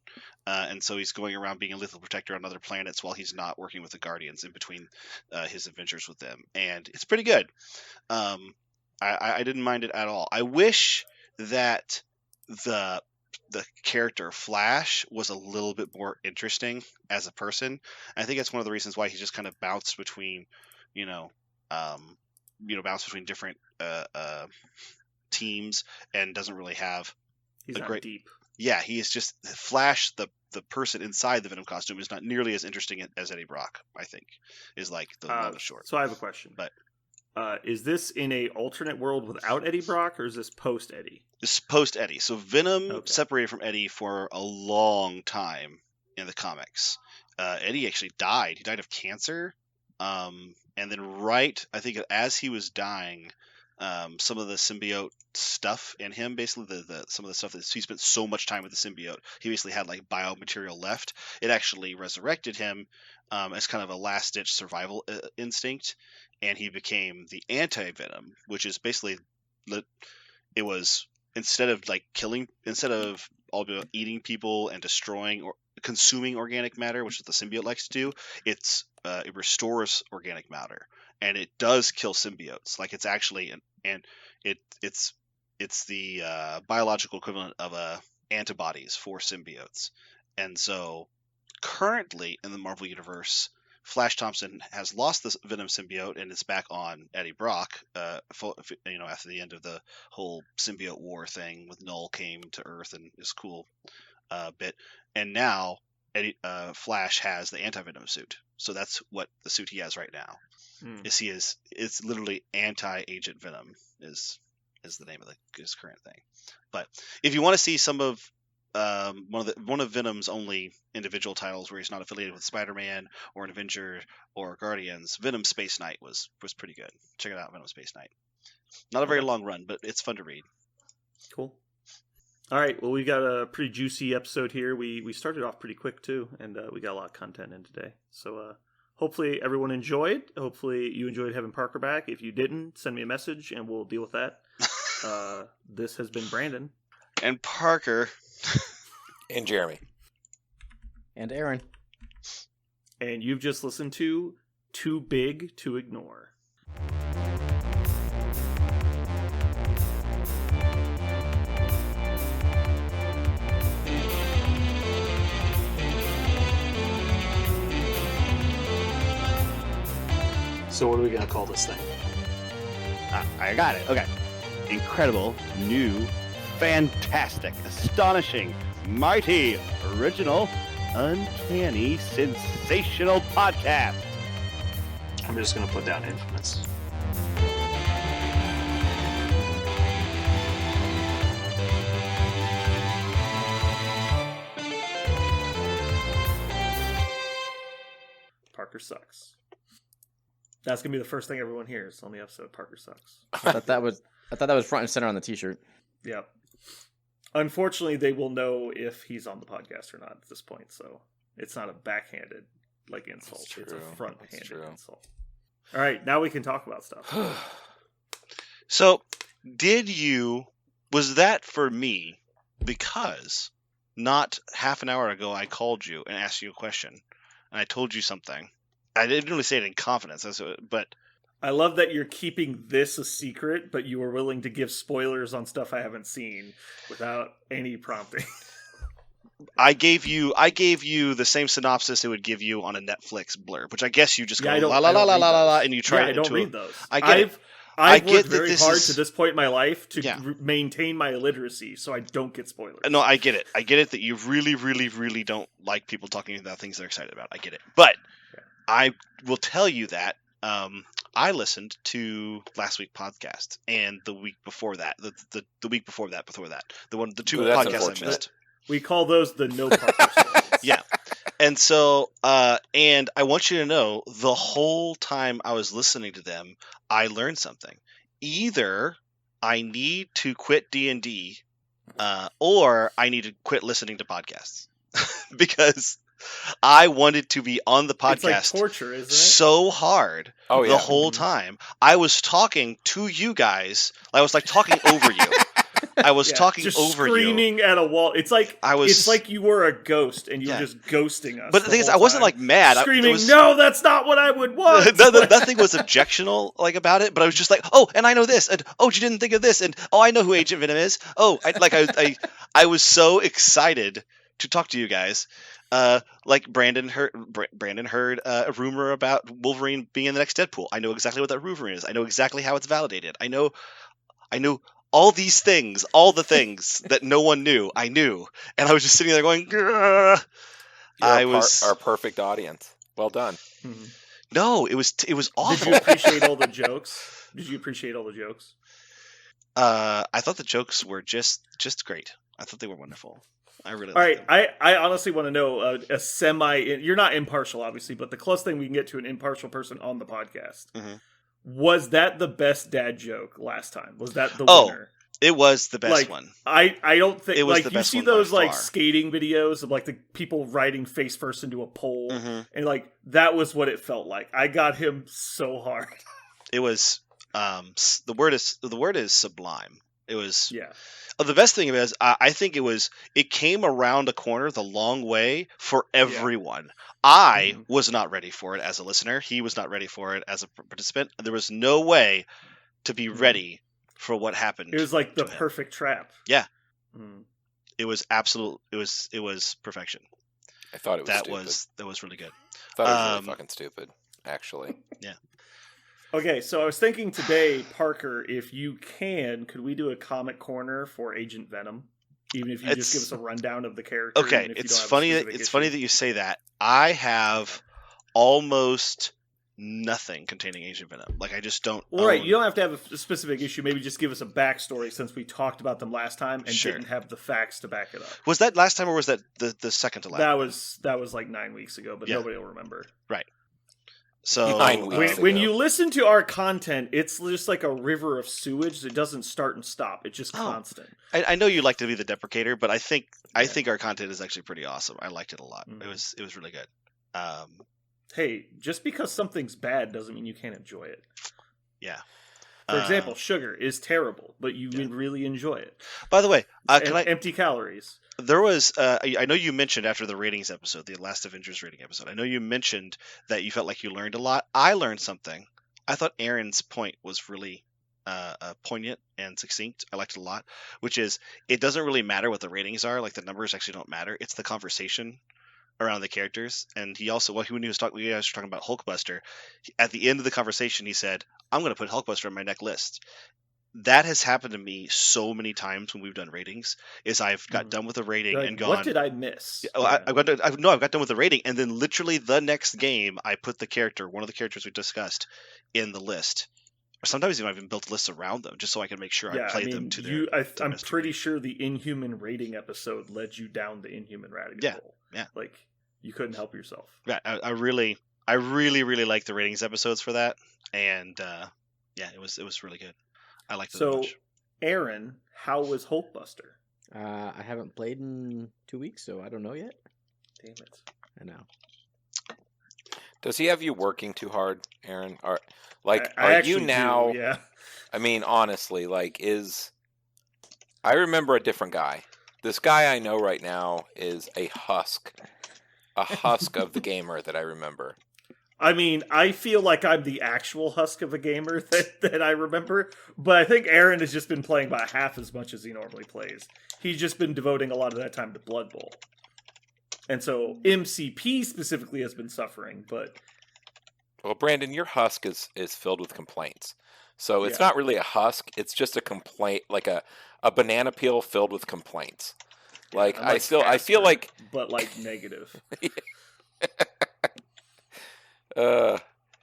And so he's going around being a lethal protector on other planets while he's not working with the Guardians in between his adventures with them. And it's pretty good. I didn't mind it at all. I wish that the character Flash was a little bit more interesting as a person. I think that's one of the reasons why he just kind of bounced between, bounce between different teams and doesn't really have He's a not great. deep. Yeah, he is just Flash. The person inside the Venom costume is not nearly as interesting as Eddie Brock. I think is like the long and short. So I have a question. But is this in a alternate world without Eddie Brock, or is this post Eddie? This is post Eddie. So Venom Okay. separated from Eddie for a long time in the comics. Eddie actually died. He died of cancer. And then I think as he was dying, some of the symbiote stuff in him, basically some of the stuff that he spent so much time with the symbiote, he basically had like biomaterial left. It actually resurrected him as kind of a last ditch survival instinct, and he became the anti-Venom, which is basically it was instead of eating people and destroying or consuming organic matter, which is what the symbiote likes to do, it restores organic matter, and it does kill symbiotes. Like it's actually it's the biological equivalent of antibodies for symbiotes. And so currently in the Marvel universe, Flash Thompson has lost the Venom symbiote and is back on Eddie Brock. After the end of the whole symbiote war thing with Null came to Earth and is cool bit, and now Flash has the anti-Venom suit. So that's what the suit he has right now. Is he is it's literally anti-Agent Venom is the name of his current thing. But if you want to see some of one of Venom's only individual titles where he's not affiliated with Spider-Man or an Avenger or Guardians, Venom Space Knight was pretty good. Check it out, Venom Space Knight. Not a very long run, but it's fun to read. Cool. All right. Well, we got a pretty juicy episode here. We started off pretty quick too, and we got a lot of content in today. So hopefully everyone enjoyed. Hopefully you enjoyed having Parker back. If you didn't, send me a message and we'll deal with that. This has been Brandon and Parker and Jeremy and Aaron, and you've just listened to Too Big to Ignore. So what are we going to call this thing? I got it. Okay. Incredible, new, fantastic, astonishing, mighty, original, uncanny, sensational podcast. I'm just going to put down infamous. Parker sucks. That's gonna be the first thing everyone hears on the episode. Parker sucks. I thought that was front and center on the T-shirt. Yep. Unfortunately, they will know if he's on the podcast or not at this point. So it's not a backhanded insult. It's a front-handed insult. All right, now we can talk about stuff. So, was that for me? Because not half an hour ago, I called you and asked you a question, and I told you something. I didn't really say it in confidence, but I love that you're keeping this a secret, but you were willing to give spoilers on stuff I haven't seen without any prompting. I gave you the same synopsis it would give you on a Netflix blurb, which I guess you just go la la la la la la, and you try it. I don't read those. I've worked very hard to this point in my life to maintain my illiteracy, so I don't get spoilers. No, I get it. I get it that you really, really, really don't like people talking about things they're excited about. I get it, but I will tell you that I listened to last week's podcast and the week before that, the week before that, the two podcasts I missed. We call those the no Parker spoilers. Yeah, and so and I want you to know the whole time I was listening to them, I learned something. Either I need to quit D&D, or I need to quit listening to podcasts because I wanted to be on the podcast. It's like torture, isn't it? So hard the whole time. I was talking to you guys. I was talking over you. I was talking just over screaming you. at a wall. It's like it's like you were a ghost and you were just ghosting us. But the thing is, I wasn't mad. Screaming, no, that's not what I would want. Nothing was objectional about it. But I was just oh, and I know this, and oh, you didn't think of this, and oh, I know who Agent Venom is. Oh, I was so excited to talk to you guys. Brandon heard a rumor about Wolverine being in the next Deadpool. I know exactly what that rumor is. I know exactly how it's validated. I know all these things, all the things that no one knew. I knew, and I was just sitting there going, "Grr." Our perfect audience. Well done. Mm-hmm. No, it was awful. Did you appreciate all the jokes? I thought the jokes were just great. I thought they were wonderful. I really all right. Them. I honestly want to know a semi. You're not impartial, obviously, but the closest thing we can get to an impartial person on the podcast. Mm-hmm. Was that the best dad joke last time? Was that the winner? It was the best one. I don't think it was the best you see those skating videos of the people riding face first into a pole, and that was what it felt like. I got him so hard. It was the word is sublime. It was The best thing is, I think it came around a corner the long way for everyone. I was not ready for it as a listener. He was not ready for it as a participant. There was no way to be ready for what happened. It was like the perfect trap. Yeah. It was absolute. It was perfection. I thought it was that was really good. I thought it was really fucking stupid, actually. Yeah. Okay, so I was thinking today, Parker, if you could we do a comic corner for Agent Venom? Even if you just give us a rundown of the character. Okay, it's funny that you say that. I have almost nothing containing Asian Venom. Like I just don't. Well, right, own- you don't have to have a specific issue. Maybe just give us a backstory since we talked about them last time and Sure. didn't have the facts to back it up. Was that last time or was that the second to last? That was like 9 weeks ago, but Yeah. nobody will remember. So 9 weeks When ago. you listen to our content, it's just like a river of sewage. It doesn't start and stop. It's just Oh. constant. I know you like to be the deprecator, but I think our content is actually pretty awesome. I liked it a lot. Mhm. It was really good. Hey, just because something's bad doesn't mean you can't enjoy it. Yeah. For example, sugar is terrible, but you Yeah. really enjoy it. By the way, can I? Empty calories. There was. I know you mentioned after the ratings episode, the last Avengers rating episode. I know you mentioned that you felt like you learned a lot. I learned something. I thought Aaron's point was really poignant and succinct. I liked it a lot. Which is, it doesn't really matter what the ratings are. Like the numbers actually don't matter. It's the conversation around the characters. And he also, when he was talking, you guys were talking about Hulkbuster. At the end of the conversation, he said, "I'm going to put Hulkbuster on my next list." That has happened to me so many times when we've done ratings. Is I've got Mhm. done with a rating Like, and gone. what did I miss? Yeah, well, I've got done with the rating, and then literally the next game, I put one of the characters we discussed, in the list. Or sometimes even I've even built lists around them just so I can make sure I played them to their. I'm best pretty degree. sure the Inhuman rating episode led you down the Inhuman rabbit Yeah, hole. yeah. Like you couldn't help yourself. Yeah, I really like the ratings episodes for that, and yeah, it was really good. I liked it a So, bunch. Aaron, how was Hulkbuster? I haven't played in 2 weeks, so I don't know yet. Damn it. I know. Does he have you working too hard, Aaron? Are I are actually you do, now? yeah. I mean, honestly, I remember a different guy. This guy I know right now is a husk of the gamer that I remember. I mean, I feel like I'm the actual husk of a gamer that I remember, but I think Aaron has just been playing about half as much as he normally plays. He's just been devoting a lot of that time to Blood Bowl. And so MCP specifically has been suffering, but Well, Brandon, your husk is filled with complaints. So it's Yeah. not really a husk. It's just a complaint, like a banana peel filled with complaints. Like I'm I feel Casper, like but like negative.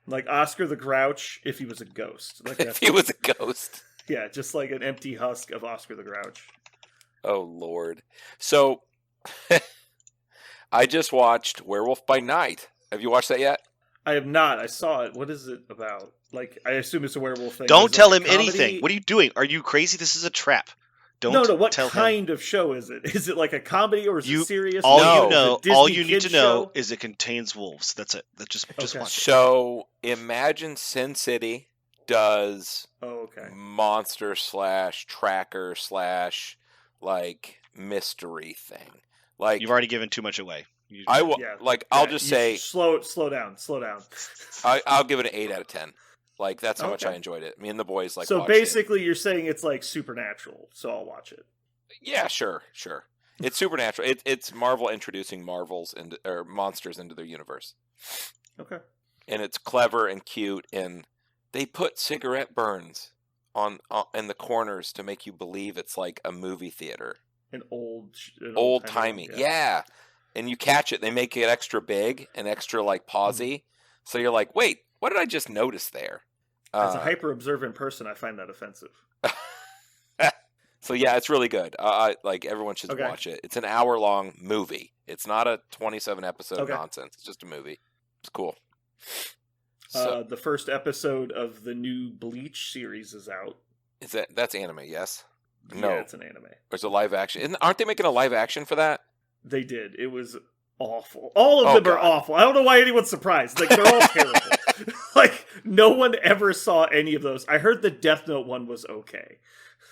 Like Oscar the Grouch if he was a ghost. Like if he was a ghost. yeah, just like an empty husk of Oscar the Grouch. Oh Lord. So I just watched Werewolf by Night. Have you watched that yet? I have not. I saw it. What is it about? Like, I assume it's a werewolf thing. Don't Is it tell like him a comedy? anything. What are you doing? Are you crazy? This is a trap. Don't No. What tell him. kind of show is it? Is it like a comedy or is You- it serious? All No. you know, Is it all Disney you need kids to know show? is it contains wolves. That's it. Just Okay. watch it. So imagine Sin City does Oh, okay. monster / tracker / like mystery thing. Like You've already given too much away. I will Yeah. I'll Yeah, just you say slow down. I'll give it an 8 out of 10. Like that's how much Okay. I enjoyed it. Me and the boys So watched it. basically, you're saying it's like supernatural. So I'll watch it. Yeah, sure. It's supernatural. It's Marvel introducing monsters into their universe, Okay. and it's clever and cute. And they put cigarette burns on in the corners to make you believe it's like a movie theater, An old old-timey. Yeah, and you catch it. They make it extra big and extra like pausey, so you're like, wait, what did I just notice there? As a hyper observant person, I find that offensive. So yeah, it's really good. Like everyone should Okay. watch it. It's an hour-long movie. It's not a 27 episode Okay. nonsense. It's just a movie. It's cool. So The first episode of the new Bleach series is out. that's anime? Yes. Yeah, No. it's an anime. There's a live action. Aren't they making a live action for that? They did. It was awful. All of Oh, them are God. awful. I don't know why anyone's surprised. Like they're all terrible. Like no one ever saw any of those. I heard the Death Note one was okay,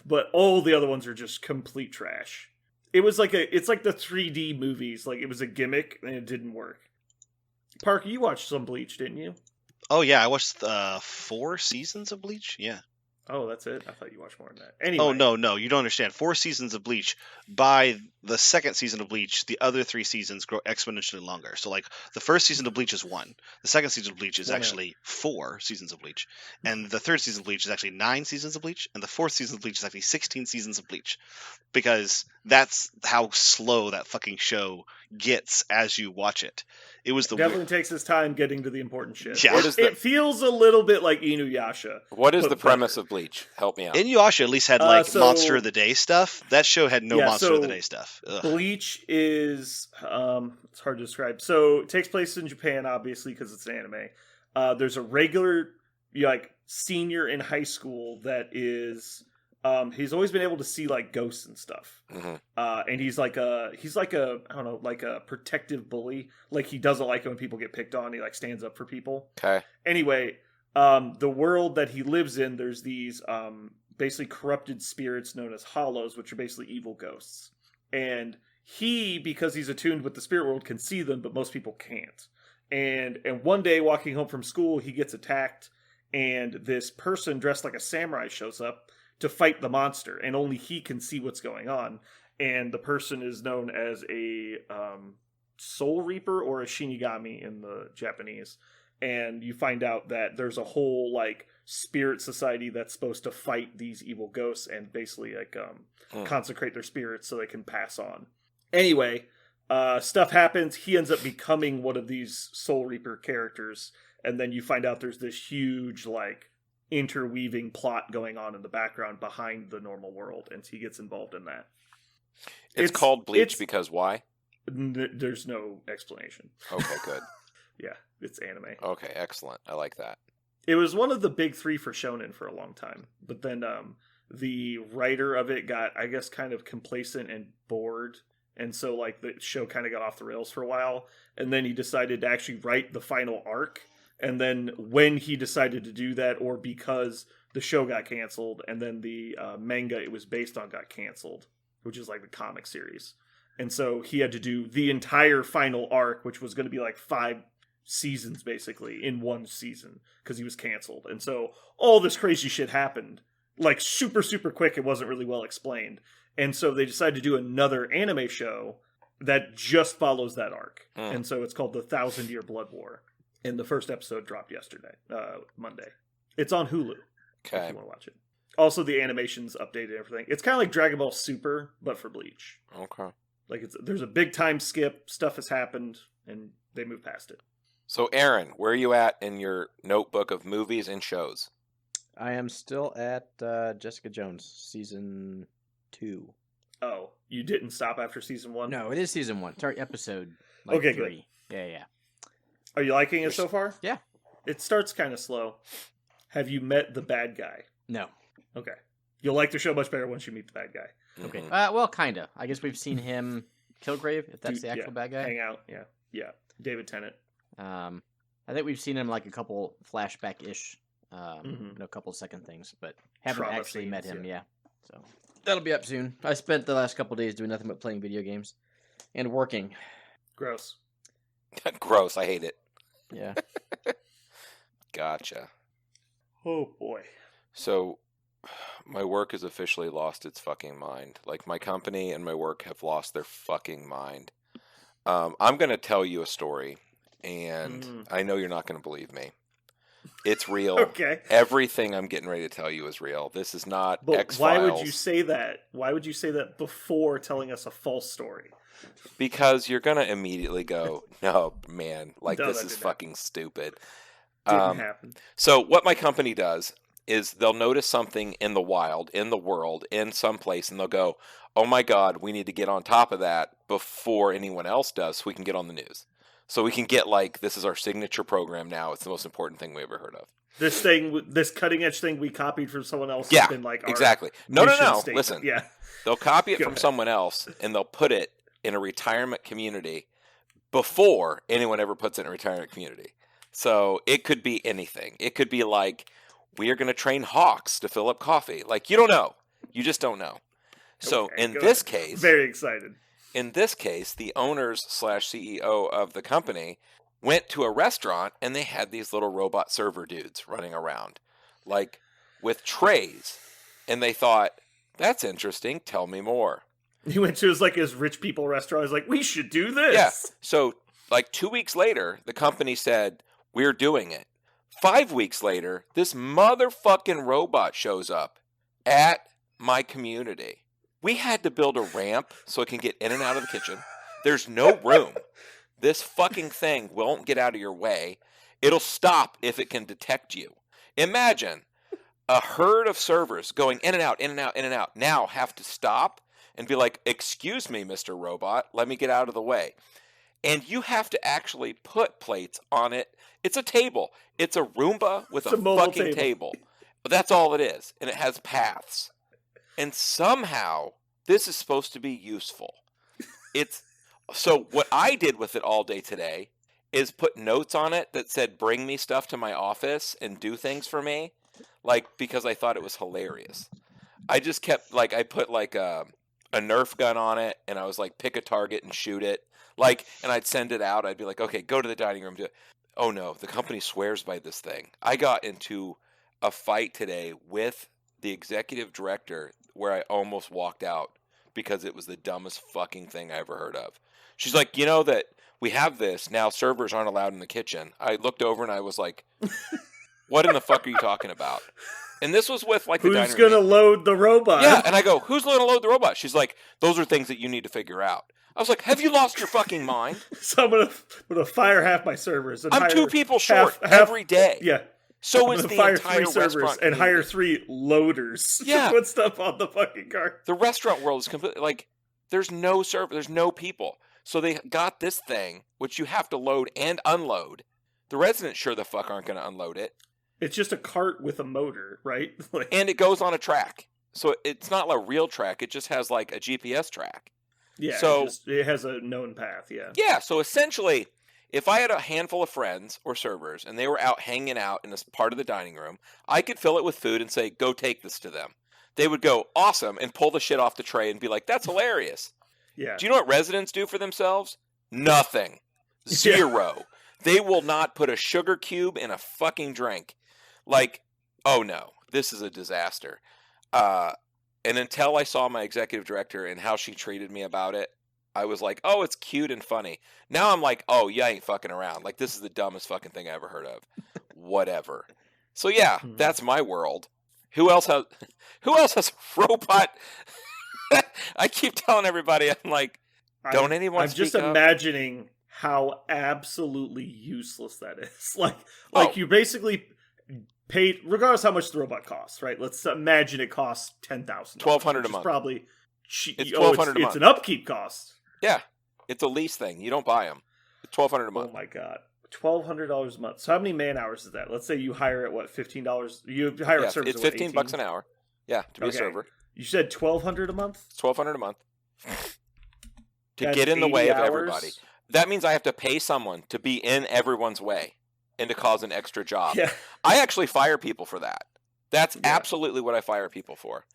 but all the other ones are just complete trash. It's like the 3D movies. Like it was a gimmick and it didn't work. Parker, you watched some Bleach, didn't you? Oh yeah, I watched 4 seasons of Bleach. Yeah. Oh, that's it. I thought you watched more than that. Anyway. Oh no, you don't understand. 4 seasons of Bleach. By the second season of Bleach, the other 3 seasons grow exponentially longer. So like the first season of Bleach is 1. The second season of Bleach is One actually 4 seasons of Bleach. And the third season of Bleach is actually 9 seasons of Bleach. And the fourth season of Bleach is actually 16 seasons of Bleach. Because that's how slow that fucking show gets as you watch it. It was the Definitely takes his time getting to the important shit. Yeah. What is the It feels a little bit like Inuyasha. what is but the premise better. of Bleach? Help me out. Inuyasha at least had So- Monster of the Day stuff. That show had no Yeah, Monster of so the Day stuff. Ugh. Bleach is it's hard to describe. So it takes place in Japan, obviously, because it's an anime. There's a regular like senior in high school that is he's always been able to see like ghosts and stuff. Mhm. And he's like a I don't know, like a protective bully. Like he doesn't like it when people get picked on. He like stands up for people. Okay. Anyway, the world that he lives in, there's these basically corrupted spirits known as hollows, which are basically evil ghosts. And he, because he's attuned with the spirit world, can see them, but most people can't. And one day, walking home from school, he gets attacked, and this person dressed like a samurai shows up to fight the monster, and only he can see what's going on. And the person is known as a Soul Reaper or a Shinigami in the Japanese. And you find out that there's a whole like spirit society that's supposed to fight these evil ghosts and basically like consecrate their spirits so they can pass on. Anyway, stuff happens. He ends up becoming one of these Soul Reaper characters, and then you find out there's this huge like interweaving plot going on in the background behind the normal world, and he gets involved in that. It's called Bleach because why? There's no explanation. Okay, good. Yeah, it's anime. Okay, excellent. I like that. It was one of the big three for shonen for a long time, but then the writer of it got, I guess, kind of complacent and bored, and so like the show kind of got off the rails for a while, and then he decided to actually write the final arc, and then when he decided to do that, or because the show got canceled, and then the manga it was based on got canceled, which is like the comic series, and so he had to do the entire final arc, which was going to be like 5 seasons basically in one season because he was canceled. And so all this crazy shit happened like super quick. It wasn't really well explained, and so they decided to do another anime show that just follows that arc. And so it's called the 1,000-Year Blood War, and the first episode dropped yesterday, Monday. It's on Hulu if Okay. you want to watch it. Also, the animation's updated and everything. It's kind of like Dragon Ball Super but for Bleach. Okay. Like there's a big time skip, stuff has happened, and they move past it. So, Aaron, where are you at in your notebook of movies and shows? I am still at Jessica Jones, season 2. Oh, you didn't stop after season 1? No, it is season 1. Sorry, episode Okay, 3. Yeah. Are you liking it so far? Yeah. It starts kind of slow. Have you met the bad guy? No. Okay. You'll like the show much better once you meet the bad guy. Okay. Mhm. Well, kind of. I guess we've seen him, Kilgrave, if that's Do- the actual yeah, bad guy. Hang out. Yeah. David Tennant. I think we've seen him like a couple flashback-ish, Mhm. a couple second things, but haven't Trauma actually met scenes, him. yeah. Yeah. So that'll be up soon. I spent the last couple days doing nothing but playing video games and working. Gross. Gross. I hate it. Yeah. Gotcha. Oh boy. So, my work has officially lost its fucking mind. Like, my company and my work have lost their fucking mind. I'm going to tell you a story, and I know you're not going to believe me. It's real. Okay. Everything I'm getting ready to tell you is real. This is not But X-Files. why would you say that? Why would you say that before telling us a false story? Because you're going to immediately go, no, man, like, No, this that is didn't fucking stupid. Didn't happen. So what my company does is they'll notice something in the wild, in the world, in some place, and they'll go, oh my God, we need to get on top of that before anyone else does so we can get on the news. So we can get like, this is our signature program now. It's the most important thing we ever heard of. This cutting edge thing we copied from someone else Yeah, has been like our exactly. No. mission statement. Listen, Yeah. they'll copy it Go from ahead. someone else and they'll put it in a retirement community before anyone ever puts it in a retirement community. So it could be anything. It could be like, we are going to train hawks to fill up coffee. Like, you don't know. You just don't know. So Okay, in go this ahead. case, Very excited. the owners / CEO of the company went to a restaurant and they had these little robot server dudes running around, like with trays. And they thought, that's interesting. Tell me more. He went to his rich people restaurant. He's like, we should do this. Yeah. So like 2 weeks later, the company said, we're doing it. 5 weeks later, this motherfucking robot shows up at my community. We had to build a ramp so it can get in and out of the kitchen. There's no room. This fucking thing won't get out of your way. It'll stop if it can detect you. Imagine a herd of servers going in and out, in and out, in and out, now have to stop and be like, excuse me, Mr. Robot, let me get out of the way. And you have to actually put plates on it. It's a table. It's a Roomba with It's a a mobile fucking table. table. But that's all it is. And it has paths. And somehow this is supposed to be useful. So what I did with it all day today is put notes on it that said, bring me stuff to my office and do things for me. Like, because I thought it was hilarious. I just kept, like, I put like a Nerf gun on it, and I was like, pick a target and shoot it. Like, and I'd send it out. I'd be like, okay, go to the dining room. Do it. Oh no, the company swears by this thing. I got into a fight today with the executive director where I almost walked out because it was the dumbest fucking thing I ever heard of. She's like, you know that we have this, now servers aren't allowed in the kitchen. I looked over and I was like, what in the fuck are you talking about? And this was with like the Who's dining room. gonna load the robot? Yeah, and I go, who's going to load the robot? She's like, those are things that you need to figure out. I was like, have you lost your fucking mind? So I'm gonna fire half my servers. And I'm hire 2 people short half- every day. Yeah. So I'm is gonna the fire entire 3 servers restaurant and hire community. 3 loaders Yeah. to put stuff on the fucking cart. The restaurant world is completely like, there's no server, there's no people. So they got this thing, which you have to load and unload. The residents sure the fuck aren't going to unload it. It's just a cart with a motor, right? Like, And it goes on a track. So it's not like a real track, it just has like a GPS track. yeah. so- it has a known path. Yeah. Yeah, so essentially, if I had a handful of friends or servers and they were out hanging out in this part of the dining room, I could fill it with food and say, go take this to them. They would go, awesome, and pull the shit off the tray and be like, that's hilarious. Yeah. Do you know what residents do for themselves? Nothing. Zero. They will not put a sugar cube in a fucking drink. Like, oh no, this is a disaster. And until I saw my executive director and how she treated me about it, I was like, oh, it's cute and funny. Now I'm like, oh, you ain't fucking around. Like, this is the dumbest fucking thing I ever heard of. Whatever. So yeah, that's my world. Who else has a robot? I keep telling everybody, I'm like, don't anyone I'm just speak up? imagining how absolutely useless that is. Like Oh. you basically paid, regardless how much the robot costs, right? Let's imagine it costs $10,000. $1,200 a month. Probably cheap. It's $1,200 a month. It's an upkeep cost. Yeah, it's a lease thing. You don't buy them. It's $1,200 a month. Oh my god. $1,200 a month. So how many man hours is that? Let's say you hire at what, $15? You hire Yeah, a server. it's $15 an hour. Yeah, to be Okay. a server. You said $1,200 a month? It's $1,200 a month to That's get in the 80 way of hours? everybody. That means I have to pay someone to be in everyone's way and to cause an extra job. Yeah. I actually fire people for that. That's Yeah. absolutely what I fire people for.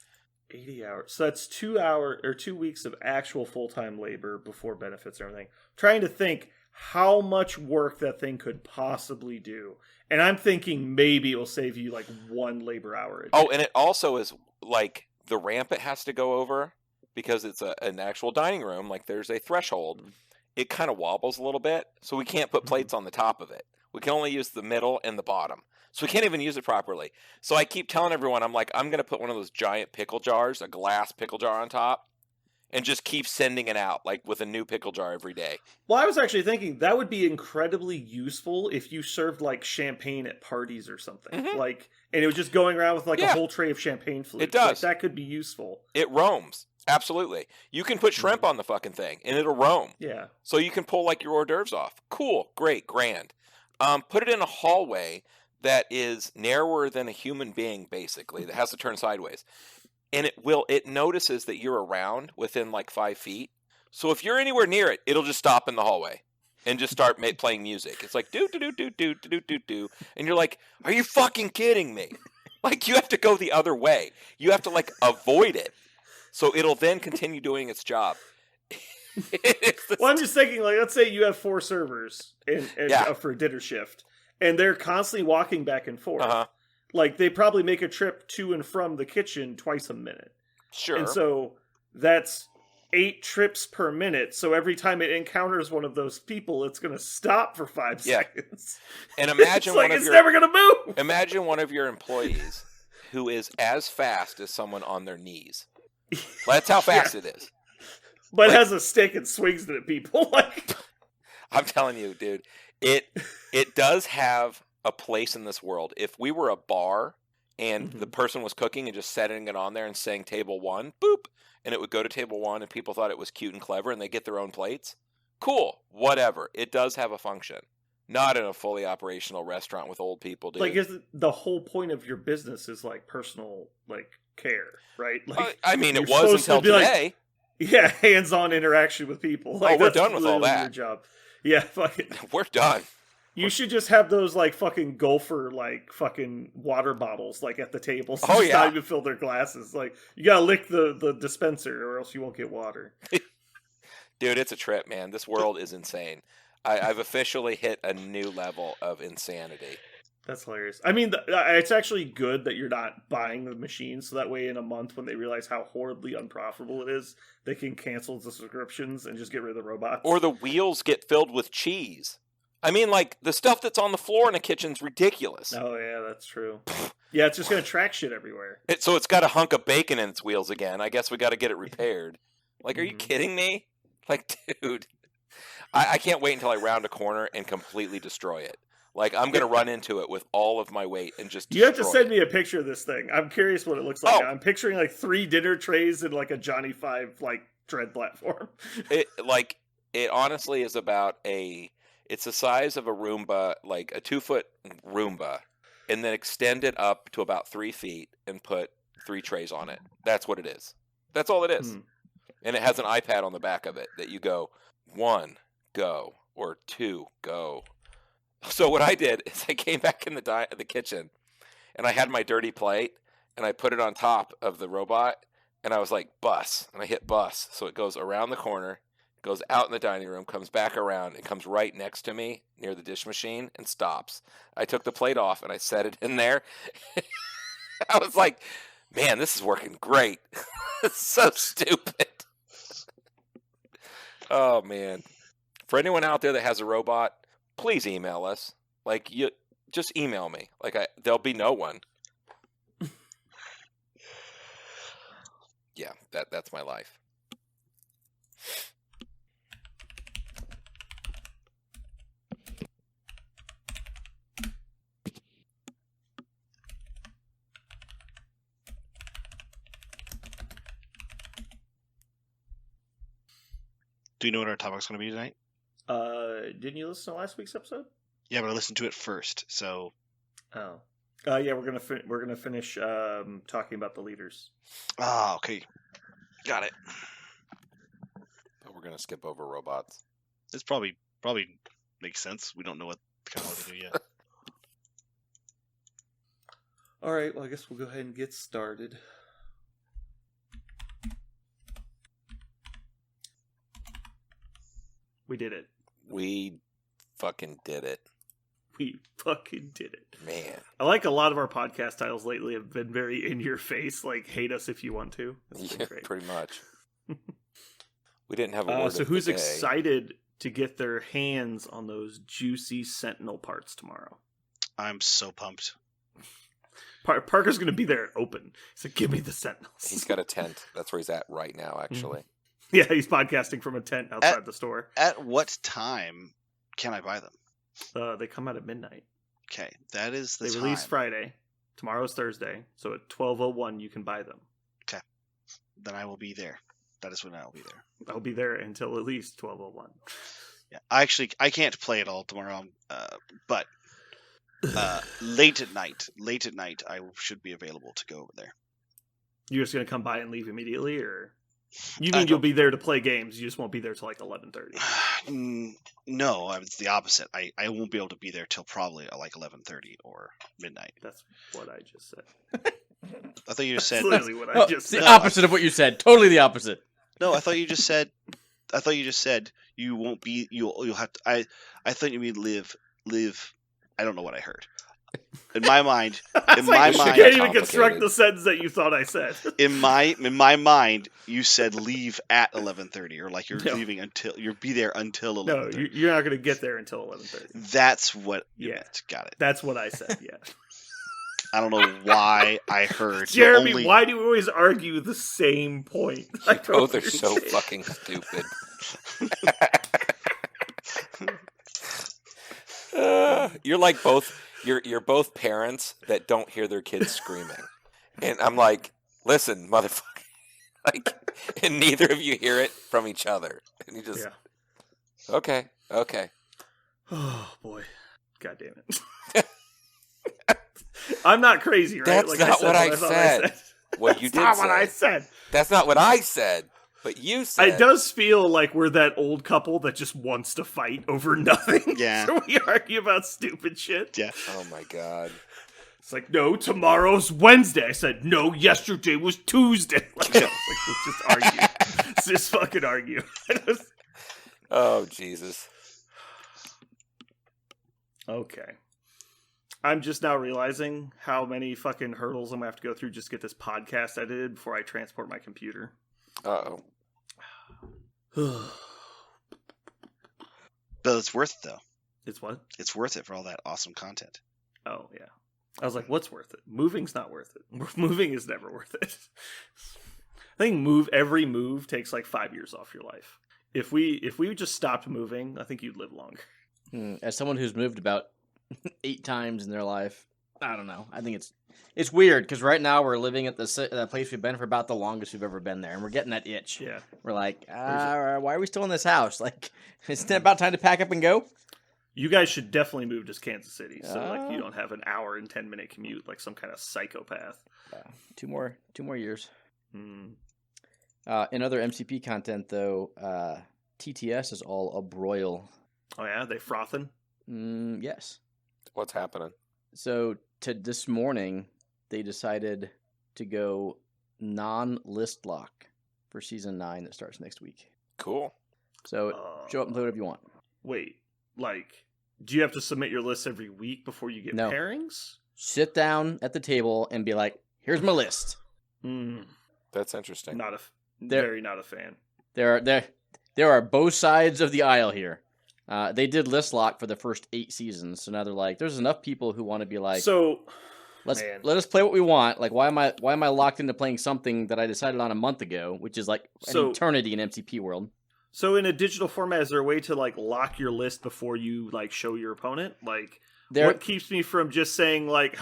80 hours. So that's 2 weeks of actual full-time labor before benefits and everything. Trying to think how much work that thing could possibly do. And I'm thinking maybe it will save you like 1 labor hour a day. Oh, and it also is like the ramp it has to go over because it's an actual dining room. Like there's a threshold. It kind of wobbles a little bit, so we can't put plates on the top of it. We can only use the middle and the bottom. So we can't even use it properly. So I keep telling everyone, I'm like, I'm going to put one of those giant pickle jars, a glass pickle jar on top, and just keep sending it out, like with a new pickle jar every day. Well, I was actually thinking that would be incredibly useful if you served like champagne at parties or something. Mhm. Like, and it was just going around with like a Yeah. whole tray of champagne flutes. It does. Like, that could be useful. It roams. Absolutely. You can put shrimp on the fucking thing, and it'll roam. Yeah. So you can pull like your hors d'oeuvres off. Cool, great, grand. Put it in a hallway that is narrower than a human being, basically, that has to turn sideways. And it notices that you're around within like 5 feet. So if you're anywhere near it, it'll just stop in the hallway and just start playing music. It's like do do do do do do do do, and you're like, are you fucking kidding me? Like you have to go the other way. You have to like avoid it. So it'll then continue doing its job. It's the Well, I'm just thinking, like, let's say you have 4 servers Yeah. for a dinner shift, and they're constantly walking back and forth. Uh-huh. Like, they probably make a trip to and from the kitchen twice a minute. Sure. And so that's 8 trips per minute. So every time it encounters one of those people, it's going to stop for 5 Yeah. seconds. And imagine it's like, one of it's your never going to move. imagine one of your employees who is as fast as someone on their knees. That's how fast it is. But Like- it has a stick and swings it at people. Like, I'm telling you, dude, it does have a place in this world. If we were a bar and the person was cooking and just setting it on there and saying table 1, boop, and it would go to table 1 and people thought it was cute and clever and they get their own plates, cool, whatever. It does have a function. Not in a fully operational restaurant with old people, dude. like, is the whole point of your business is like personal, like, care, right? Like, I mean, it you're was supposed to until be like- today. yeah, hands-on interaction with people. Like, we're that's done with all literally that. Your job. Yeah, fuck it. We're done. You should just have those like fucking gopher like fucking water bottles like at the table. So Oh, just not yeah. even fill their glasses. Like you gotta lick the dispenser or else you won't get water. Dude, it's a trip, man. This world is insane. I've officially hit a new level of insanity. That's hilarious. I mean, it's actually good that you're not buying the machine, so that way in a month when they realize how horribly unprofitable it is, they can cancel the subscriptions and just get rid of the robots. Or the wheels get filled with cheese. I mean, like, the stuff that's on the floor in the kitchen's ridiculous. Oh yeah, that's true. Yeah, it's just gonna track shit everywhere. So it's got a hunk of bacon in its wheels again. I guess we got to get it repaired. Like, are you Mhm. kidding me? Like, dude, I can't wait until I round a corner and completely destroy it. Like, I'm going to run into it with all of my weight and just You have to destroy send it. me a picture of this thing. I'm curious what it looks like. Oh. I'm picturing like 3 dinner trays and like a Johnny 5 like tread platform. It honestly is about it's the size of a Roomba, like a 2-foot Roomba, and then extend it up to about 3 feet and put 3 trays on it. That's what it is. That's all it is. Hmm. And it has an iPad on the back of it that you go 1, go, or 2, go. So what I did is I came back in the kitchen, and I had my dirty plate, and I put it on top of the robot, and I was like, bus, and I hit bus. So it goes around the corner, goes out in the dining room, comes back around, and comes right next to me near the dish machine and stops. I took the plate off, and I set it in there. I was like, man, this is working great. It's so stupid. Oh, man. For anyone out there that has a robot, please email us. Like, you just email me. Like, there'll be no one. Yeah, that's my life. Do you know what our topic's going to be tonight? Didn't you listen to last week's episode? Yeah, but I listened to it first, so Oh. Yeah, we're gonna finish talking about the leaders. okay, got it. But we're going to skip over robots. It's probably makes sense. We don't know what kind of they do yet. All right, well, I guess we'll go ahead and get started. We did it. We fucking did it. We fucking did it. Man. I like a lot of our podcast titles lately have been very in your face, like hate us if you want to. That's been Yeah, great. pretty much. We didn't have a word So of who's the day. excited to get their hands on those juicy Sentinel parts tomorrow? I'm so pumped. Parker's going to be there open. So give me the Sentinels. He's got a tent. That's where he's at right now, actually. Yeah, he's podcasting from a tent outside the store. At what time can I buy them? They come out at midnight. Okay, that is the They time. release Friday. Tomorrow's Thursday. So at 12:01 you can buy them. Then I will be there. That is when I will be there. I'll be there until at least 12:01. Yeah, I can't play it all tomorrow, but late at night, I should be available to go over there. You're just going to come by and leave immediately, or you I mean you'll don't- be there to play games? You just won't be there till like 11:30. No, it's the opposite. I won't be able to be there till probably like 11:30 or midnight. That's what I just said. I thought you just That's said literally what Oh, I just the said. opposite of what you said. Totally the opposite. no. I thought you just said. I thought you just said you won't be. You'll have to. I thought you mean live. I don't know what I heard. In my mind, It's my like, mind- you can't even construct Complicated. the sentence that you thought I said. in my mind, you said leave at 11:30, or like you're No. leaving until you'll be there until No, 11:30. you're not going to get there until 11:30. That's what you Yeah. meant. Got it. That's what I said. Yeah. I don't know why I heard. Jeremy, why do we always argue the same point? I don't Both are so understand. fucking stupid. You're like both. You're both parents that don't hear their kids screaming, and I'm like, listen, motherfucker, like, and neither of you hear it from each other, and you just, okay. Oh boy, god damn it! I'm not crazy, right? That's Like not what I thought said. What you That's not did what I say. said. That's not what I said. But you said It does feel like we're that old couple that just wants to fight over nothing. Yeah. So we argue about stupid shit. Yeah. Oh my god. It's like, no, tomorrow's Wednesday. I said, no, yesterday was Tuesday. Like, let's just argue. Let's just fucking argue. Oh Jesus. Okay. I'm just now realizing how many fucking hurdles I'm gonna have to go through just to get this podcast edited before I transport my computer. Uh-oh. But it's worth it, though. It's what? It's worth it for all that awesome content. Oh, yeah. I was like, what's worth it? Moving's not worth it. Moving is never worth it. I think every move takes like 5 years off your life. If we just stopped moving, I think you'd live longer. As someone who's moved about 8 times in their life, I don't know. I think it's weird because right now we're living at the place we've been for about the longest we've ever been there, and we're getting that itch. Yeah. We're like, why are we still in this house? Like, isn't it about time to pack up and go? You guys should definitely move to Kansas City, so like you don't have an hour and 10-minute commute like some kind of psychopath. 2 more years. Hmm. In other MCP content, though, TTS is all a broil. Oh yeah, they frothing. Yes. What's happening? So this morning, they decided to go non-list lock for season 9 that starts next week. Cool. So show up and play whatever you want. Wait, like, do you have to submit your list every week before you get No. pairings? Sit down at the table and be like, "Here's my list." That's interesting. Very not a fan. There are both sides of the aisle here. They did list lock for the first 8 seasons, so now they're like, there's enough people who want to be like, So let us play what we want. Like, why am I locked into playing something that I decided on a month ago, which is like an eternity in MCP world? So in a digital format, is there a way to like lock your list before you like show your opponent? Like, what keeps me from just saying like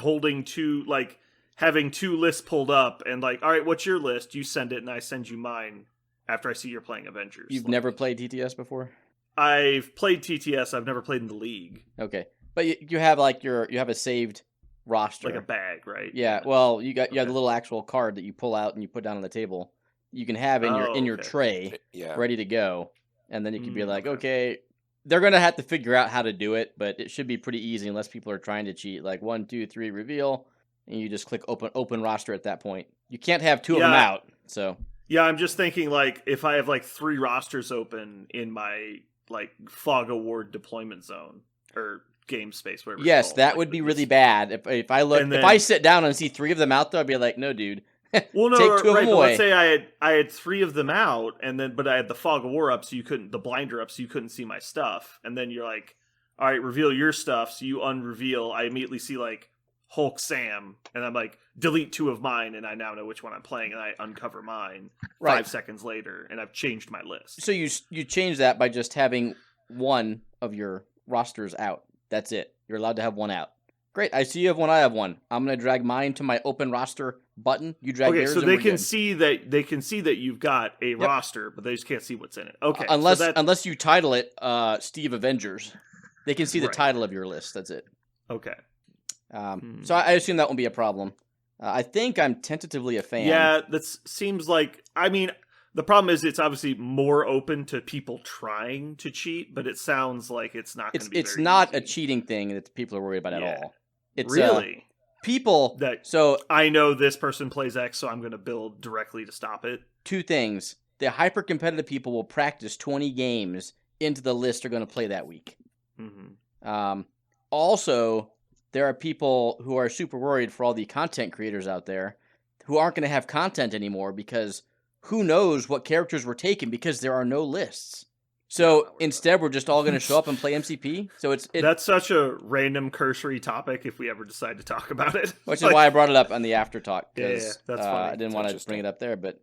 having 2 lists pulled up and like, all right, what's your list? You send it and I send you mine after I see you're playing Avengers. You've never played TTS before? I've played TTS. I've never played in the league. Okay, but you have like you have a saved roster, Like a bag, right? Yeah. Well, you have the little actual card that you pull out and you put down on the table. You can have in your tray, ready to go, and then you can be like, okay, they're gonna have to figure out how to do it, but it should be pretty easy unless people are trying to cheat. Like 1, 2, 3, reveal, and you just click open roster at that point. You can't have 2 of them out. So yeah, I'm just thinking like if I have like 3 rosters open in my like Fog Award deployment zone or game space, whatever. Yes, it's called, that like, would be really bad. If I look, if I sit down and see 3 of them out, though, I'd be like, no, dude. Well, no, take 2 of right, them away. Let's say I had 3 of them out, but I had the Fog of War up, so the blinder up, so you couldn't see my stuff. And then you're like, all right, reveal your stuff. So you unreveal. I immediately see like Hulk Sam, and I'm like, delete 2 of mine, and I now know which one I'm playing, and I uncover mine 5 seconds later, and I've changed my list. So you change that by just having 1 of your rosters out. That's it. You're allowed to have 1 out. Great. I see you have 1. I have 1. I'm going to drag mine to my open roster button. You drag yours. So and they we're can good. see that you've got a roster, but they just can't see what's in it. Okay. Unless you title it Steve Avengers, they can see the title of your list. That's it. Okay. So I assume that won't be a problem. I think I'm tentatively a fan. Yeah, that seems like. I mean, the problem is it's obviously more open to people trying to cheat, but it sounds like it's not going to be. It's not easy. a cheating thing that people are worried about at all. It's really people that. So I know this person plays X, so I'm going to build directly to stop it. 2 things: the hyper competitive people will practice 20 games into the list they're going to play that week. Mm-hmm. Also, there are people who are super worried for all the content creators out there who aren't going to have content anymore because who knows what characters were taken because there are no lists. So we're instead, we're just all going to show up and play MCP. So That's such a random cursory topic if we ever decide to talk about it. which is Like, why I brought it up on the after talk, Yeah, because that's funny. I didn't It's want to interesting. bring it up there. But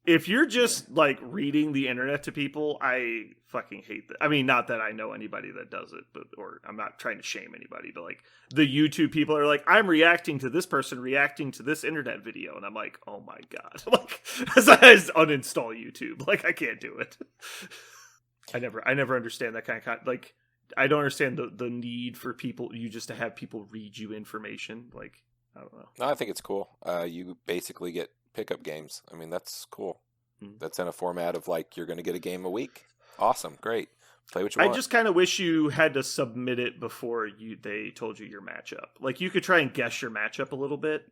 if you're just like reading the internet to people, I fucking hate that. I mean, not that I know anybody that does it, but or I'm not trying to shame anybody, but like the YouTube people are like, I'm reacting to this person reacting to this internet video, and I'm like, oh my god, like I just uninstall YouTube. Like I can't do it. I never understand that kind of like. I don't understand the need for you just to have people read you information. Like I don't know. No, I think it's cool. You basically get pickup games. I mean, that's cool. Mm. That's in a format of like you're going to get a game a week. Awesome, great. Play what you I want. just kind of wish you had to submit it before they told you your matchup. Like you could try and guess your matchup a little bit.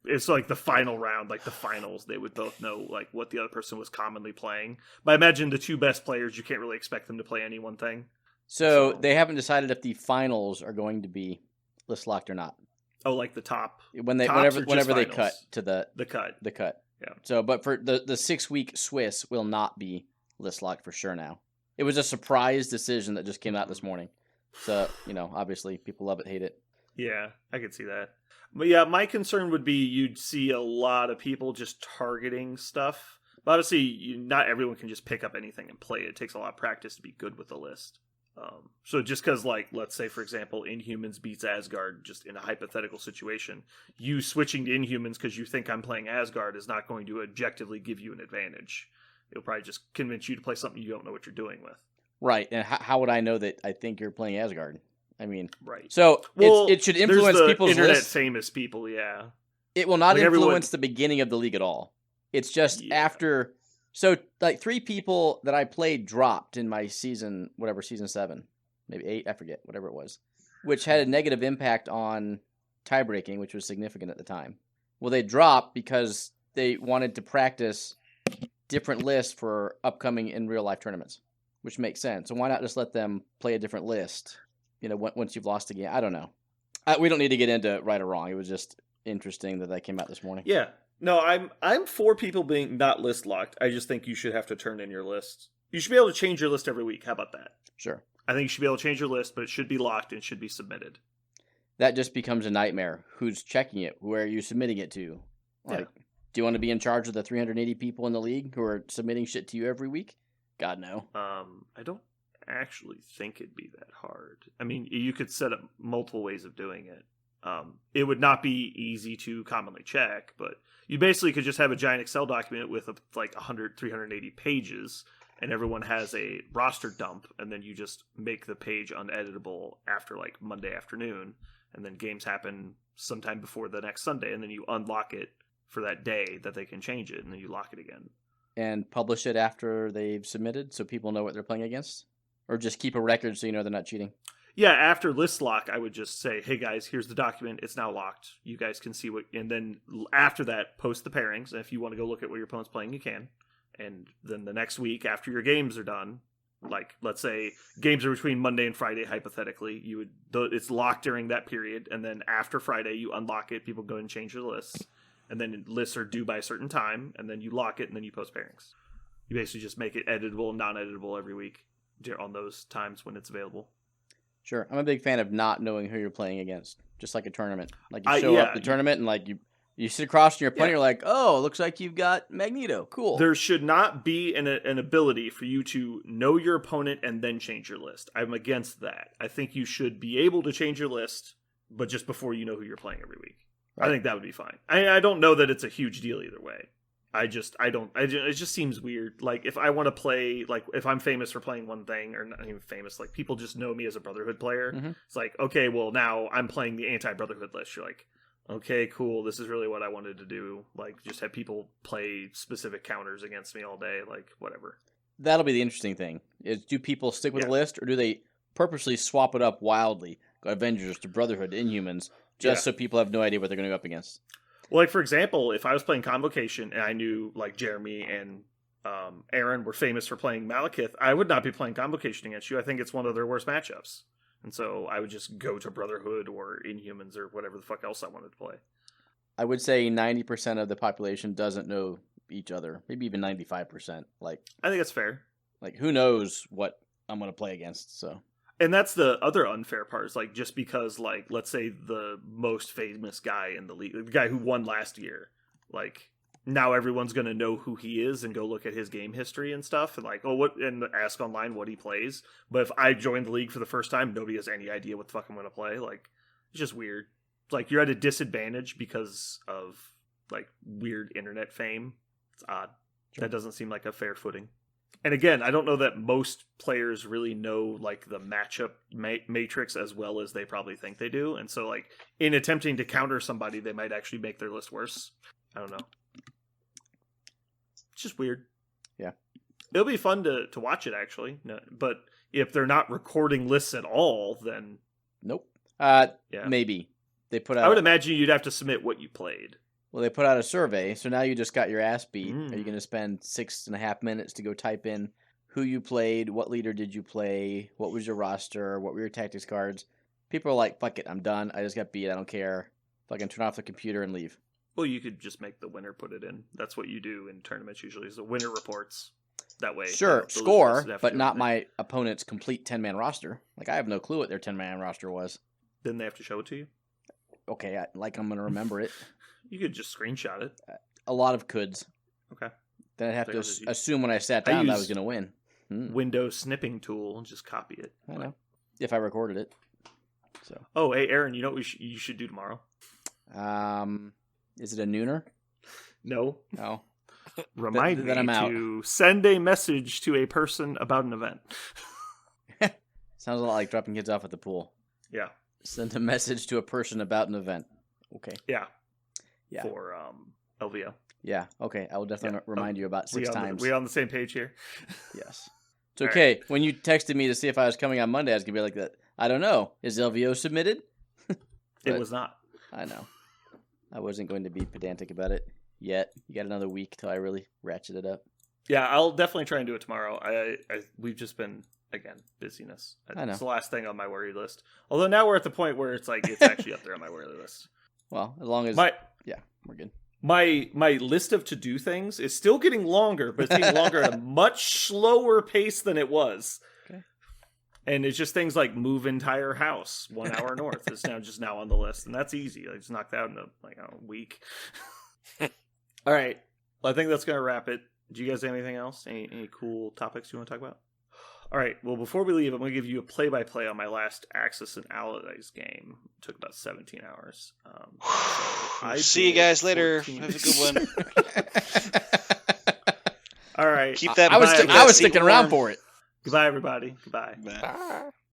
It's like the final round, like the finals, they would both know like what the other person was commonly playing. But I imagine the two best players, you can't really expect them to play any one thing. so So- they haven't decided if the finals are going to be list locked or not. Oh, like the top, Whenever Tops or just whenever they finals? cut to the cut. the cut. Yeah. So, but for the 6-week Swiss will not be list locked for sure now. It was a surprise decision that just came out this morning. So, obviously people love it, hate it. Yeah, I could see that. But yeah, my concern would be you'd see a lot of people just targeting stuff. But obviously, not everyone can just pick up anything and play it. It takes a lot of practice to be good with the list. So just because, like, let's say, for example, Inhumans beats Asgard, just in a hypothetical situation, you switching to Inhumans because you think I'm playing Asgard is not going to objectively give you an advantage. It'll probably just convince you to play something you don't know what you're doing with. Right. And how would I know that I think you're playing Asgard? I mean, Right. so Well, it should there's influence the people's internet lists. famous people, yeah. It will not Like, everyone- influence the beginning of the league at all. It's just Yeah. after. So, like 3 people that I played dropped in my season 7, maybe 8, I forget, whatever it was, which had a negative impact on tiebreaking, which was significant at the time. Well, they dropped because they wanted to practice different lists for upcoming in real life tournaments, which makes sense. So why not just let them play a different list? Once you've lost a game. I don't know. We don't need to get into right or wrong. It was just interesting that came out this morning. Yeah. No, I'm for people being not list locked. I just think you should have to turn in your list. You should be able to change your list every week. How about that? Sure. I think you should be able to change your list, but it should be locked and should be submitted. That just becomes a nightmare. Who's checking it? Where are you submitting it to? Like, Yeah. do you want to be in charge of the 380 people in the league who are submitting shit to you every week? God, no. I don't actually think it'd be that hard. I mean, you could set up multiple ways of doing it. It would not be easy to commonly check, but you basically could just have a giant Excel document with like 380 pages, and everyone has a roster dump, and then you just make the page uneditable after like Monday afternoon, and then games happen sometime before the next Sunday, and then you unlock it for that day that they can change it, and then you lock it again. And publish it after they've submitted so people know what they're playing against? Or just keep a record so you know they're not cheating? Yeah, after list lock, I would just say, hey guys, here's the document. It's now locked. You guys can see what, and then after that, post the pairings. And if you want to go look at what your opponent's playing, you can. And then the next week, after your games are done, like let's say games are between Monday and Friday, hypothetically, it's locked during that period. And then after Friday, you unlock it. People go and change their lists. And then lists are due by a certain time. And then you lock it and then you post pairings. You basically just make it editable and non-editable every week on those times when it's available. Sure. I'm a big fan of not knowing who you're playing against. Just like a tournament. Like you show yeah, up the tournament and like you sit across from your opponent, Yeah. you're like, oh, looks like you've got Magneto. Cool. There should not be an ability for you to know your opponent and then change your list. I'm against that. I think you should be able to change your list, but just before you know who you're playing every week. Right. I think that would be fine. I don't know that it's a huge deal either way. It just seems weird. Like if I want to play, like if I'm famous for playing one thing, or not even famous, like people just know me as a Brotherhood player. Mhm. It's like, okay, well now I'm playing the anti-Brotherhood list. You're like, okay, cool. This is really what I wanted to do. Like just have people play specific counters against me all day. Like whatever. That'll be the interesting thing. Is do people stick with Yeah. a list or do they purposely swap it up wildly? Go Avengers to Brotherhood to Inhumans just so people have no idea what they're going to go up against. Well, like for example, if I was playing Convocation and I knew like Jeremy and Aaron were famous for playing Malekith, I would not be playing Convocation against you. I think it's one of their worst matchups. And so I would just go to Brotherhood or Inhumans or whatever the fuck else I wanted to play. I would say 90% of the population doesn't know each other. Maybe even 95%. Like, I think that's fair. Like, who knows what I'm going to play against? So, And that's the other unfair part. Is like just because like let's say the most famous guy in the league, the guy who won last year, like now everyone's gonna know who he is and go look at his game history and stuff and like and ask online what he plays. But if I join the league for the first time, nobody has any idea what the fuck I'm gonna play. Like it's just weird. It's like you're at a disadvantage because of like weird internet fame. It's odd. Sure. That doesn't seem like a fair footing. And again, I don't know that most players really know like the matchup matrix as well as they probably think they do. And so like in attempting to counter somebody, they might actually make their list worse. I don't know. It's just weird. Yeah. It'll be fun to watch it actually. No, but if they're not recording lists at all, then nope. yeah. Maybe. They put out I would imagine you'd have to submit what you played. Well, they put out a survey, so now you just got your ass beat. Are you Mm. going to spend 6.5 minutes to go type in who you played, what leader did you play, what was your roster, what were your tactics cards? People are like, fuck it, I'm done. I just got beat. I don't care. Fucking turn off the computer and leave. Well, you could just make the winner put it in. That's what you do in tournaments usually is the winner reports. That way. Sure, the losers score, have to but do not anything. my opponent's complete 10-man roster. Like, I have no clue what their 10-man roster was. Then they have to show it to you. Okay, I'm going to remember it. You could just screenshot it. A lot of coulds. Okay. Then I'd have to There's- assume when I sat I down that I use- was going to win. Hmm, Windows snipping tool and just copy it. I know. If I recorded it. So, Oh, hey, Aaron, you know what you should do tomorrow? is it a nooner? No. No. Remind Then me I'm out. to send a message to a person about an event. Sounds a lot like dropping kids off at the pool. Yeah. Send a message to a person about an event. Okay. Yeah. Yeah. For LVO. Yeah. Okay. I will definitely Yeah. remind you about 6 times. We on the same page here? Yes. It's All okay. When you texted me to see if I was coming on Monday, I was gonna be like that. I don't know. Is LVO submitted? It But- was not. I know. I wasn't going to be pedantic about it yet. You got another week till I really ratchet it up. Yeah, I'll definitely try and do it tomorrow. We've just been again busyness. I know. It's the last thing on my worry list. Although now we're at the point where it's like it's actually up there on my worry list. Well, as long as My we're good. my list of to do things is still getting longer, but it's getting longer at a much slower pace than it was. Okay. And it's just things like move entire house 1 hour north is now on the list, and that's easy. I just knocked that out in a week. All right, well, I think that's gonna wrap it. Do you guys have anything else? Any cool topics you want to talk about? All right. Well, before we leave, I'm going to give you a play-by-play on my last Axis and Allies game. It took about 17 hours. I See you did guys later. 14. Have a good one. All right. Keep that. I was keep that I was seat sticking around warm. for it. Goodbye, everybody. Goodbye. Bye. Ah.